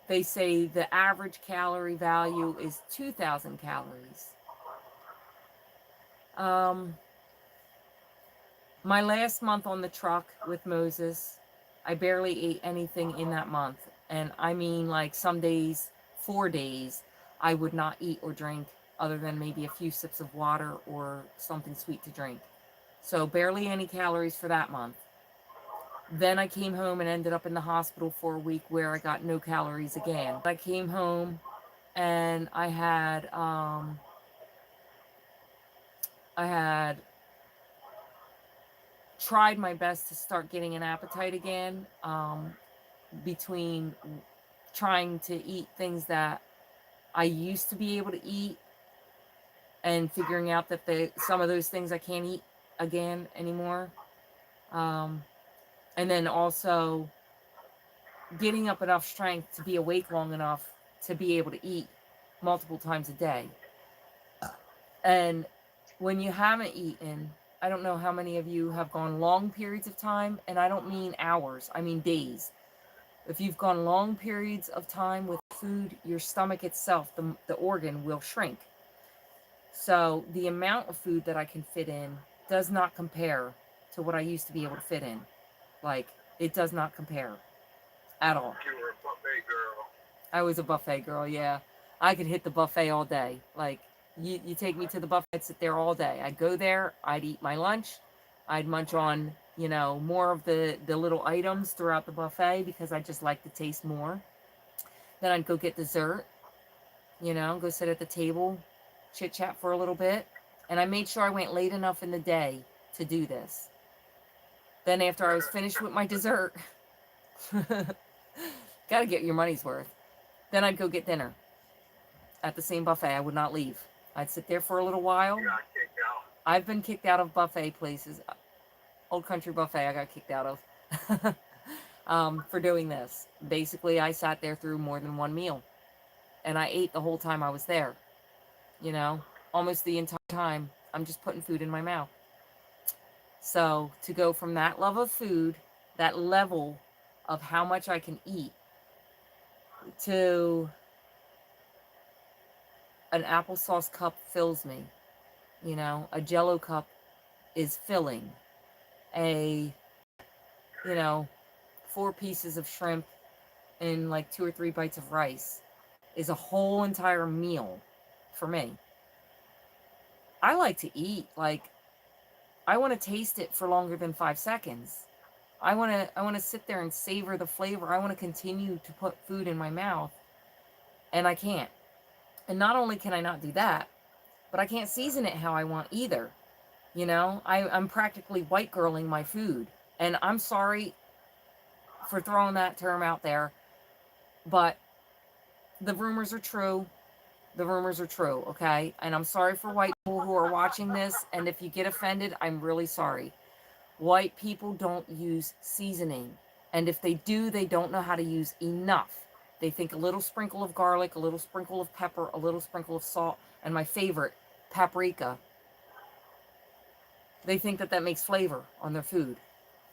They say the average calorie value is 2,000 calories. My last month on the truck with Moses, I barely ate anything in that month. And I mean, like some days, 4 days, I would not eat or drink other than maybe a few sips of water or something sweet to drink. So barely any calories for that month. Then I came home and ended up in the hospital for a week where I got no calories again. I came home and I had tried my best to start getting an appetite again, between trying to eat things that I used to be able to eat and figuring out that some of those things I can't eat again anymore. And then also getting up enough strength to be awake long enough to be able to eat multiple times a day. And when you haven't eaten, I don't know how many of you have gone long periods of time, and I don't mean hours, I mean days. If you've gone long periods of time with food, your stomach itself, the organ, will shrink. So the amount of food that I can fit in does not compare to what I used to be able to fit in. Like, it does not compare at all. You were a buffet girl. I was a buffet girl, yeah. I could hit the buffet all day. Like, you take me to the buffet, I'd sit there all day. I'd go there, I'd eat my lunch, I'd munch on, more of the little items throughout the buffet because I just like the taste more. Then I'd go get dessert, go sit at the table, chit chat for a little bit. And I made sure I went late enough in the day to do this. Then after I was finished with my dessert, gotta get your money's worth. Then I'd go get dinner at the same buffet. I would not leave. I'd sit there for a little while. You got kicked out. I've been kicked out of buffet places. Old Country Buffet I got kicked out of for doing this. Basically, I sat there through more than one meal. And I ate the whole time I was there. almost the entire time I'm just putting food in my mouth. So to go from that love of food, that level of how much I can eat, to an applesauce cup fills me. You know, a Jello cup is filling. A, 4 pieces of shrimp and like 2 or 3 bites of rice is a whole entire meal for me. I like to eat. Like, I want to taste it for longer than 5 seconds. I want to sit there and savor the flavor. I want to continue to put food in my mouth, and I can't. And not only can I not do that, but I can't season it how I want either. I'm practically white girling my food. And I'm sorry for throwing that term out there, but the rumors are true. The rumors are true, okay? And I'm sorry for white people who are watching this, and if you get offended, I'm really sorry. White people don't use seasoning, and if they do, they don't know how to use enough. They think a little sprinkle of garlic, a little sprinkle of pepper, a little sprinkle of salt, and my favorite, paprika. They think that makes flavor on their food.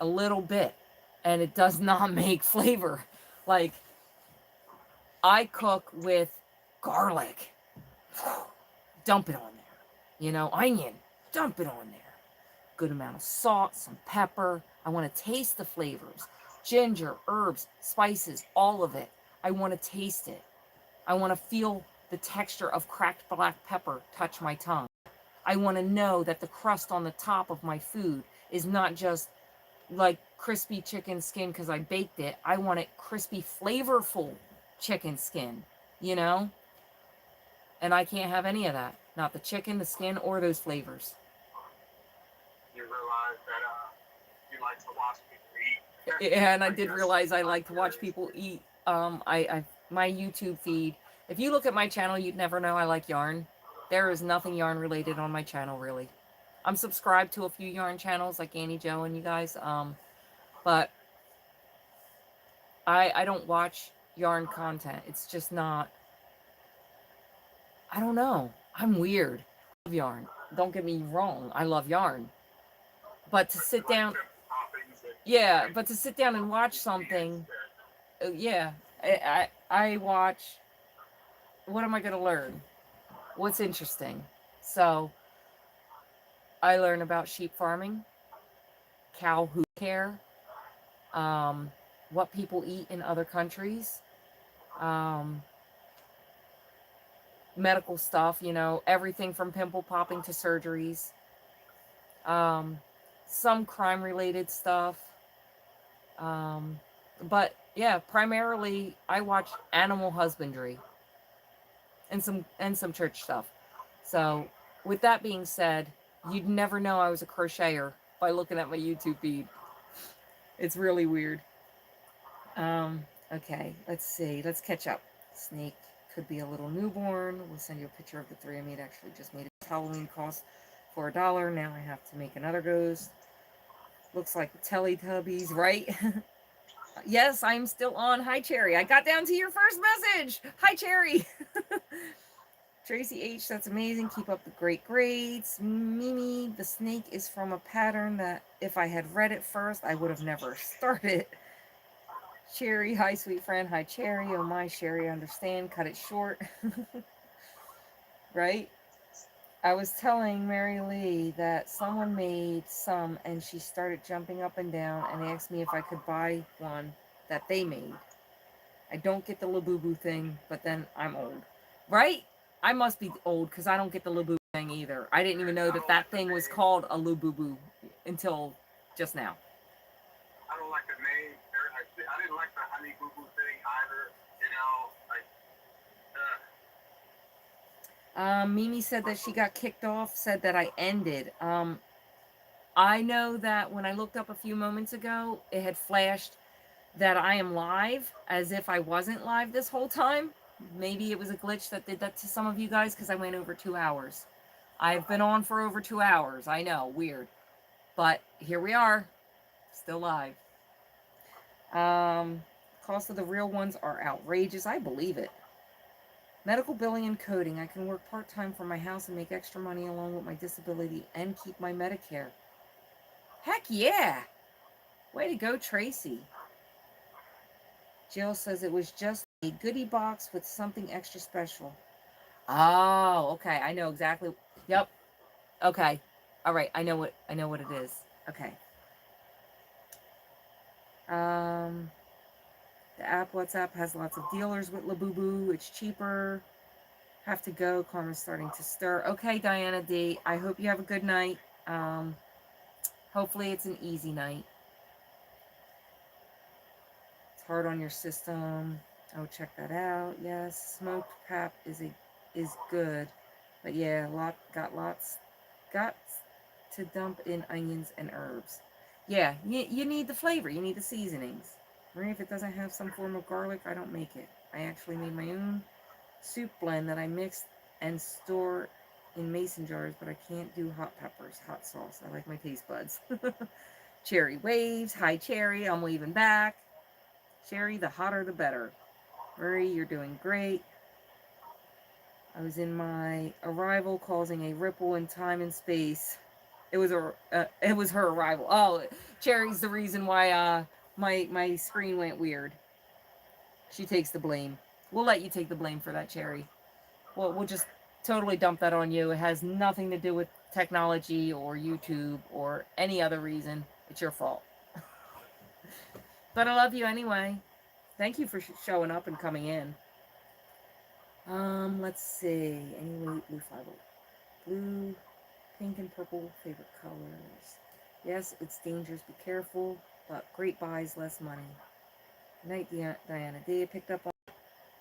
A little bit. And it does not make flavor. Like, I cook with garlic. Dump it on there. Onion. Dump it on there. Good amount of salt, some pepper. I want to taste the flavors. Ginger, herbs, spices, all of it. I want to taste it. I want to feel the texture of cracked black pepper touch my tongue. I want to know that the crust on the top of my food is not just like crispy chicken skin because I baked it. I want it crispy, flavorful chicken skin, And I can't have any of that. Not the chicken, the skin, or those flavors. You realize that you like to watch people eat. Yeah, and I did realize I like to watch people eat. My YouTube feed. If you look at my channel, you'd never know I like yarn. There is nothing yarn related on my channel, really. I'm subscribed to a few yarn channels like Annie Joe and you guys, but I don't watch yarn content. It's just not. I don't know. I'm weird. I love yarn. Don't get me wrong. I love yarn, but to sit down, yeah, but to sit down and watch something, yeah, I watch. What am I gonna learn? What's interesting? So I learn about sheep farming, cow hoof care, what people eat in other countries, medical stuff, everything from pimple popping to surgeries, some crime related stuff. But yeah, primarily I watch animal husbandry and some church stuff. So with that being said, you'd never know I was a crocheter by looking at my YouTube feed. It's really weird. Okay, let's see. Let's catch up. Snake could be a little newborn. We'll send you a picture of the 3 I made. Actually just made a Halloween cost for $1. Now I have to make another ghost. Looks like the Teletubbies, right? Yes, I'm still on. Hi, Cherry. I got down to your first message. Hi, Cherry. Tracy H, that's amazing. Keep up the great grades. Mimi, the snake is from a pattern that if I had read it first, I would have never started. Cherry, hi, sweet friend. Hi, Cherry. Oh, my Cherry, understand. Cut it short. Right? I was telling Mary Lee that someone made some and she started jumping up and down and asked me if I could buy one that they made. I don't get the Labubu thing, but then I'm old. Right? I must be old because I don't get the Labubu thing either. I didn't even know that thing was called a Labubu until just now. I don't like the name. I didn't like the Honey Boo Boo thing either. Mimi said that she got kicked off, said that I ended. I know that when I looked up a few moments ago, it had flashed that I am live, as if I wasn't live this whole time. Maybe it was a glitch that did that to some of you guys because I went over 2 hours. I've been on for over 2 hours. I know, weird. But here we are, still live. Cost of the real ones are outrageous. I believe it. Medical billing and coding. I can work part-time from my house and make extra money along with my disability and keep my Medicare. Heck yeah! Way to go, Tracy. Jill says it was just a goodie box with something extra special. Oh, okay. I know exactly. Yep. Okay. All right. I know what it is. Okay. The app WhatsApp has lots of dealers with Labubu. It's cheaper. Have to go. Karma's starting to stir. Okay, Diana D. I hope you have a good night. Hopefully it's an easy night. It's hard on your system. Oh, check that out. Yes, smoked pap is good, but yeah, got to dump in onions and herbs. Yeah, you need the flavor. You need the seasonings. Marie, if it doesn't have some form of garlic, I don't make it. I actually made my own soup blend that I mix and store in mason jars, but I can't do hot peppers, hot sauce. I like my taste buds. Cherry waves. Hi, Cherry. I'm waving back. Cherry, the hotter the better. Marie, you're doing great. I was in my arrival causing a ripple in time and space. It was her arrival. Oh, Cherry's the reason why my screen went weird. She takes the blame. We'll let you take the blame for that, Cherry. We'll just totally dump that on you. It has nothing to do with technology or YouTube or any other reason. It's your fault. But I love you anyway. Thank you for showing up and coming in. Let's see. Anyway, blue 50. Blue, pink, and purple, favorite colors. Yes, it's dangerous. Be careful. But great buys, less money. Night, Diana D. Picked up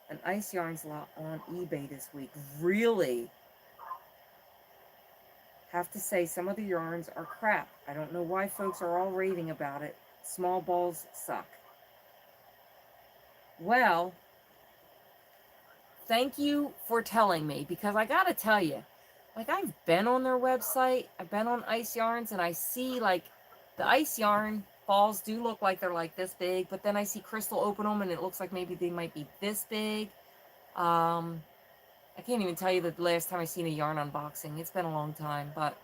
an ice yarns lot on eBay this week. Really? Have to say, some of the yarns are crap. I don't know why folks are all raving about it. Small balls suck. Well, thank you for telling me, because I gotta tell you, like, I've been on their website, I've been on Ice Yarns, and I see, like, the ice yarn balls do look like they're like this big, but then I see Crystal open them and it looks like maybe they might be this big. I can't even tell you the last time I seen a yarn unboxing. It's been a long time, but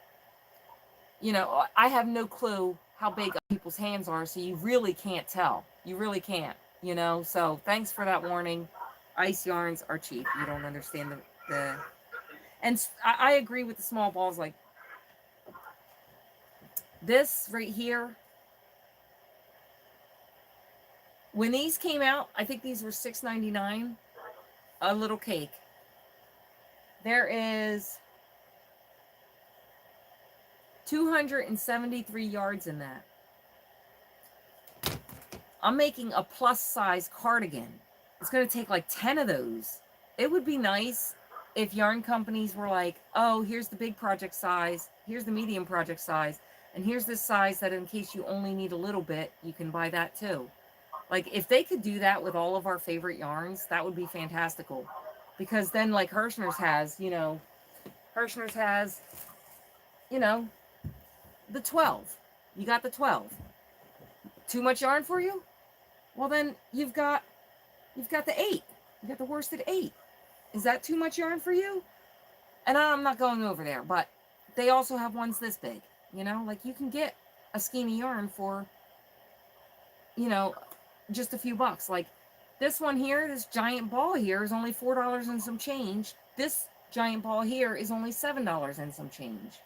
you know, I have no clue how big people's hands are, so you really can't tell. You really can't, you know. So thanks for that warning. Ice yarns are cheap. You don't understand the and I agree with the small balls. Like this right here, when these came out, I think these were $6.99 a little cake. There is 273 yards in that. I'm making a plus size cardigan. It's going to take like 10 of those. It would be nice if yarn companies were like, oh, here's the big project size, here's the medium project size, and here's this size that in case you only need a little bit, you can buy that too. Like, if they could do that with all of our favorite yarns, that would be fantastical. Because then, like Hirschner's has, you know, the 12. You got the 12. Too much yarn for you? Well, then you've got the 8. You got the worsted 8. Is that too much yarn for you? And I'm not going over there, but they also have ones this big. You know, like you can get a skein of yarn for, you know, just a few bucks. Like this one here, this giant ball here is only $4 and some change. This giant ball here is only $7 and some change.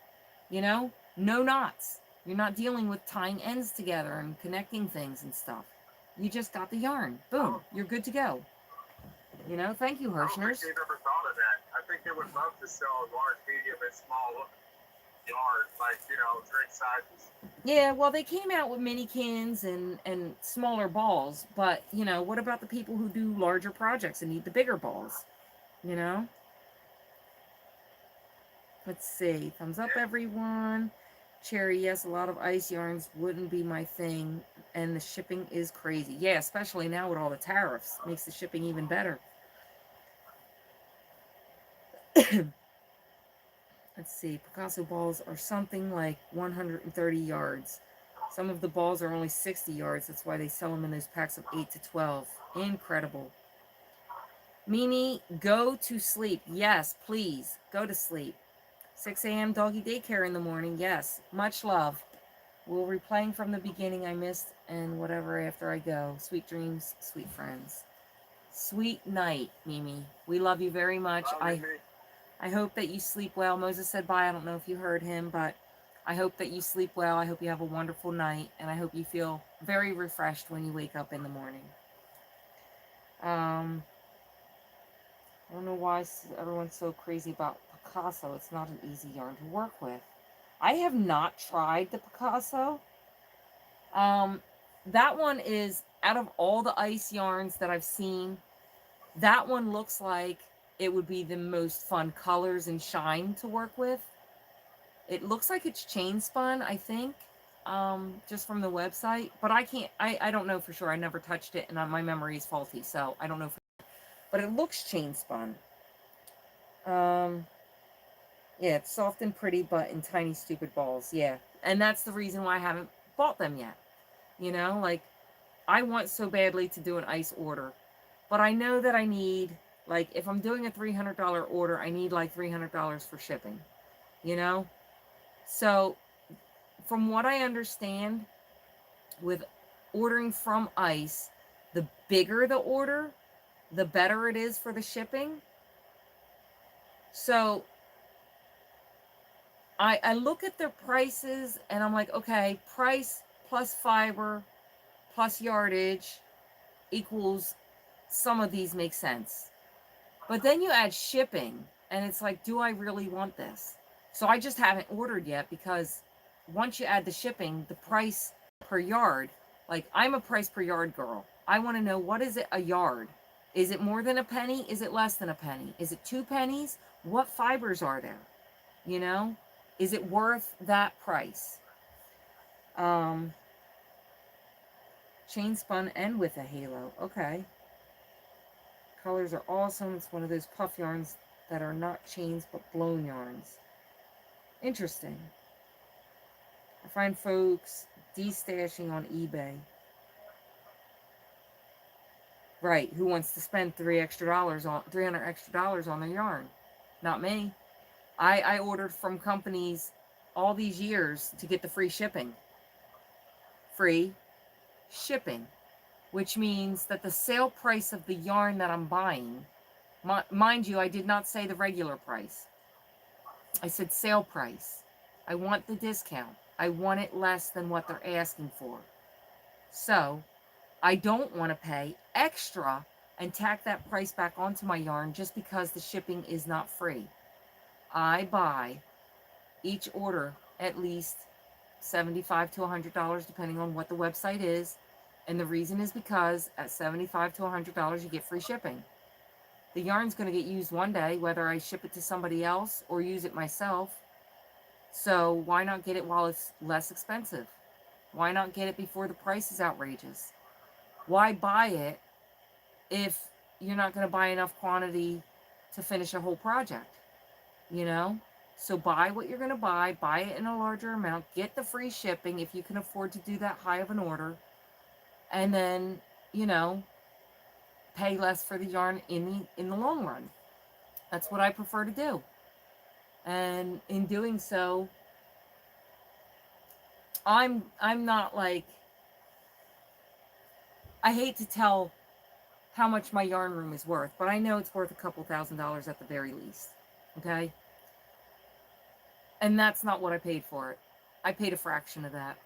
You know, no knots. You're not dealing with tying ends together and connecting things and stuff. You just got the yarn. Boom. You're good to go. You know, thank you, Hirschners. I don't think they never thought of that. I think they would love to sell large, medium, and small yards, like, you know, drink sizes. Yeah, well, they came out with minikins and smaller balls, but, you know, what about the people who do larger projects and need the bigger balls? You know? Let's see. Thumbs up, everyone. Cherry, yes, a lot of ice yarns wouldn't be my thing, and the shipping is crazy. Yeah, especially now with all the tariffs. Makes the shipping even better. Let's see. Picasso balls are something like 130 yards. Some of the balls are only 60 yards. That's why they sell them in those packs of 8 to 12. Incredible. Mimi, go to sleep. Yes, please, go to sleep. 6 a.m. doggy daycare in the morning. Yes, much love. We'll be playing from the beginning I missed and whatever after I go. Sweet dreams, sweet friends. Sweet night, Mimi. We love you very much. Love you, me. I hope that you sleep well. Moses said bye. I don't know if you heard him, but I hope that you sleep well. I hope you have a wonderful night, and I hope you feel very refreshed when you wake up in the morning. I don't know why everyone's so crazy about Picasso. It's not an easy yarn to work with. I have not tried the Picasso. That one is, out of all the ice yarns that I've seen, that one looks like it would be the most fun colors and shine to work with. It looks like it's chain spun, I think, just from the website. But I don't know for sure. I never touched it, and my memory is faulty, so I don't know. But it looks chain spun. Yeah, it's soft and pretty, but in tiny, stupid balls. Yeah, and that's the reason why I haven't bought them yet. You know, like, I want so badly to do an ice order, but I know that I need, like, if I'm doing a $300 order, I need like $300 for shipping, you know? So, from what I understand, with ordering from ice, the bigger the order, the better it is for the shipping. So, I look at their prices and I'm like, okay, price plus fiber plus yardage equals, some of these make sense. But then you add shipping and it's like, do I really want this? So I just haven't ordered yet, because once you add the shipping, the price per yard, like, I'm a price per yard girl. I want to know, what is it a yard? Is it more than a penny? Is it less than a penny? Is it 2 pennies? What fibers are there? You know? Is it worth that price? Chain spun and with a halo. Okay. Colors are awesome. It's one of those puff yarns that are not chains but blown yarns. Interesting. I find folks destashing on eBay. Right, who wants to spend $300 extra on their yarn? Not me. I ordered from companies all these years to get the free shipping. Free shipping, which means that the sale price of the yarn that I'm buying, mind you, I did not say the regular price. I said sale price. I want the discount. I want it less than what they're asking for. So, I don't want to pay extra and tack that price back onto my yarn just because the shipping is not free. I buy each order at least $75 to $100, depending on what the website is. And the reason is because at $75 to $100, you get free shipping. The yarn's going to get used one day, whether I ship it to somebody else or use it myself. So why not get it while it's less expensive? Why not get it before the price is outrageous? Why buy it if you're not going to buy enough quantity to finish a whole project? You know? So buy what you're going to buy it in a larger amount, get the free shipping if you can afford to do that high of an order, and then, you know, pay less for the yarn in the long run. That's what I prefer to do. And in doing so, I'm not like, I hate to tell how much my yarn room is worth, but I know it's worth a couple $1,000s at the very least. Okay? And that's not what I paid for it. I paid a fraction of that.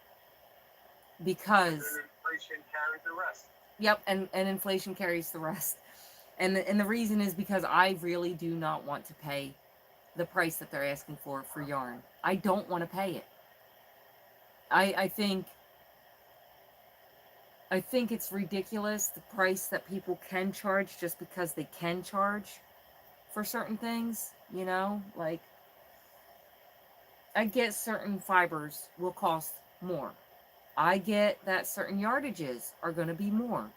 Because inflation carries the rest. Yep, and inflation carries the rest. And the reason is because I really do not want to pay the price that they're asking for yarn. I don't want to pay it. I think it's ridiculous, the price that people can charge just because they can charge for certain things, you know? Like, I get certain fibers will cost more. I get that certain yardages are going to be more.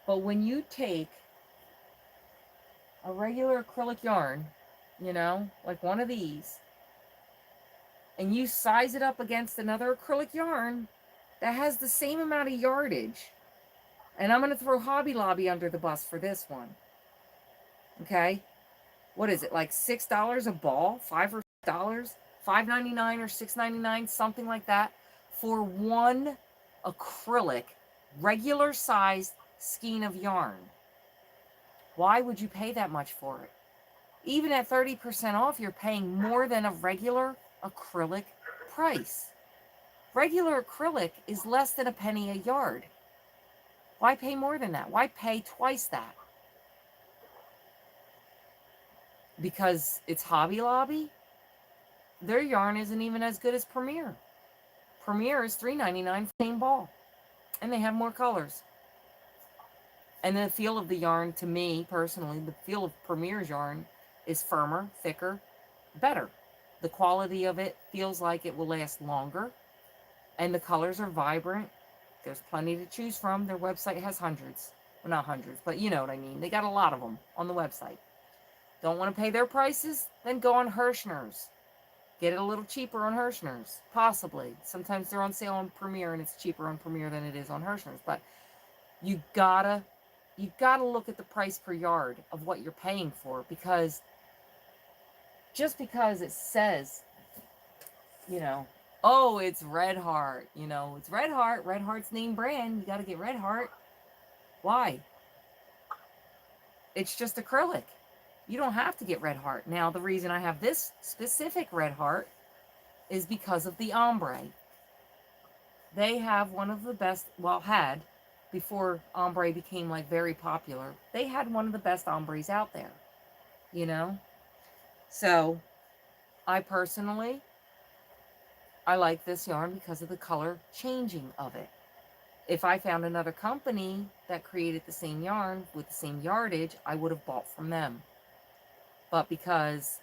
But when you take a regular acrylic yarn, you know, like one of these, and you size it up against another acrylic yarn that has the same amount of yardage, and I'm going to throw Hobby Lobby under the bus for this one. Okay. What is it? Like $6 a ball? $5 or $6? $5.99 or $6.99, something like that, for one acrylic, regular sized skein of yarn. Why would you pay that much for it? Even at 30% off, you're paying more than a regular acrylic price. Regular acrylic is less than a penny a yard. Why pay more than that? Why pay twice that? Because it's Hobby Lobby? Their yarn isn't even as good as Premier. Premier is $3.99 for the same ball. And they have more colors. And the feel of the yarn, to me personally, the feel of Premier's yarn is firmer, thicker, better. The quality of it feels like it will last longer. And the colors are vibrant. There's plenty to choose from. Their website has hundreds. Well, not hundreds, but you know what I mean. They got a lot of them on the website. Don't want to pay their prices? Then go on Hirschner's. Get it a little cheaper on Hirschner's. Possibly. Sometimes they're on sale on Premier and it's cheaper on Premier than it is on Hirschner's. But you gotta look at the price per yard of what you're paying for, because just because it says, you know, oh, it's Red Heart, you know, it's Red Heart, Red Heart's name brand, you got to get Red Heart. Why? It's just acrylic. You don't have to get Red Heart. Now, the reason I have this specific Red Heart is because of the ombre. They have one of the best, well, had, before ombre became like very popular, they had one of the best ombres out there, you know? So, I personally, I like this yarn because of the color changing of it. If I found another company that created the same yarn with the same yardage, I would have bought from them. But because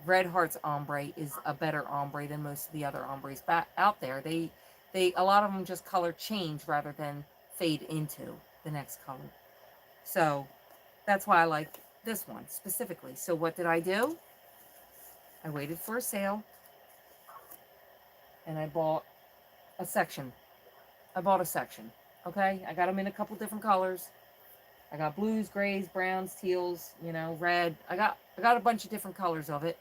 Red Heart's ombre is a better ombre than most of the other ombres out there, a lot of them just color change rather than fade into the next color. So that's why I like this one specifically. So what did I do? I waited for a sale and I bought a section. Okay, I got them in a couple different colors. I got blues, grays, browns, teals, you know, red. I got a bunch of different colors of it.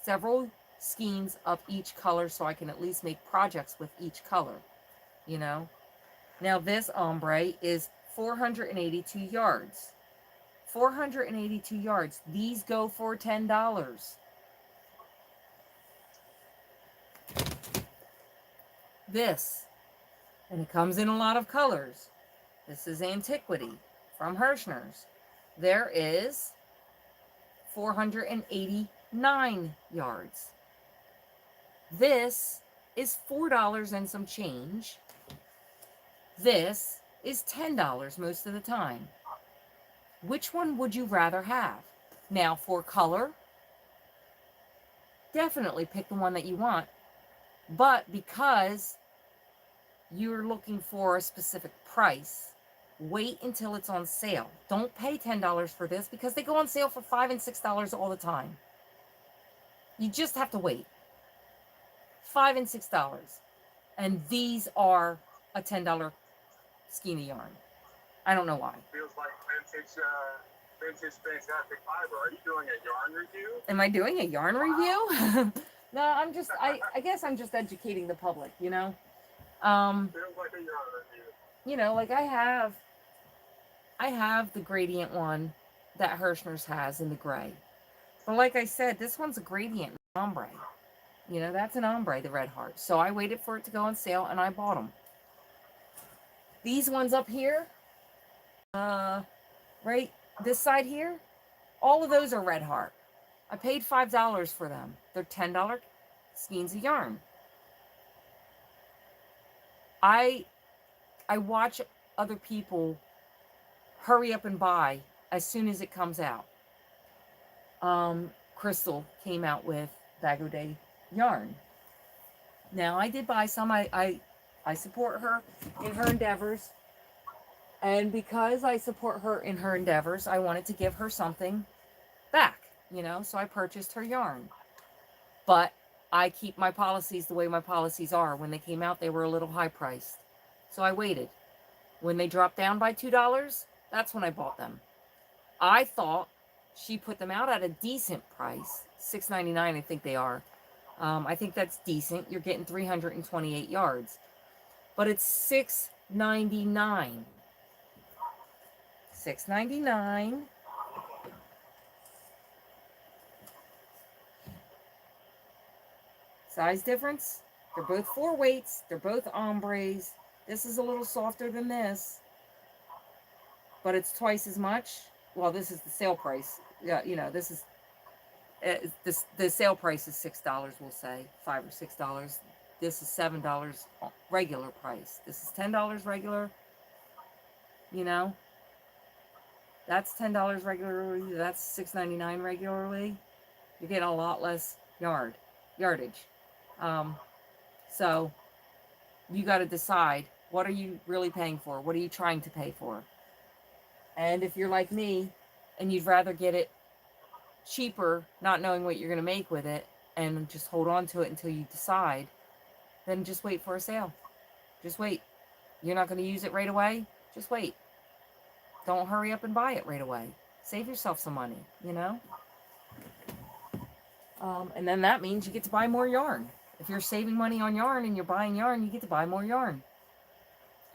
Several skeins of each color so I can at least make projects with each color, you know. Now this ombre is 482 yards. 482 yards. These go for $10. This, and it comes in a lot of colors. This is Antiquity from Hirschner's. There is 489 yards. This is $4 and some change. This is $10 most of the time. Which one would you rather have? Now, for color, definitely pick the one that you want. But because you're looking for a specific price, wait until it's on sale. Don't pay $10 for this because they go on sale for $5 and $6 all the time. You just have to wait. $5 and $6. And these are a $10 skein of yarn. I don't know why. Feels like vintage fantastic fiber. Are you doing a yarn review? Am I doing a yarn review? No, I guess I'm just educating the public, you know? Feels like a yarn review. You know, like I have the gradient one that Hirschner's has in the gray. But like I said, this one's a gradient ombre. You know, that's an ombre, the Red Heart. So I waited for it to go on sale and I bought them. These ones up here, right this side here, all of those are Red Heart. I paid $5 for them. They're $10 skeins of yarn. I watch other people hurry up and buy as soon as it comes out. Crystal came out with Bag O' Day yarn. Now, I did buy some. I support her in her endeavors. And because I support her in her endeavors, I wanted to give her something back, you know, so I purchased her yarn. But I keep my policies the way my policies are. When they came out, they were a little high priced. So I waited. When they dropped down by $2, that's when I bought them. I thought she put them out at a decent price, $6.99 I think they are. I think that's decent. You're getting 328 yards. But it's $6.99. $6.99. Size difference. They're both 4 weights. They're both ombres. This is a little softer than this, but it's twice as much. Well, this is the sale price. Yeah, you know, this is the sale price is $6. We'll say $5 or $6. This is $7 regular price. This is $10 regular. You know, that's $10 regularly. That's $6.99 regularly. You're getting a lot less yardage. So you got to decide, what are you really paying for? What are you trying to pay for? And if you're like me and you'd rather get it cheaper, not knowing what you're going to make with it, and just hold on to it until you decide, then just wait for a sale. Just wait. You're not going to use it right away? Just wait. Don't hurry up and buy it right away. Save yourself some money, you know? And then that means you get to buy more yarn. If you're saving money on yarn and you're buying yarn, you get to buy more yarn.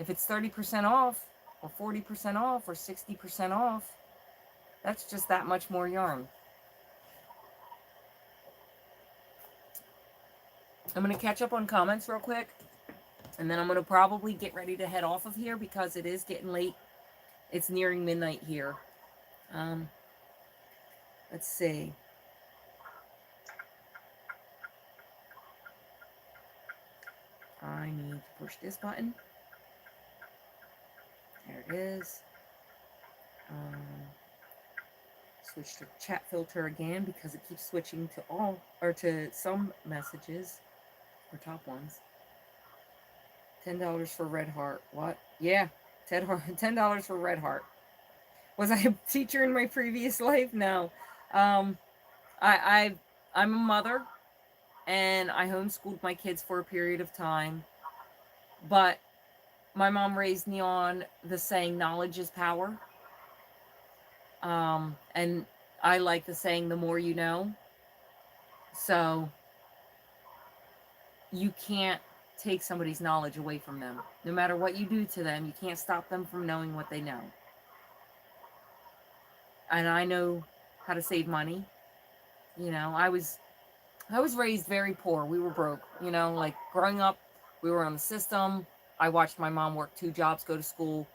If it's 30% off, or 40% off, or 60% off, that's just that much more yarn. I'm going to catch up on comments real quick, and then I'm going to probably get ready to head off of here because it is getting late. It's nearing midnight here. Let's see. I need to push this button. There it is. Switch to chat filter again because it keeps switching to all, or to some messages, or top ones. $10 for Red Heart. What? Yeah, $10 for Red Heart. Was I a teacher in my previous life? No. I'm a mother, and I homeschooled my kids for a period of time. But my mom raised me on the saying, knowledge is power. And I like the saying, the more you know. So you can't take somebody's knowledge away from them. No matter what you do to them, you can't stop them from knowing what they know. And I know how to save money. You know, I was raised very poor. We were broke. You know, like growing up, we were on the system. I watched my mom work 2 jobs, go to school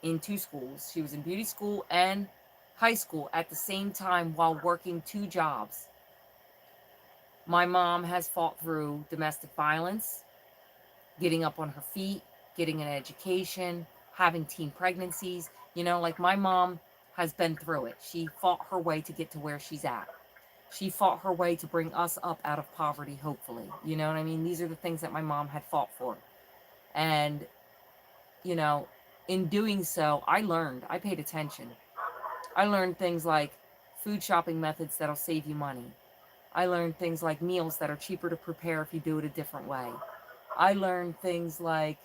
in 2 schools. She was in beauty school and high school at the same time while working 2 jobs. My mom has fought through domestic violence, getting up on her feet, getting an education, having teen pregnancies. You know, like my mom has been through it. She fought her way to get to where she's at. She fought her way to bring us up out of poverty, hopefully. You know what I mean? These are the things that my mom had fought for. And, you know, in doing so, I learned. I paid attention. I learned things like food shopping methods that'll save you money. I learned things like meals that are cheaper to prepare if you do it a different way. I learned things like,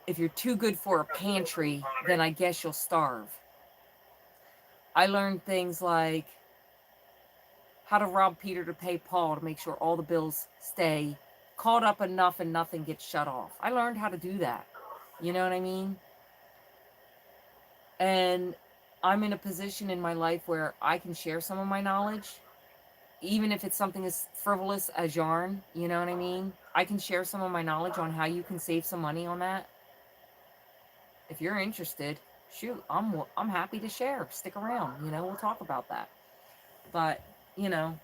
if you're too good for a pantry, then I guess you'll starve. I learned things like how to rob Peter to pay Paul to make sure all the bills stay caught up enough and nothing gets shut off. I learned how to do that. You know what I mean? And I'm in a position in my life where I can share some of my knowledge, even if it's something as frivolous as yarn. You know what I mean? I can share some of my knowledge on how you can save some money on that. If you're interested, shoot, I'm happy to share. Stick around, you know, we'll talk about that. But, you know,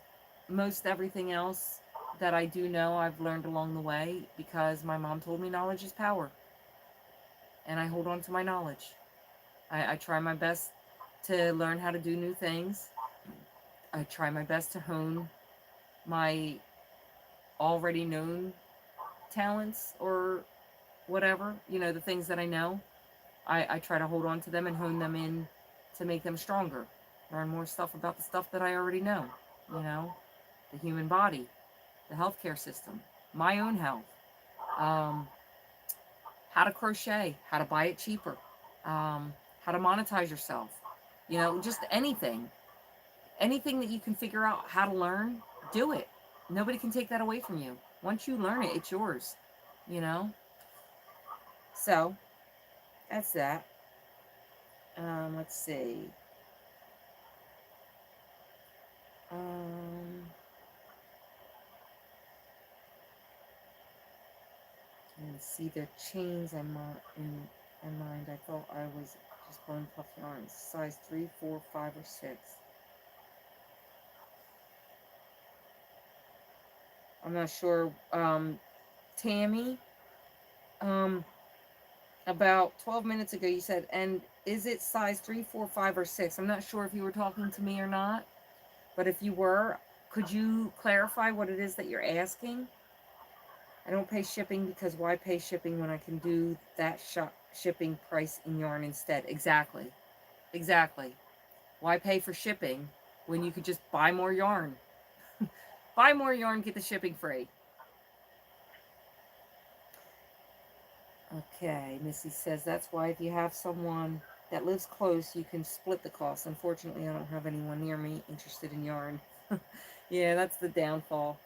most everything else that I do know, I've learned along the way because my mom told me knowledge is power. And I hold on to my knowledge. I try my best to learn how to do new things. I try my best to hone my already known talents or whatever, you know, the things that I know. I try to hold on to them and hone them in to make them stronger. Learn more stuff about the stuff that I already know, you know, the human body, the healthcare system, my own health, how to crochet, how to buy it cheaper, how to monetize yourself, You know, just anything. Anything that you can figure out how to learn, do it. Nobody can take that away from you. Once you learn it, it's yours. You know? So, that's that. Let's see. Um, and see the chains in mind. I thought I was just bone puff yarns. Size 3, 4, 5, or 6. I'm not sure. Tammy, um, about 12 minutes ago you said, and is it size 3, 4, 5, or 6? I'm not sure if you were talking to me or not, but if you were, could you clarify what it is that you're asking? I don't pay shipping because why pay shipping when I can do that shipping price in yarn instead? Exactly. Exactly. Why pay for shipping when you could just buy more yarn? Buy more yarn, get the shipping free. Okay, Missy says that's why if you have someone that lives close, you can split the cost. Unfortunately, I don't have anyone near me interested in yarn. Yeah, that's the downfall.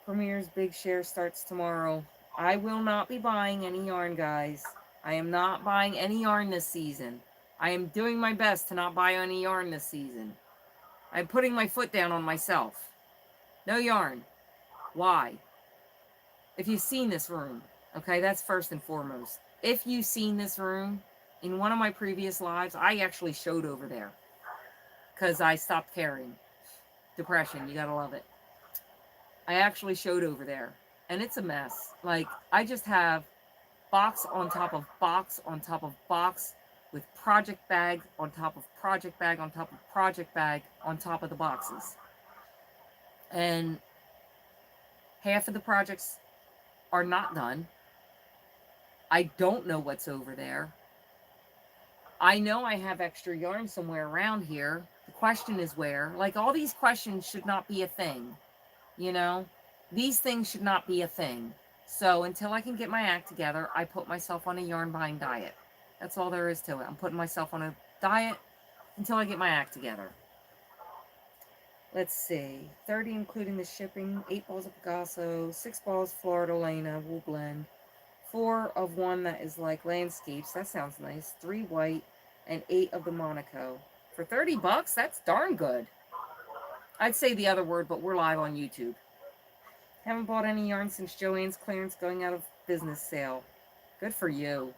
Premier's big share starts tomorrow. I will not be buying any yarn, guys. I am not buying any yarn this season. I am doing my best to not buy any yarn this season. I'm putting my foot down on myself. No yarn. Why? If you've seen this room, okay, that's first and foremost. If you've seen this room, in one of my previous lives, I actually showed over there because I stopped caring. Depression, you gotta love it. I actually showed over there, and it's a mess. Like, I just have box on top of box on top of box with project bag on top of project bag on top of project bag on top of the boxes. And half of the projects are not done. I don't know what's over there. I know I have extra yarn somewhere around here. The question is where. Like, all these questions should not be a thing, you know? These things should not be a thing. So until I can get my act together, I put myself on a yarn buying diet. That's all there is to it. I'm putting myself on a diet until I get my act together. Let's see. 30 including the shipping, 8 balls of Picasso, 6 balls Florida Lena wool blend, 4 of one that is like landscapes. That sounds nice. 3 white and 8 of the Monaco. For 30 bucks, that's darn good. I'd say the other word, but we're live on YouTube. Haven't bought any yarn since Joann's clearance going out of business sale. Good for you.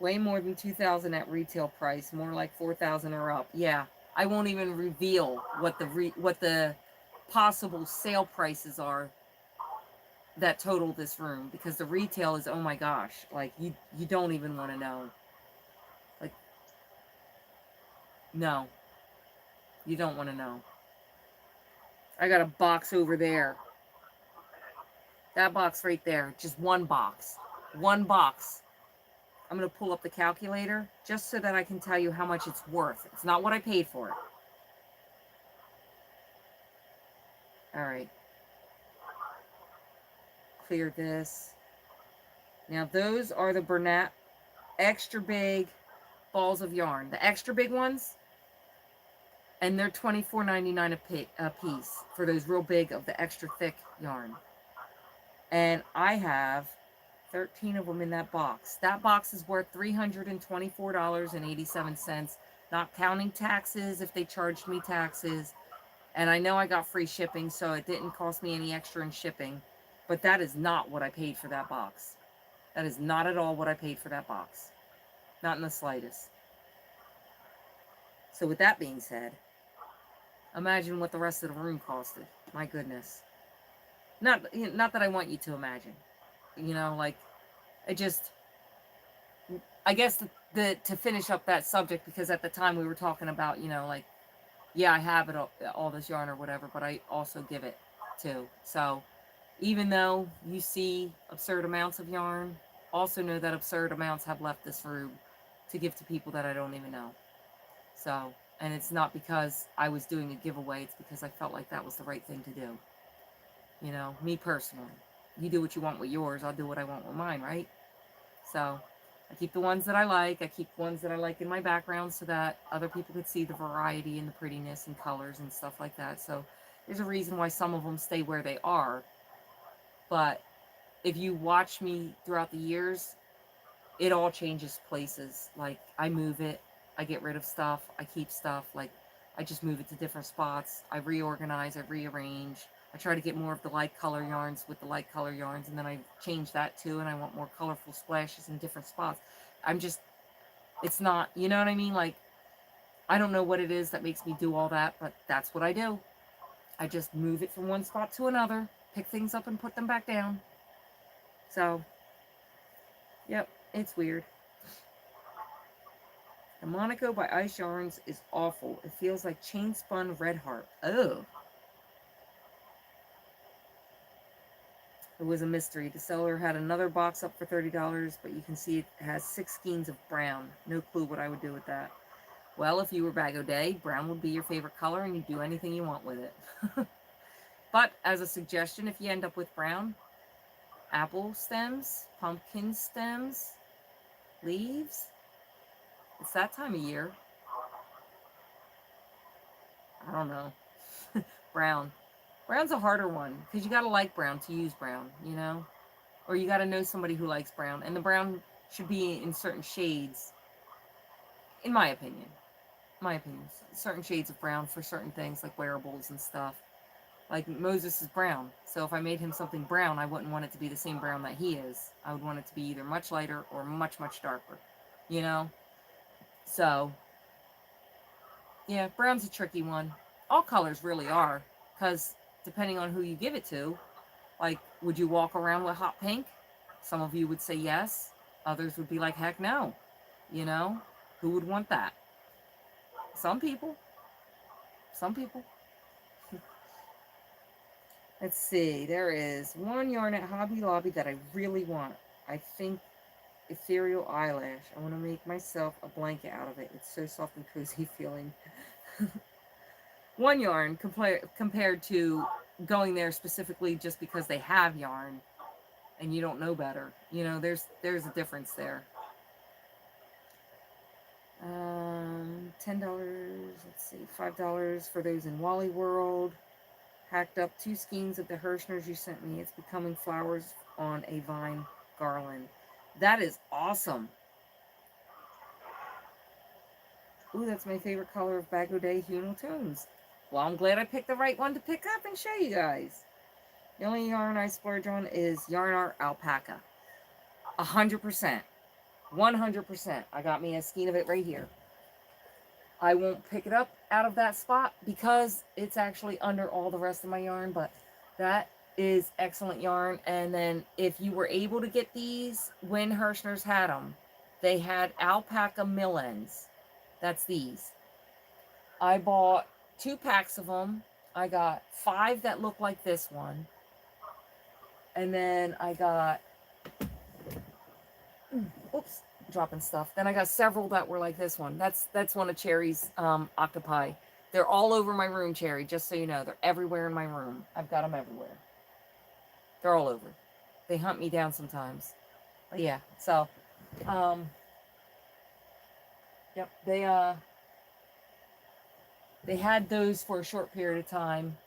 Way more than $2,000 at retail price, more like $4,000 or up. Yeah, I won't even reveal what the possible sale prices are that total this room, because the retail is, oh my gosh, like you don't even want to know. Like, no, you don't want to know. I got a box over there. That box right there, just one box. One box. I'm going to pull up the calculator just so that I can tell you how much it's worth. It's not what I paid for it. All right. Clear this. Now, those are the Bernat extra big balls of yarn. The extra big ones. And they're $24.99 a piece for those real big of the extra thick yarn. And I have 13 of them in that box. That box is worth $324.87, not counting taxes if they charged me taxes. And I know I got free shipping, so it didn't cost me any extra in shipping. But that is not what I paid for that box. That is not at all what I paid for that box. Not in the slightest. So with that being said, imagine what the rest of the room costed. My goodness. Not that I want you to imagine. You know, like, I guess to finish up that subject, because at the time we were talking about, you know, like, yeah, I have it all this yarn or whatever, but I also give it too. So even though you see absurd amounts of yarn, also know that absurd amounts have left this room to give to people that I don't even know. So, and it's not because I was doing a giveaway, it's because I felt like that was the right thing to do. You know, me personally. You do what you want with yours, I'll do what I want with mine, right? So, I keep the ones that I like. I keep ones that I like in my background so that other people could see the variety and the prettiness and colors and stuff like that. So there's a reason why some of them stay where they are. But if you watch me throughout the years, it all changes places. Like, I move it, I get rid of stuff, I keep stuff. Like, I just move it to different spots. I reorganize, I rearrange. I try to get more of the light color yarns with the light color yarns, and then I change that too, and I want more colorful splashes in different spots. I'm just, it's not, you know what I mean? Like, I don't know what it is that makes me do all that, but that's what I do. I just move it from one spot to another, pick things up and put them back down. So, yep, it's weird. The Monaco by Ice Yarns is awful. It feels like chain spun Red Heart. Oh. It was a mystery. The seller had another box up for $30, but you can see it has 6 skeins of brown. No clue what I would do with that. Well, if you were Bag O'Day, brown would be your favorite color and you'd do anything you want with it. But as a suggestion, if you end up with brown, apple stems, pumpkin stems, leaves, it's that time of year. I don't know. Brown. Brown's a harder one because you got to like brown to use brown, you know? Or you got to know somebody who likes brown. And the brown should be in certain shades, in my opinion. Certain shades of brown for certain things like wearables and stuff. Like Moses is brown. So if I made him something brown, I wouldn't want it to be the same brown that he is. I would want it to be either much lighter or much, much darker, you know? So, yeah, brown's a tricky one. All colors really are, because depending on who you give it to, like, would you walk around with hot pink? Some of you would say yes. Others would be like, heck no. You know? Who would want that? Some people. Some people. Let's see. There is one yarn at Hobby Lobby that I really want. I think Ethereal Eyelash. I want to make myself a blanket out of it. It's so soft and cozy feeling. One yarn compared to going there specifically just because they have yarn and you don't know better. You know, there's a difference there. $10, let's see, $5 for those in Wally World. Hacked up 2 skeins of the Hirschners you sent me. It's becoming flowers on a vine garland. That is awesome. Ooh, that's my favorite color of Bag O'Day Hunal Tones. Well, I'm glad I picked the right one to pick up and show you guys. The only yarn I splurge on is Yarn Art Alpaca. 100%. 100%. I got me a skein of it right here. I won't pick it up out of that spot because it's actually under all the rest of my yarn, but that is excellent yarn. And then if you were able to get these when Hirschner's had them, they had alpaca millends. That's these. I bought 2 packs of them. I got 5 that look like this one. And then I got, oops, dropping stuff. Then I got several that were like this one. That's one of Cherry's octopi. They're all over my room, Cherry, just so you know. They're everywhere in my room. I've got them everywhere. They're all over. They hunt me down sometimes. But yeah, so, yep, they had those for a short period of time.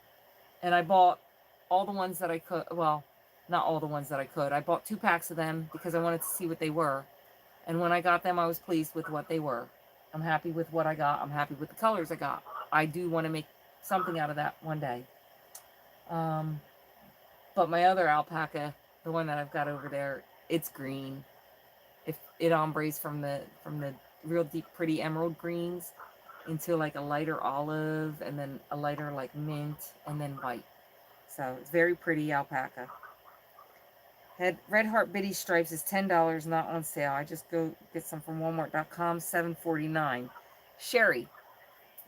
And I bought all the ones that I could. Well, not all the ones that I could. I bought 2 packs of them because I wanted to see what they were. And when I got them, I was pleased with what they were. I'm happy with what I got. I'm happy with the colors I got. I do want to make something out of that one day. But my other alpaca, the one that I've got over there, it's green. If it ombres from the real deep, pretty emerald greens into like a lighter olive, and then a lighter like mint, and then white. So it's very pretty alpaca. Red Heart Biddy Stripes is $10, not on sale. I just go get some from Walmart.com, $7.49. Sherry,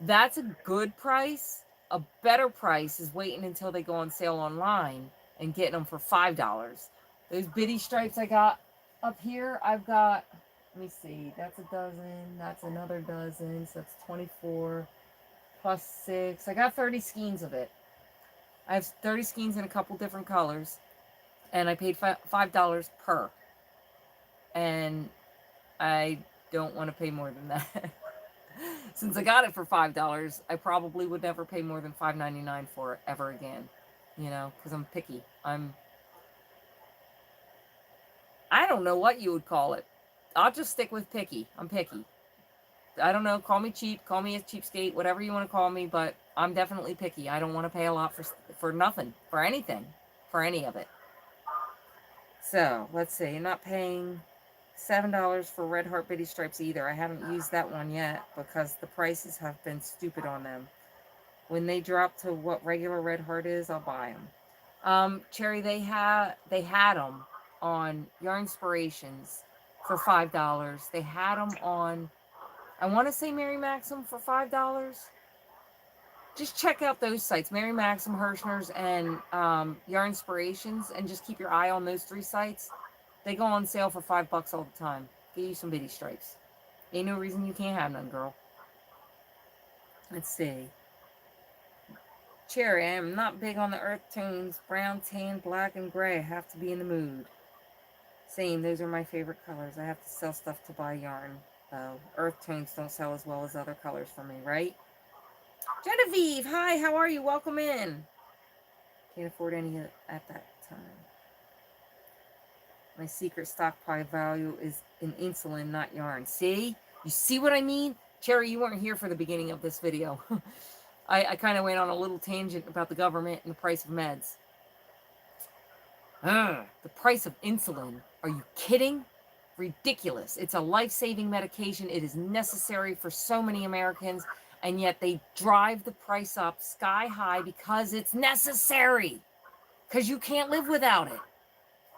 that's a good price. A better price is waiting until they go on sale online and getting them for $5. Those Biddy Stripes I got up here, I've got, let me see, that's a dozen, that's another dozen, so that's 24 plus 6. I got 30 skeins of it. I have 30 skeins in a couple different colors. And I paid $5 per. And I don't want to pay more than that. Since I got it for $5, I probably would never pay more than $5.99 for it ever again. You know, because I'm picky. I don't know what you would call it. I'll just stick with picky. I'm picky. I don't know. Call me cheap. Call me a cheapskate. Whatever you want to call me. But I'm definitely picky. I don't want to pay a lot for nothing. For anything. For any of it. So, let's see. I'm not paying $7 for Red Heart Bitty Stripes either. I haven't used that one yet because the prices have been stupid on them. When they drop to what regular Red Heart is, I'll buy them. Cherry, they had them on Yarn Inspirations for $5. They had them on, I want to say Mary Maxim for $5. Just check out those sites, Mary Maxim, Hirschner's, and Yarn Inspirations, and just keep your eye on those 3 sites. They go on sale for $5 all the time. Get you some bitty stripes. Ain't no reason you can't have none, girl. Let's see. Cherry, I am not big on the earth tones. Brown, tan, black, and gray. I have to be in the mood. Same, those are my favorite colors. I have to sell stuff to buy yarn, though. Earth tones don't sell as well as other colors for me, right? Genevieve, hi, how are you? Welcome in. Can't afford any at that time. My secret stockpile value is in insulin, not yarn. See? You see what I mean? Cherry, you weren't here for the beginning of this video. I kind of went on a little tangent about the government and the price of meds. The price of insulin. Are you kidding? Ridiculous. It's a life-saving medication. It is necessary for so many Americans, and yet they drive the price up sky high because it's necessary. Because you can't live without it.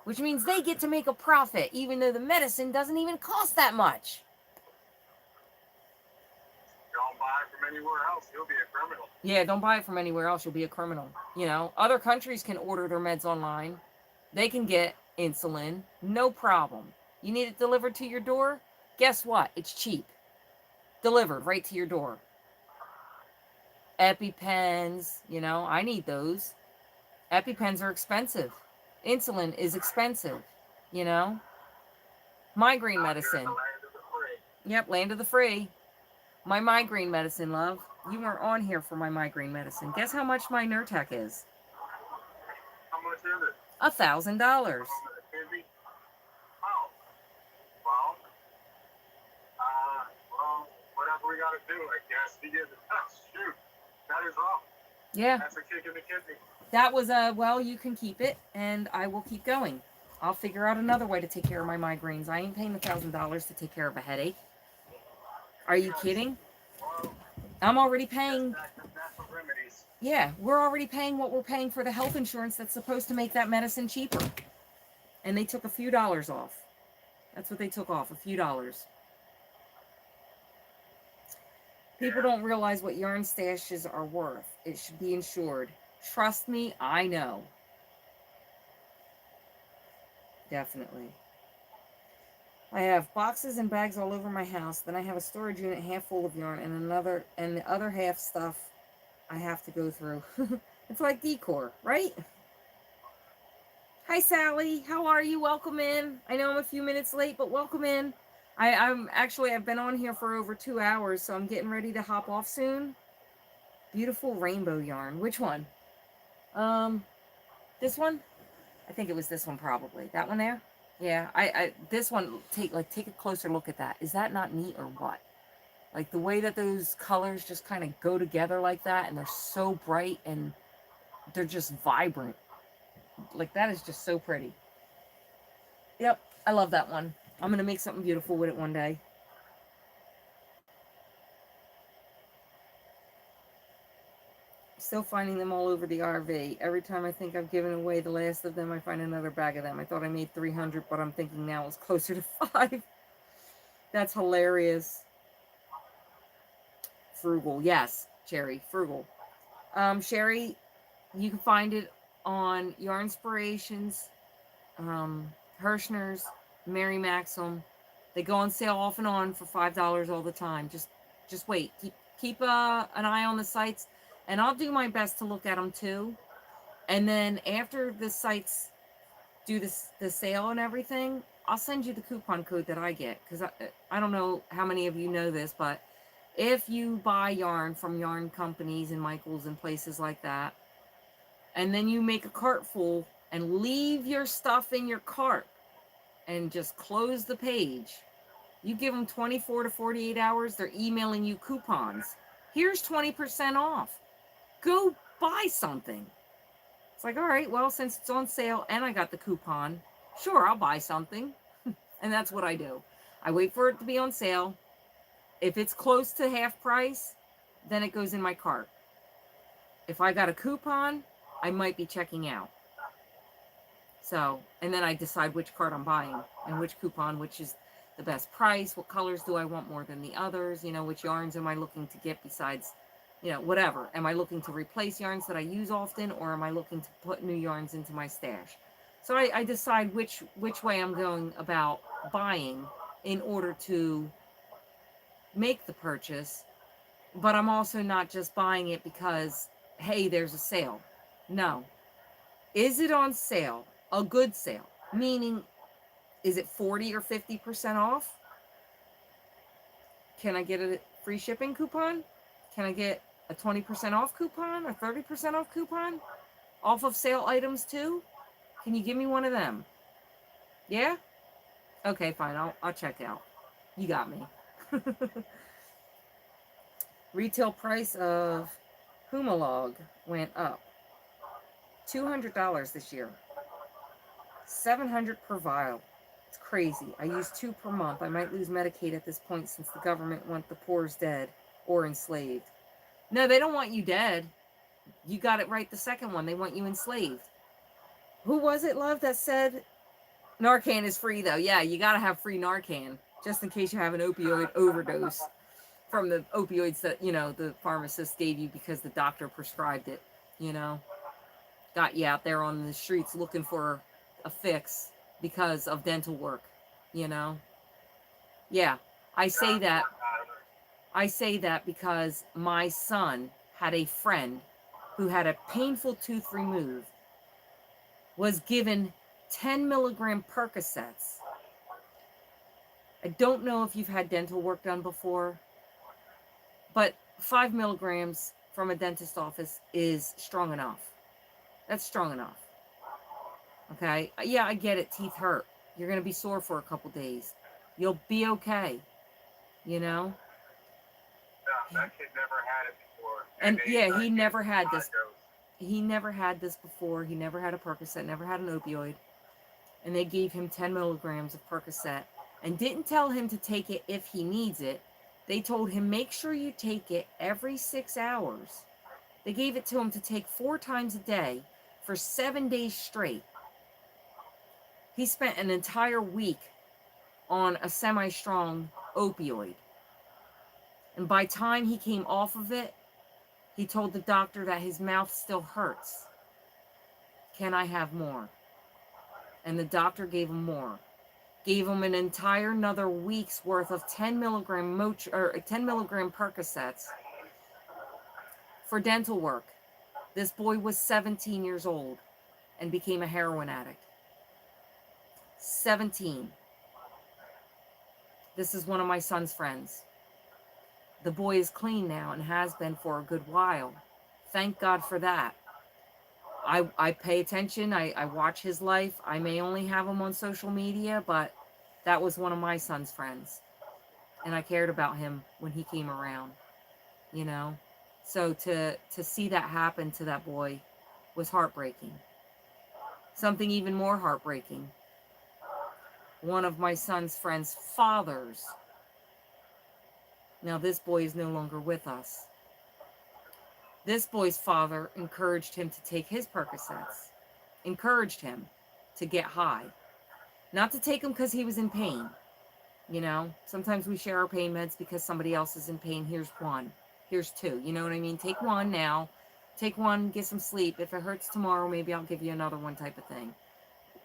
Which means they get to make a profit, even though the medicine doesn't even cost that much. Don't buy it from anywhere else. You'll be a criminal. Yeah, don't buy it from anywhere else. You'll be a criminal. You know, other countries can order their meds online. They can get insulin. No problem. You need it delivered to your door? Guess what? It's cheap. Delivered right to your door. EpiPens, you know, I need those. EpiPens are expensive. Insulin is expensive, you know. Migraine medicine. Yep, land of the free. My migraine medicine, love. You weren't on here for my migraine medicine. Guess how much my Nurtec is? How much is it? $1,000. Oh, well, whatever we got to do, I guess. Shoot, that is off. Yeah. That's a kick in the kidney. That was well, you can keep it, and I will keep going. I'll figure out another way to take care of my migraines. I ain't paying $1,000 to take care of a headache. Are you kidding? Well, I'm already paying. natural remedies. Yeah, we're already paying what we're paying for the health insurance that's supposed to make that medicine cheaper. And they took a few dollars off. That's what they took off, a few dollars. People don't realize what yarn stashes are worth. It should be insured. Trust me, I know. Definitely. I have boxes and bags all over my house. Then I have a storage unit half full of yarn and the other half stuff I have to go through. It's like decor, right? Hi, Sally. How are you? Welcome in. I know I'm a few minutes late, but welcome in. I've been on here for over 2 hours, so I'm getting ready to hop off soon. Beautiful rainbow yarn. Which one? This one? I think it was this one probably. That one there? Yeah, this one, take a closer look at that. Is that not neat or what? Like the way that those colors just kind of go together like that, and they're so bright and they're just vibrant. Like that is just so pretty. Yep, I love that one. I'm going to make something beautiful with it one day. Still finding them all over the RV. Every time I think I've given away the last of them, I find another bag of them. I thought I made 300, but I'm thinking now it's closer to 5. That's hilarious. Frugal. Yes, Cherry. Frugal. Sherry, you can find it on Yarn Inspirations, Hirschner's, Mary Maxim. They go on sale off and on for $5 all the time. Just wait. Keep an eye on the sites, and I'll do my best to look at them too. And then after the sites do this the sale and everything, I'll send you the coupon code that I get, because I don't know how many of you know this, but if you buy yarn from yarn companies and Michaels and places like that, and then you make a cart full and leave your stuff in your cart and just close the page, you give them 24 to 48 hours, they're emailing you coupons. Here's 20% off. Go buy something. It's like, all right, well, since it's on sale and I got the coupon, sure, I'll buy something. And that's what I do. I wait for it to be on sale. If it's close to half price, then it goes in my cart. If I got a coupon, I might be checking out. So, and then I decide which cart I'm buying and which coupon, which is the best price, what colors do I want more than the others, you know, which yarns am I looking to get besides, you know, whatever. Am I looking to replace yarns that I use often, or am I looking to put new yarns into my stash? So I decide which way I'm going about buying in order to make the purchase, but I'm also not just buying it because, hey, there's a sale. No. Is it on sale? A good sale? Meaning, is it 40 or 50% off? Can I get a free shipping coupon? Can I get a 20% off coupon or 30% off coupon? Off of sale items too? Can you give me one of them? Yeah? Okay, fine. I'll check out. You got me. Retail price of Humalog went up. $200 this year. $700 per vial. It's crazy. I use 2 per month. I might lose Medicaid at this point since the government want the poor's dead or enslaved. No, they don't want you dead. You got it right the second one. They want you enslaved. Who was it, love, that said Narcan is free, though? Yeah, you got to have free Narcan just in case you have an opioid overdose from the opioids that, you know, the pharmacist gave you because the doctor prescribed it, you know. Got you out there on the streets looking for a fix because of dental work, you know. Yeah, I say that because my son had a friend who had a painful tooth removed, was given 10 milligram Percocets. I don't know if you've had dental work done before, but 5 milligrams from a dentist office is strong enough. That's strong enough. Okay? Yeah, I get it. Teeth hurt. You're going to be sore for a couple days. You'll be okay. You know? Yeah, that kid never had it before. And yeah, he never had this. He never had this before. He never had a Percocet, never had an opioid. And they gave him 10 milligrams of Percocet and didn't tell him to take it if he needs it. They told him, make sure you take it every 6 hours. They gave it to him to take 4 times a day for 7 days straight. He spent an entire week on a semi-strong opioid. And by the time he came off of it, he told the doctor that his mouth still hurts. Can I have more? And the doctor gave him more. Gave him an entire another week's worth of 10 milligram Percocets for dental work. This boy was 17 years old and became a heroin addict. 17. This is one of my son's friends. The boy is clean now and has been for a good while. Thank God for that. I pay attention. I watch his life. I may only have him on social media, but that was one of my son's friends. And I cared about him when he came around, you know. So to see that happen to that boy was heartbreaking. Something even more heartbreaking. One of my son's friend's fathers. Now this boy is no longer with us. This boy's father encouraged him to take his Percocets. Encouraged him to get high. Not to take them because he was in pain. You know, sometimes we share our pain meds because somebody else is in pain. Here's 1. Here's 2. You know what I mean? Take 1 now. Take 1, get some sleep. If it hurts tomorrow, maybe I'll give you another one type of thing.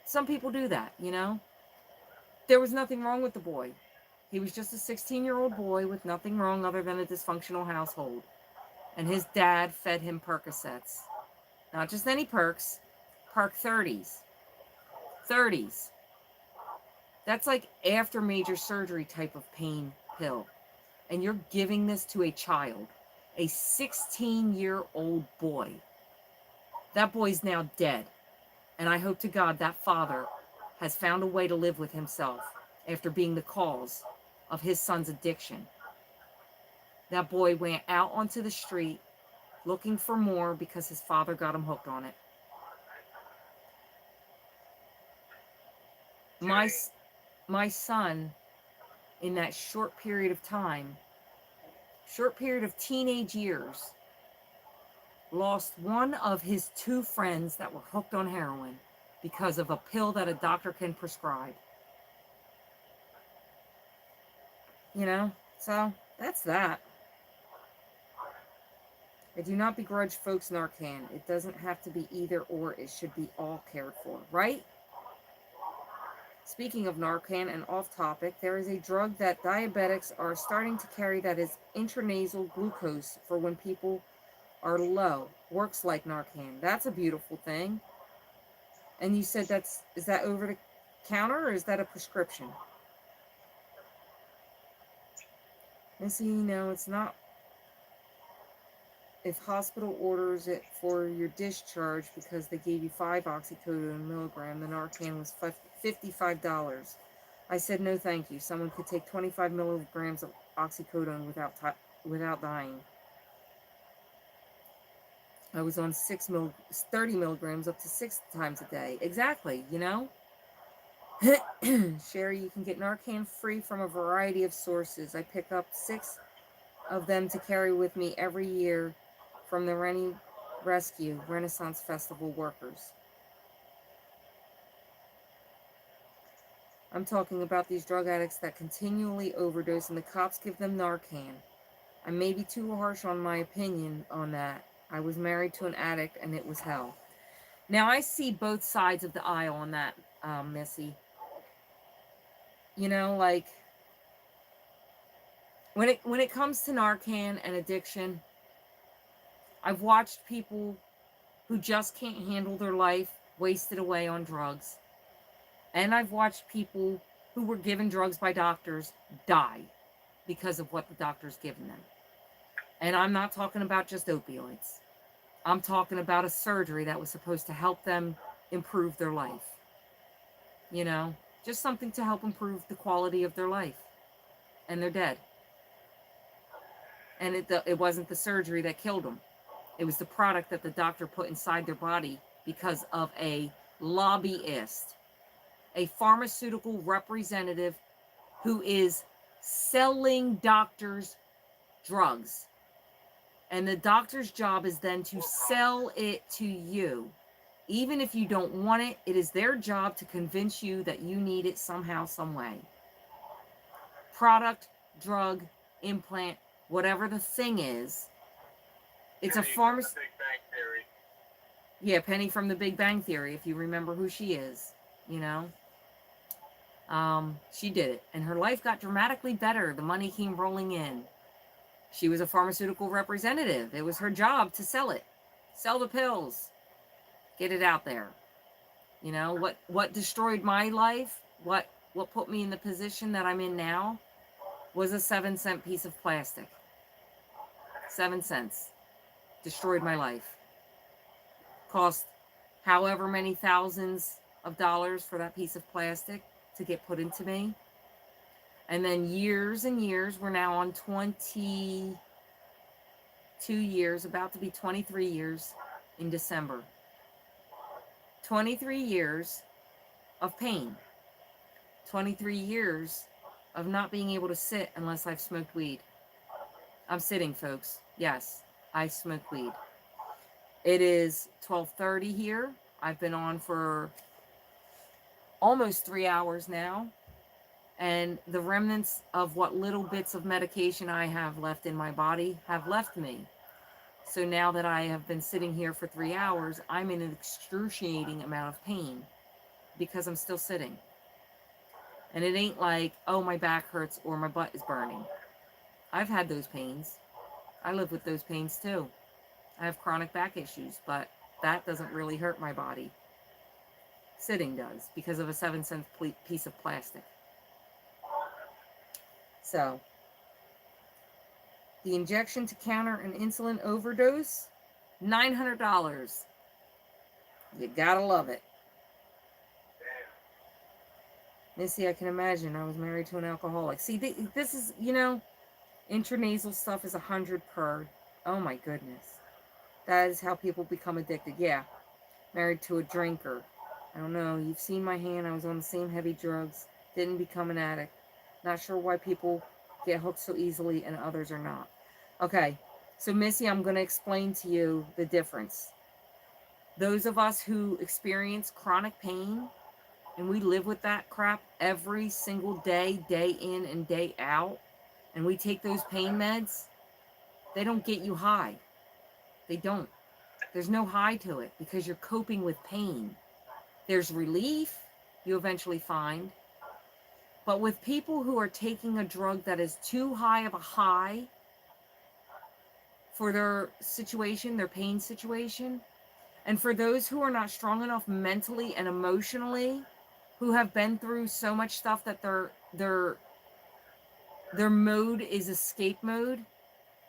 Some people do that, you know? There was nothing wrong with the boy. He was just a 16-year-old boy with nothing wrong other than a dysfunctional household. And his dad fed him Percocets. Not just any perks, Perk 30s. 30s. That's like after major surgery type of pain pill. And you're giving this to a child, a 16-year-old boy. That boy's now dead. And I hope to God that father has found a way to live with himself after being the cause of his son's addiction. That boy went out onto the street looking for more because his father got him hooked on it. My son, in that short period of time, short period of teenage years, lost one of his 2 friends that were hooked on heroin because of a pill that a doctor can prescribe. You know, so that's that. I do not begrudge folks Narcan. It doesn't have to be either or. It should be all cared for, right? Speaking of Narcan and off topic, there is a drug that diabetics are starting to carry that is intranasal glucose for when people are low. Works like Narcan. That's a beautiful thing. And you said is that over the counter or is that a prescription? And see, no, it's not. If hospital orders it for your discharge because they gave you 5 oxycodone milligram, the Narcan was $55. I said no thank you. Someone could take 25 milligrams of oxycodone without dying. I was on 30 milligrams up to 6 times a day. Exactly, you know? Sherry, you can get Narcan free from a variety of sources. I pick up 6 of them to carry with me every year from the Rennie Rescue Renaissance Festival workers. I'm talking about these drug addicts that continually overdose and the cops give them Narcan. I may be too harsh on my opinion on that. I was married to an addict and it was hell. Now I see both sides of the aisle on that, Missy. You know, like when it comes to Narcan and addiction, I've watched people who just can't handle their life wasted away on drugs. And I've watched people who were given drugs by doctors die because of what the doctor's given them. And I'm not talking about just opioids. I'm talking about a surgery that was supposed to help them improve their life. You know, just something to help improve the quality of their life. And they're dead. And it wasn't the surgery that killed them. It was the product that the doctor put inside their body because of a lobbyist, a pharmaceutical representative who is selling doctors drugs. And the doctor's job is then to sell it to you. Even if you don't want it, it is their job to convince you that you need it somehow, some way. Product, drug, implant, whatever the thing is, it's a pharmacy. Yeah, Penny from the Big Bang Theory, if you remember who she is, you know. She did it, and her life got dramatically better. The money came rolling in. She was a pharmaceutical representative. It was her job to sell it. Sell the pills. Get it out there. You know, what destroyed my life, what put me in the position that I'm in now, was a 7-cent piece of plastic. 7 cents. Destroyed my life. Cost however many thousands of dollars for that piece of plastic to get put into me. And then years and years, we're now on 22 years, about to be 23 years in December. 23 years of pain. 23 years of not being able to sit unless I've smoked weed. I'm sitting, folks. Yes, I smoke weed. It is 12:30 here. I've been on for almost 3 hours now. And the remnants of what little bits of medication I have left in my body have left me. So now that I have been sitting here for 3 hours, I'm in an excruciating amount of pain because I'm still sitting. And it ain't like, oh, my back hurts or my butt is burning. I've had those pains. I live with those pains too. I have chronic back issues, but that doesn't really hurt my body. Sitting does, because of a 7-cent piece of plastic. So, the injection to counter an insulin overdose, $900. You gotta love it. Missy, I can imagine. I was married to an alcoholic. See, this is, intranasal stuff is 100 per. Oh my goodness. That is how people become addicted. Yeah. Married to a drinker. I don't know. You've seen my hand. I was on the same heavy drugs. Didn't become an addict. Not sure why people get hooked so easily and others are not. Okay. So, Missy, I'm going to explain to you the difference. Those of us who experience chronic pain, and we live with that crap every single day, day in and day out, and we take those pain meds, they don't get you high. They don't. There's no high to it because you're coping with pain. There's relief you eventually find. But with people who are taking a drug that is too high of a high for their situation, their pain situation, and for those who are not strong enough mentally and emotionally, who have been through so much stuff that their mode is escape mode,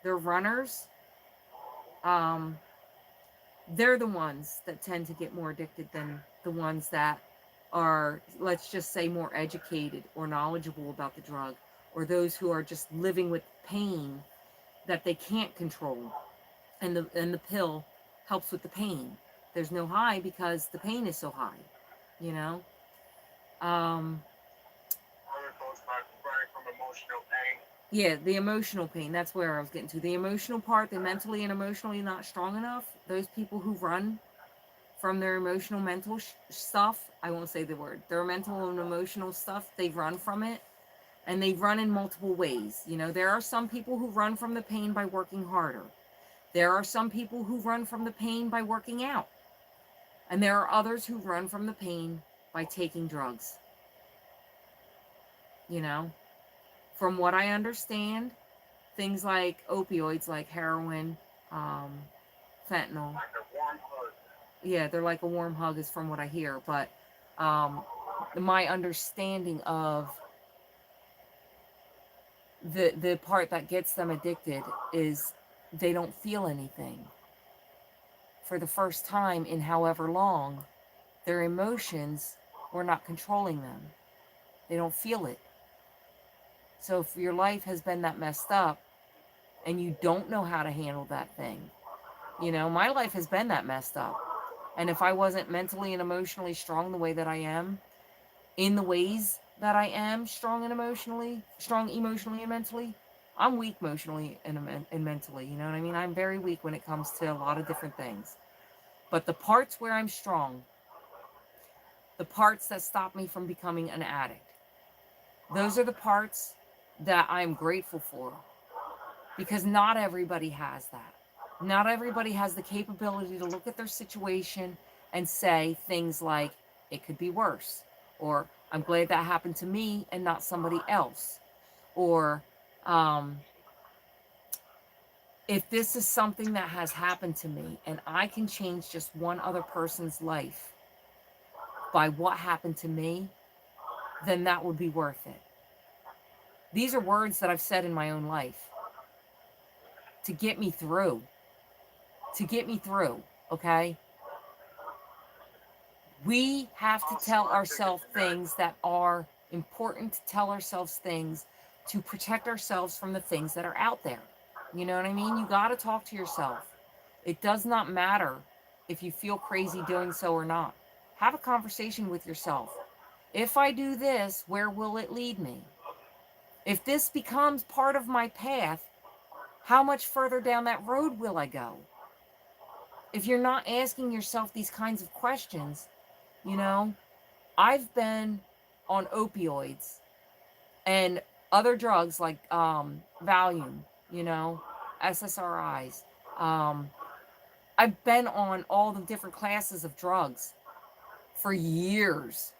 they're runners, they're the ones that tend to get more addicted than the ones that are, let's just say, more educated or knowledgeable about the drug, or those who are just living with pain that they can't control, and the pill helps with the pain. There's no high because the pain is so high, you know. From emotional pain. Yeah, the emotional pain. That's where I was getting to. The emotional part, the mentally and emotionally not strong enough. Those people who run from their emotional, mental stuff. I won't say the word. Their mental and emotional stuff. They run from it, and they run in multiple ways. You know, there are some people who run from the pain by working harder. There are some people who run from the pain by working out. And there are others who run from the pain by taking drugs. You know, from what I understand, things like opioids, like heroin, fentanyl. Like a warm hug. Yeah, they're like a warm hug is from what I hear. But my understanding of the part that gets them addicted is they don't feel anything. For the first time in however long, their emotions were not controlling them. They don't feel it. So if your life has been that messed up and you don't know how to handle that thing, you know, my life has been that messed up. And if I wasn't mentally and emotionally strong the way that I am, in the ways that I am strong emotionally and mentally, I'm weak emotionally and mentally, you know what I mean? I'm very weak when it comes to a lot of different things. But the parts where I'm strong, the parts that stop me from becoming an addict, those are the parts that I'm grateful for. Because not everybody has that. Not everybody has the capability to look at their situation and say things like, it could be worse. Or, I'm glad that happened to me and not somebody else. Or, if this is something that has happened to me and I can change just one other person's life by what happened to me, then that would be worth it. These are words that I've said in my own life to get me through. Okay? We have to tell ourselves things that are important to tell ourselves things to protect ourselves from the things that are out there. You know what I mean? You got to talk to yourself. It does not matter if you feel crazy doing so or not. Have a conversation with yourself. If I do this, where will it lead me? If this becomes part of my path, how much further down that road will I go? If you're not asking yourself these kinds of questions, you know, I've been on opioids and other drugs like Valium, you know, SSRIs. I've been on all the different classes of drugs for years.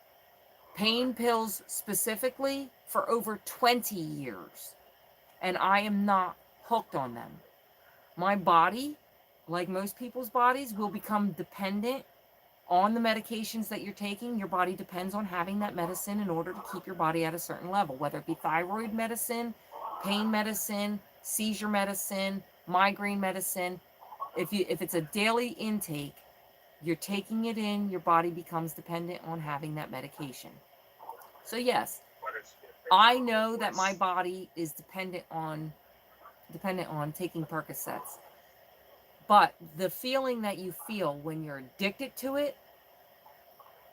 Pain pills specifically for over 20 years. And I am not hooked on them. My body, like most people's bodies, will become dependent on the medications that you're taking, your body depends on having that medicine in order to keep your body at a certain level, whether it be thyroid medicine, pain medicine, seizure medicine, migraine medicine. If it's a daily intake, you're taking it in, your body becomes dependent on having that medication. So yes, But it's I know that my body is dependent on taking Percocets. But the feeling that you feel when you're addicted to it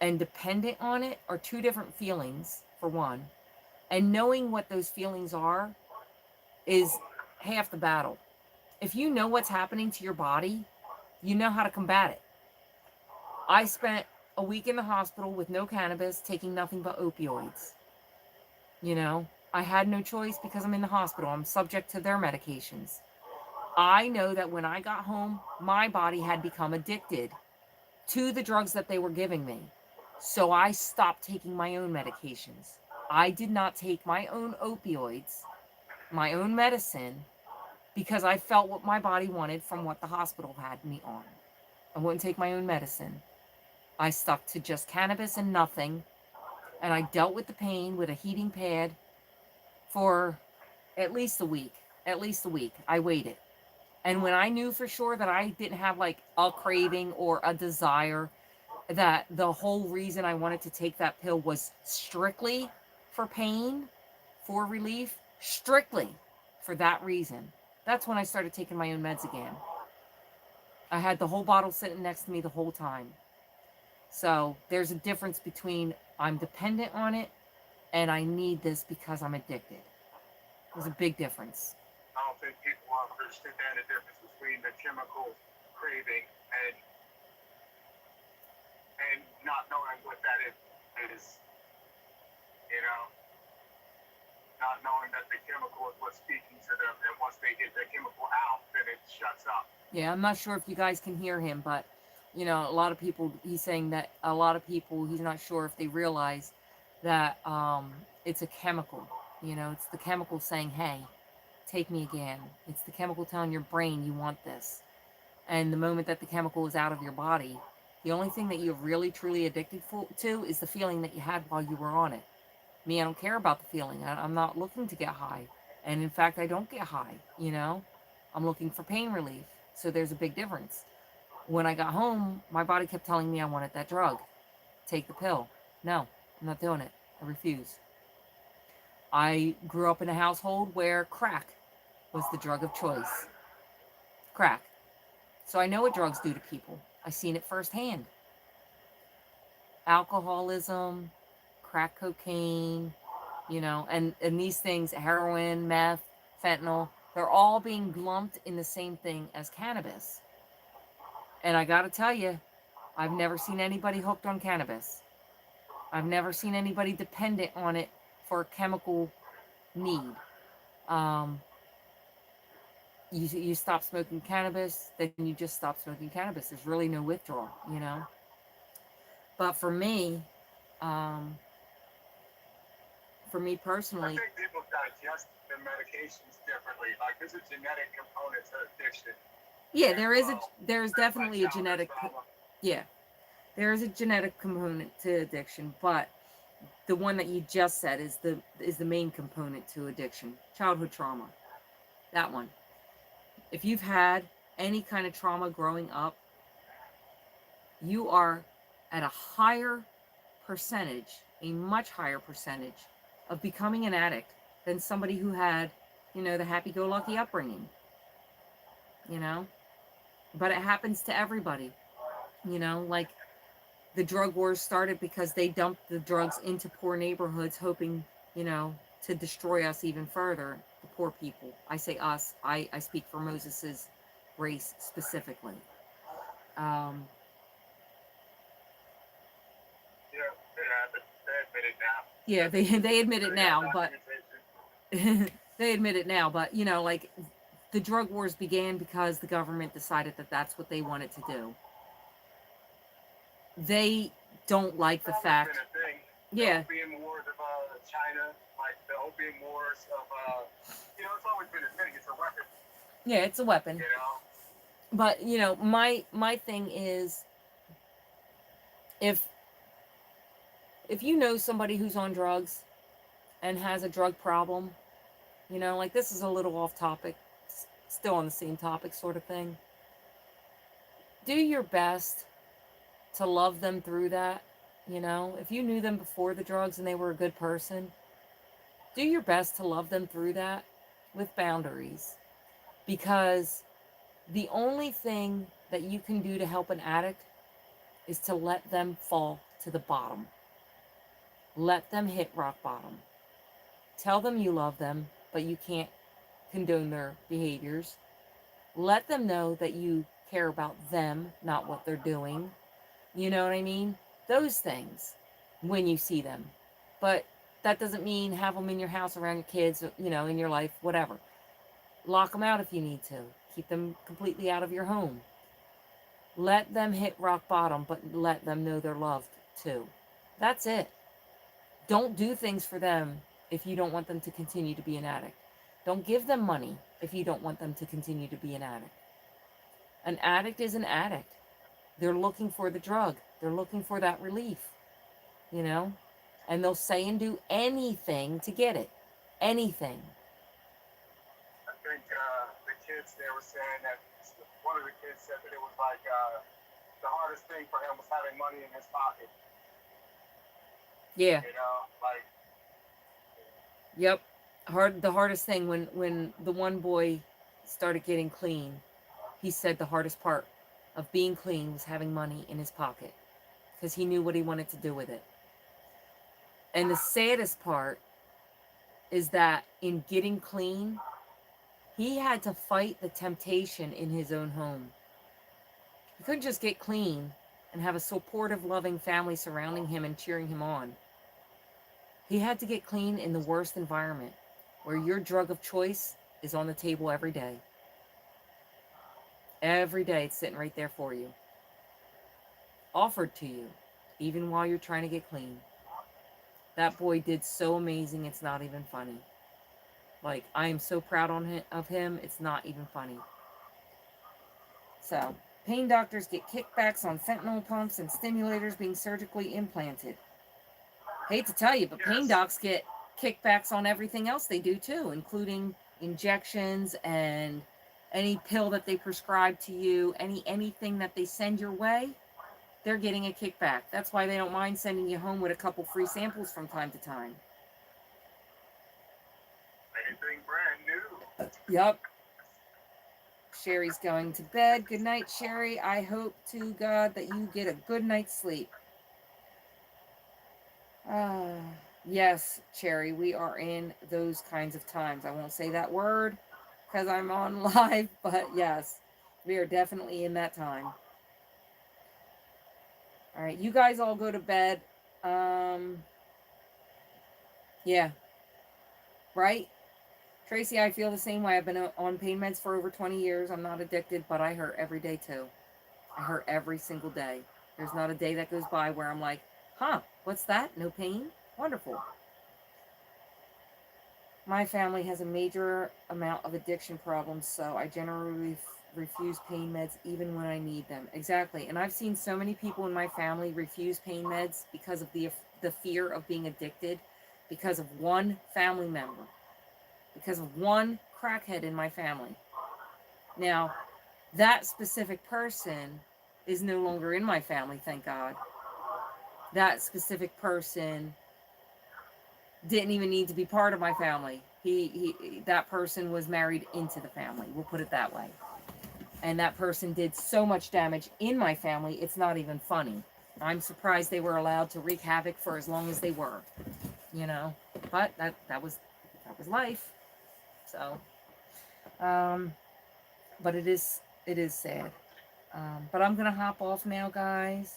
and dependent on it are two different feelings, for one. And knowing what those feelings are is half the battle. If you know what's happening to your body, you know how to combat it. I spent a week in the hospital with no cannabis, taking nothing but opioids. You know, I had no choice because I'm in the hospital. I'm subject to their medications. I know that when I got home, my body had become addicted to the drugs that they were giving me. So I stopped taking my own medications. I did not take my own opioids, my own medicine, because I felt what my body wanted from what the hospital had me on. I wouldn't take my own medicine. I stuck to just cannabis and nothing. And I dealt with the pain with a heating pad for at least a week. At least a week. I waited. And when I knew for sure that I didn't have like a craving or a desire, that the whole reason I wanted to take that pill was strictly for pain, for relief, strictly for that reason, that's when I started taking my own meds again. I had the whole bottle sitting next to me the whole time. So there's a difference between I'm dependent on it and I need this because I'm addicted. There's a big difference. I don't think people understand the difference between the chemical craving and not knowing what that is. You know, not knowing that the chemical is what's speaking to them, and once they get the chemical out, then it shuts up. Yeah, I'm not sure if you guys can hear him, but you know, a lot of people, he's saying that a lot of people, he's not sure if they realize that it's a chemical. You know, it's the chemical saying, hey, take me again. It's the chemical telling your brain you want this. And the moment that the chemical is out of your body, the only thing that you're really truly addicted to is the feeling that you had while you were on it. Me, I don't care about the feeling. I'm not looking to get high. And in fact, I don't get high, you know. I'm looking for pain relief. So there's a big difference. When I got home, my body kept telling me I wanted that drug. Take the pill. No, I'm not doing it. I refuse. I grew up in a household where crack was the drug of choice. Crack. So I know what drugs do to people. I've seen it firsthand. Alcoholism, crack cocaine, you know, and these things, heroin, meth, fentanyl, they're all being lumped in the same thing as cannabis. And I gotta tell you, I've never seen anybody hooked on cannabis. I've never seen anybody dependent on it for a chemical need. You stop smoking cannabis, then you just stop smoking cannabis. There's really no withdrawal, you know. But for me personally, I think people digest the medications differently. Like there's a genetic component to addiction. yeah, there's definitely a genetic, yeah, there is a genetic component to addiction, but the one that you just said is the main component to addiction. Childhood trauma. That one. If you've had any kind of trauma growing up, you are at a higher percentage, a much higher percentage of becoming an addict than somebody who had, you know, the happy-go-lucky upbringing. You know? But it happens to everybody. You know, like the drug wars started because they dumped the drugs into poor neighborhoods hoping, you know, to destroy us even further, the poor people. I say us. I speak for Moses's race specifically. Yeah, they admit it now. Yeah, they admit it now, but they admit it now, but you know, like the drug wars began because the government decided that that's what they wanted to do. They don't like the fact. Yeah. The opium wars of China, like the opium wars of, you know, it's always been a thing. It's a weapon. Yeah, it's a weapon. You know. But you know, my thing is, if you know somebody who's on drugs and has a drug problem, you know, like this is a little off topic, still on the same topic sort of thing. Do your best to love them through that. You know, if you knew them before the drugs and they were a good person, do your best to love them through that with boundaries. Because the only thing that you can do to help an addict is to let them fall to the bottom. Let them hit rock bottom. Tell them you love them, but you can't condone their behaviors. Let them know that you care about them, not what they're doing. You know what I mean? Those things when you see them. But that doesn't mean have them in your house around your kids, you know, in your life, whatever. Lock them out if you need to. Keep them completely out of your home. Let them hit rock bottom, but let them know they're loved too. That's it. Don't do things for them if you don't want them to continue to be an addict. Don't give them money if you don't want them to continue to be an addict. An addict is an addict. They're looking for the drug. They're looking for that relief, you know? And they'll say and do anything to get it. Anything. I think the kids, they were saying that one of the kids said that it was like the hardest thing for him was having money in his pocket. Yeah. You know, like. Yep. The hardest thing when the one boy started getting clean, he said the hardest part of being clean was having money in his pocket because he knew what he wanted to do with it. And the saddest part is that in getting clean, he had to fight the temptation in his own home. He couldn't just get clean and have a supportive, loving family surrounding him and cheering him on. He had to get clean in the worst environment, where your drug of choice is on the table every day. Every day it's sitting right there for you. Offered to you, even while you're trying to get clean. That boy did so amazing, it's not even funny. Like, I am so proud of him, it's not even funny. So, pain doctors get kickbacks on fentanyl pumps and stimulators being surgically implanted. Hate to tell you, but pain docs get kickbacks on everything else they do too, including injections and any pill that they prescribe to you, anything that they send your way, they're getting a kickback. That's why they don't mind sending you home with a couple free samples from time to time. Anything brand new. Yep. Sherry's going to bed. Good night, Sherry. I hope to God that you get a good night's sleep. Yes, Cherry, we are in those kinds of times. I won't say that word because I'm on live, but yes, we are definitely in that time. All right, you guys all go to bed. Yeah, right? Tracy, I feel the same way. I've been on pain meds for over 20 years. I'm not addicted, but I hurt every day too. I hurt every single day. There's not a day that goes by where I'm like, huh, what's that? No pain? Wonderful. My family has a major amount of addiction problems, so I generally refuse pain meds even when I need them. Exactly. And I've seen so many people in my family refuse pain meds because of the fear of being addicted, because of one family member, because of one crackhead in my family. Now, that specific person is no longer in my family, thank God. That specific person didn't even need to be part of my family. That person was married into the family. We'll put it that way. And that person did so much damage in my family, it's not even funny. I'm surprised they were allowed to wreak havoc for as long as they were, you know. But that was life. So, but it is sad. But I'm gonna hop off now, guys.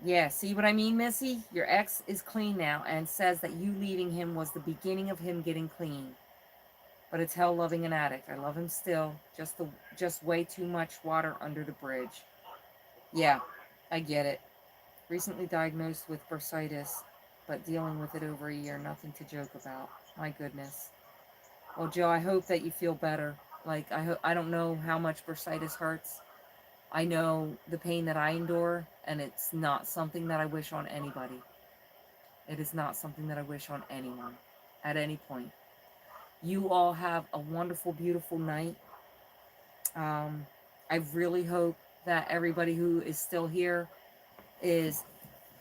Yeah, see what I mean, Missy? Your ex is clean now and says that you leaving him was the beginning of him getting clean. But it's hell loving an addict. I love him still. Just way too much water under the bridge. Yeah, I get it. Recently diagnosed with bursitis, but dealing with it over a year. Nothing to joke about. My goodness. Well, Joe, I hope that you feel better. Like, I don't know how much bursitis hurts. I know the pain that I endure, and it's not something that I wish on anybody. It is not something that I wish on anyone at any point. You all have a wonderful, beautiful night. I really hope that everybody who is still here is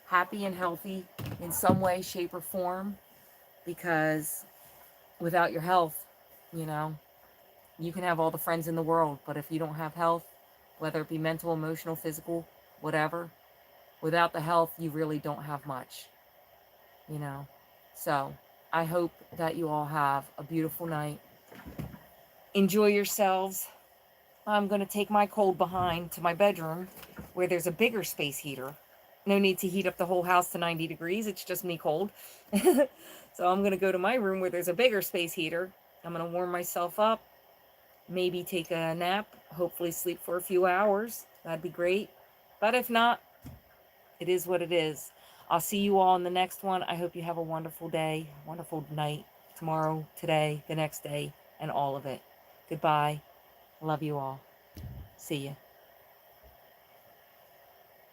happy and healthy in some way, shape, or form, because without your health, you know, you can have all the friends in the world, but if you don't have health, whether it be mental, emotional, physical, whatever, without the health, you really don't have much, you know. So I hope that you all have a beautiful night. Enjoy yourselves. I'm going to take my cold behind to my bedroom where there's a bigger space heater. No need to heat up the whole house to 90 degrees. It's just me cold. So I'm going to go to my room where there's a bigger space heater. I'm going to warm myself up, maybe take a nap, hopefully sleep for a few hours. That'd be great. But if not, it is what it is. I'll see you all in the next one. I hope you have a wonderful day, wonderful night, tomorrow, today, the next day, and all of it. Goodbye. Love you all. See ya.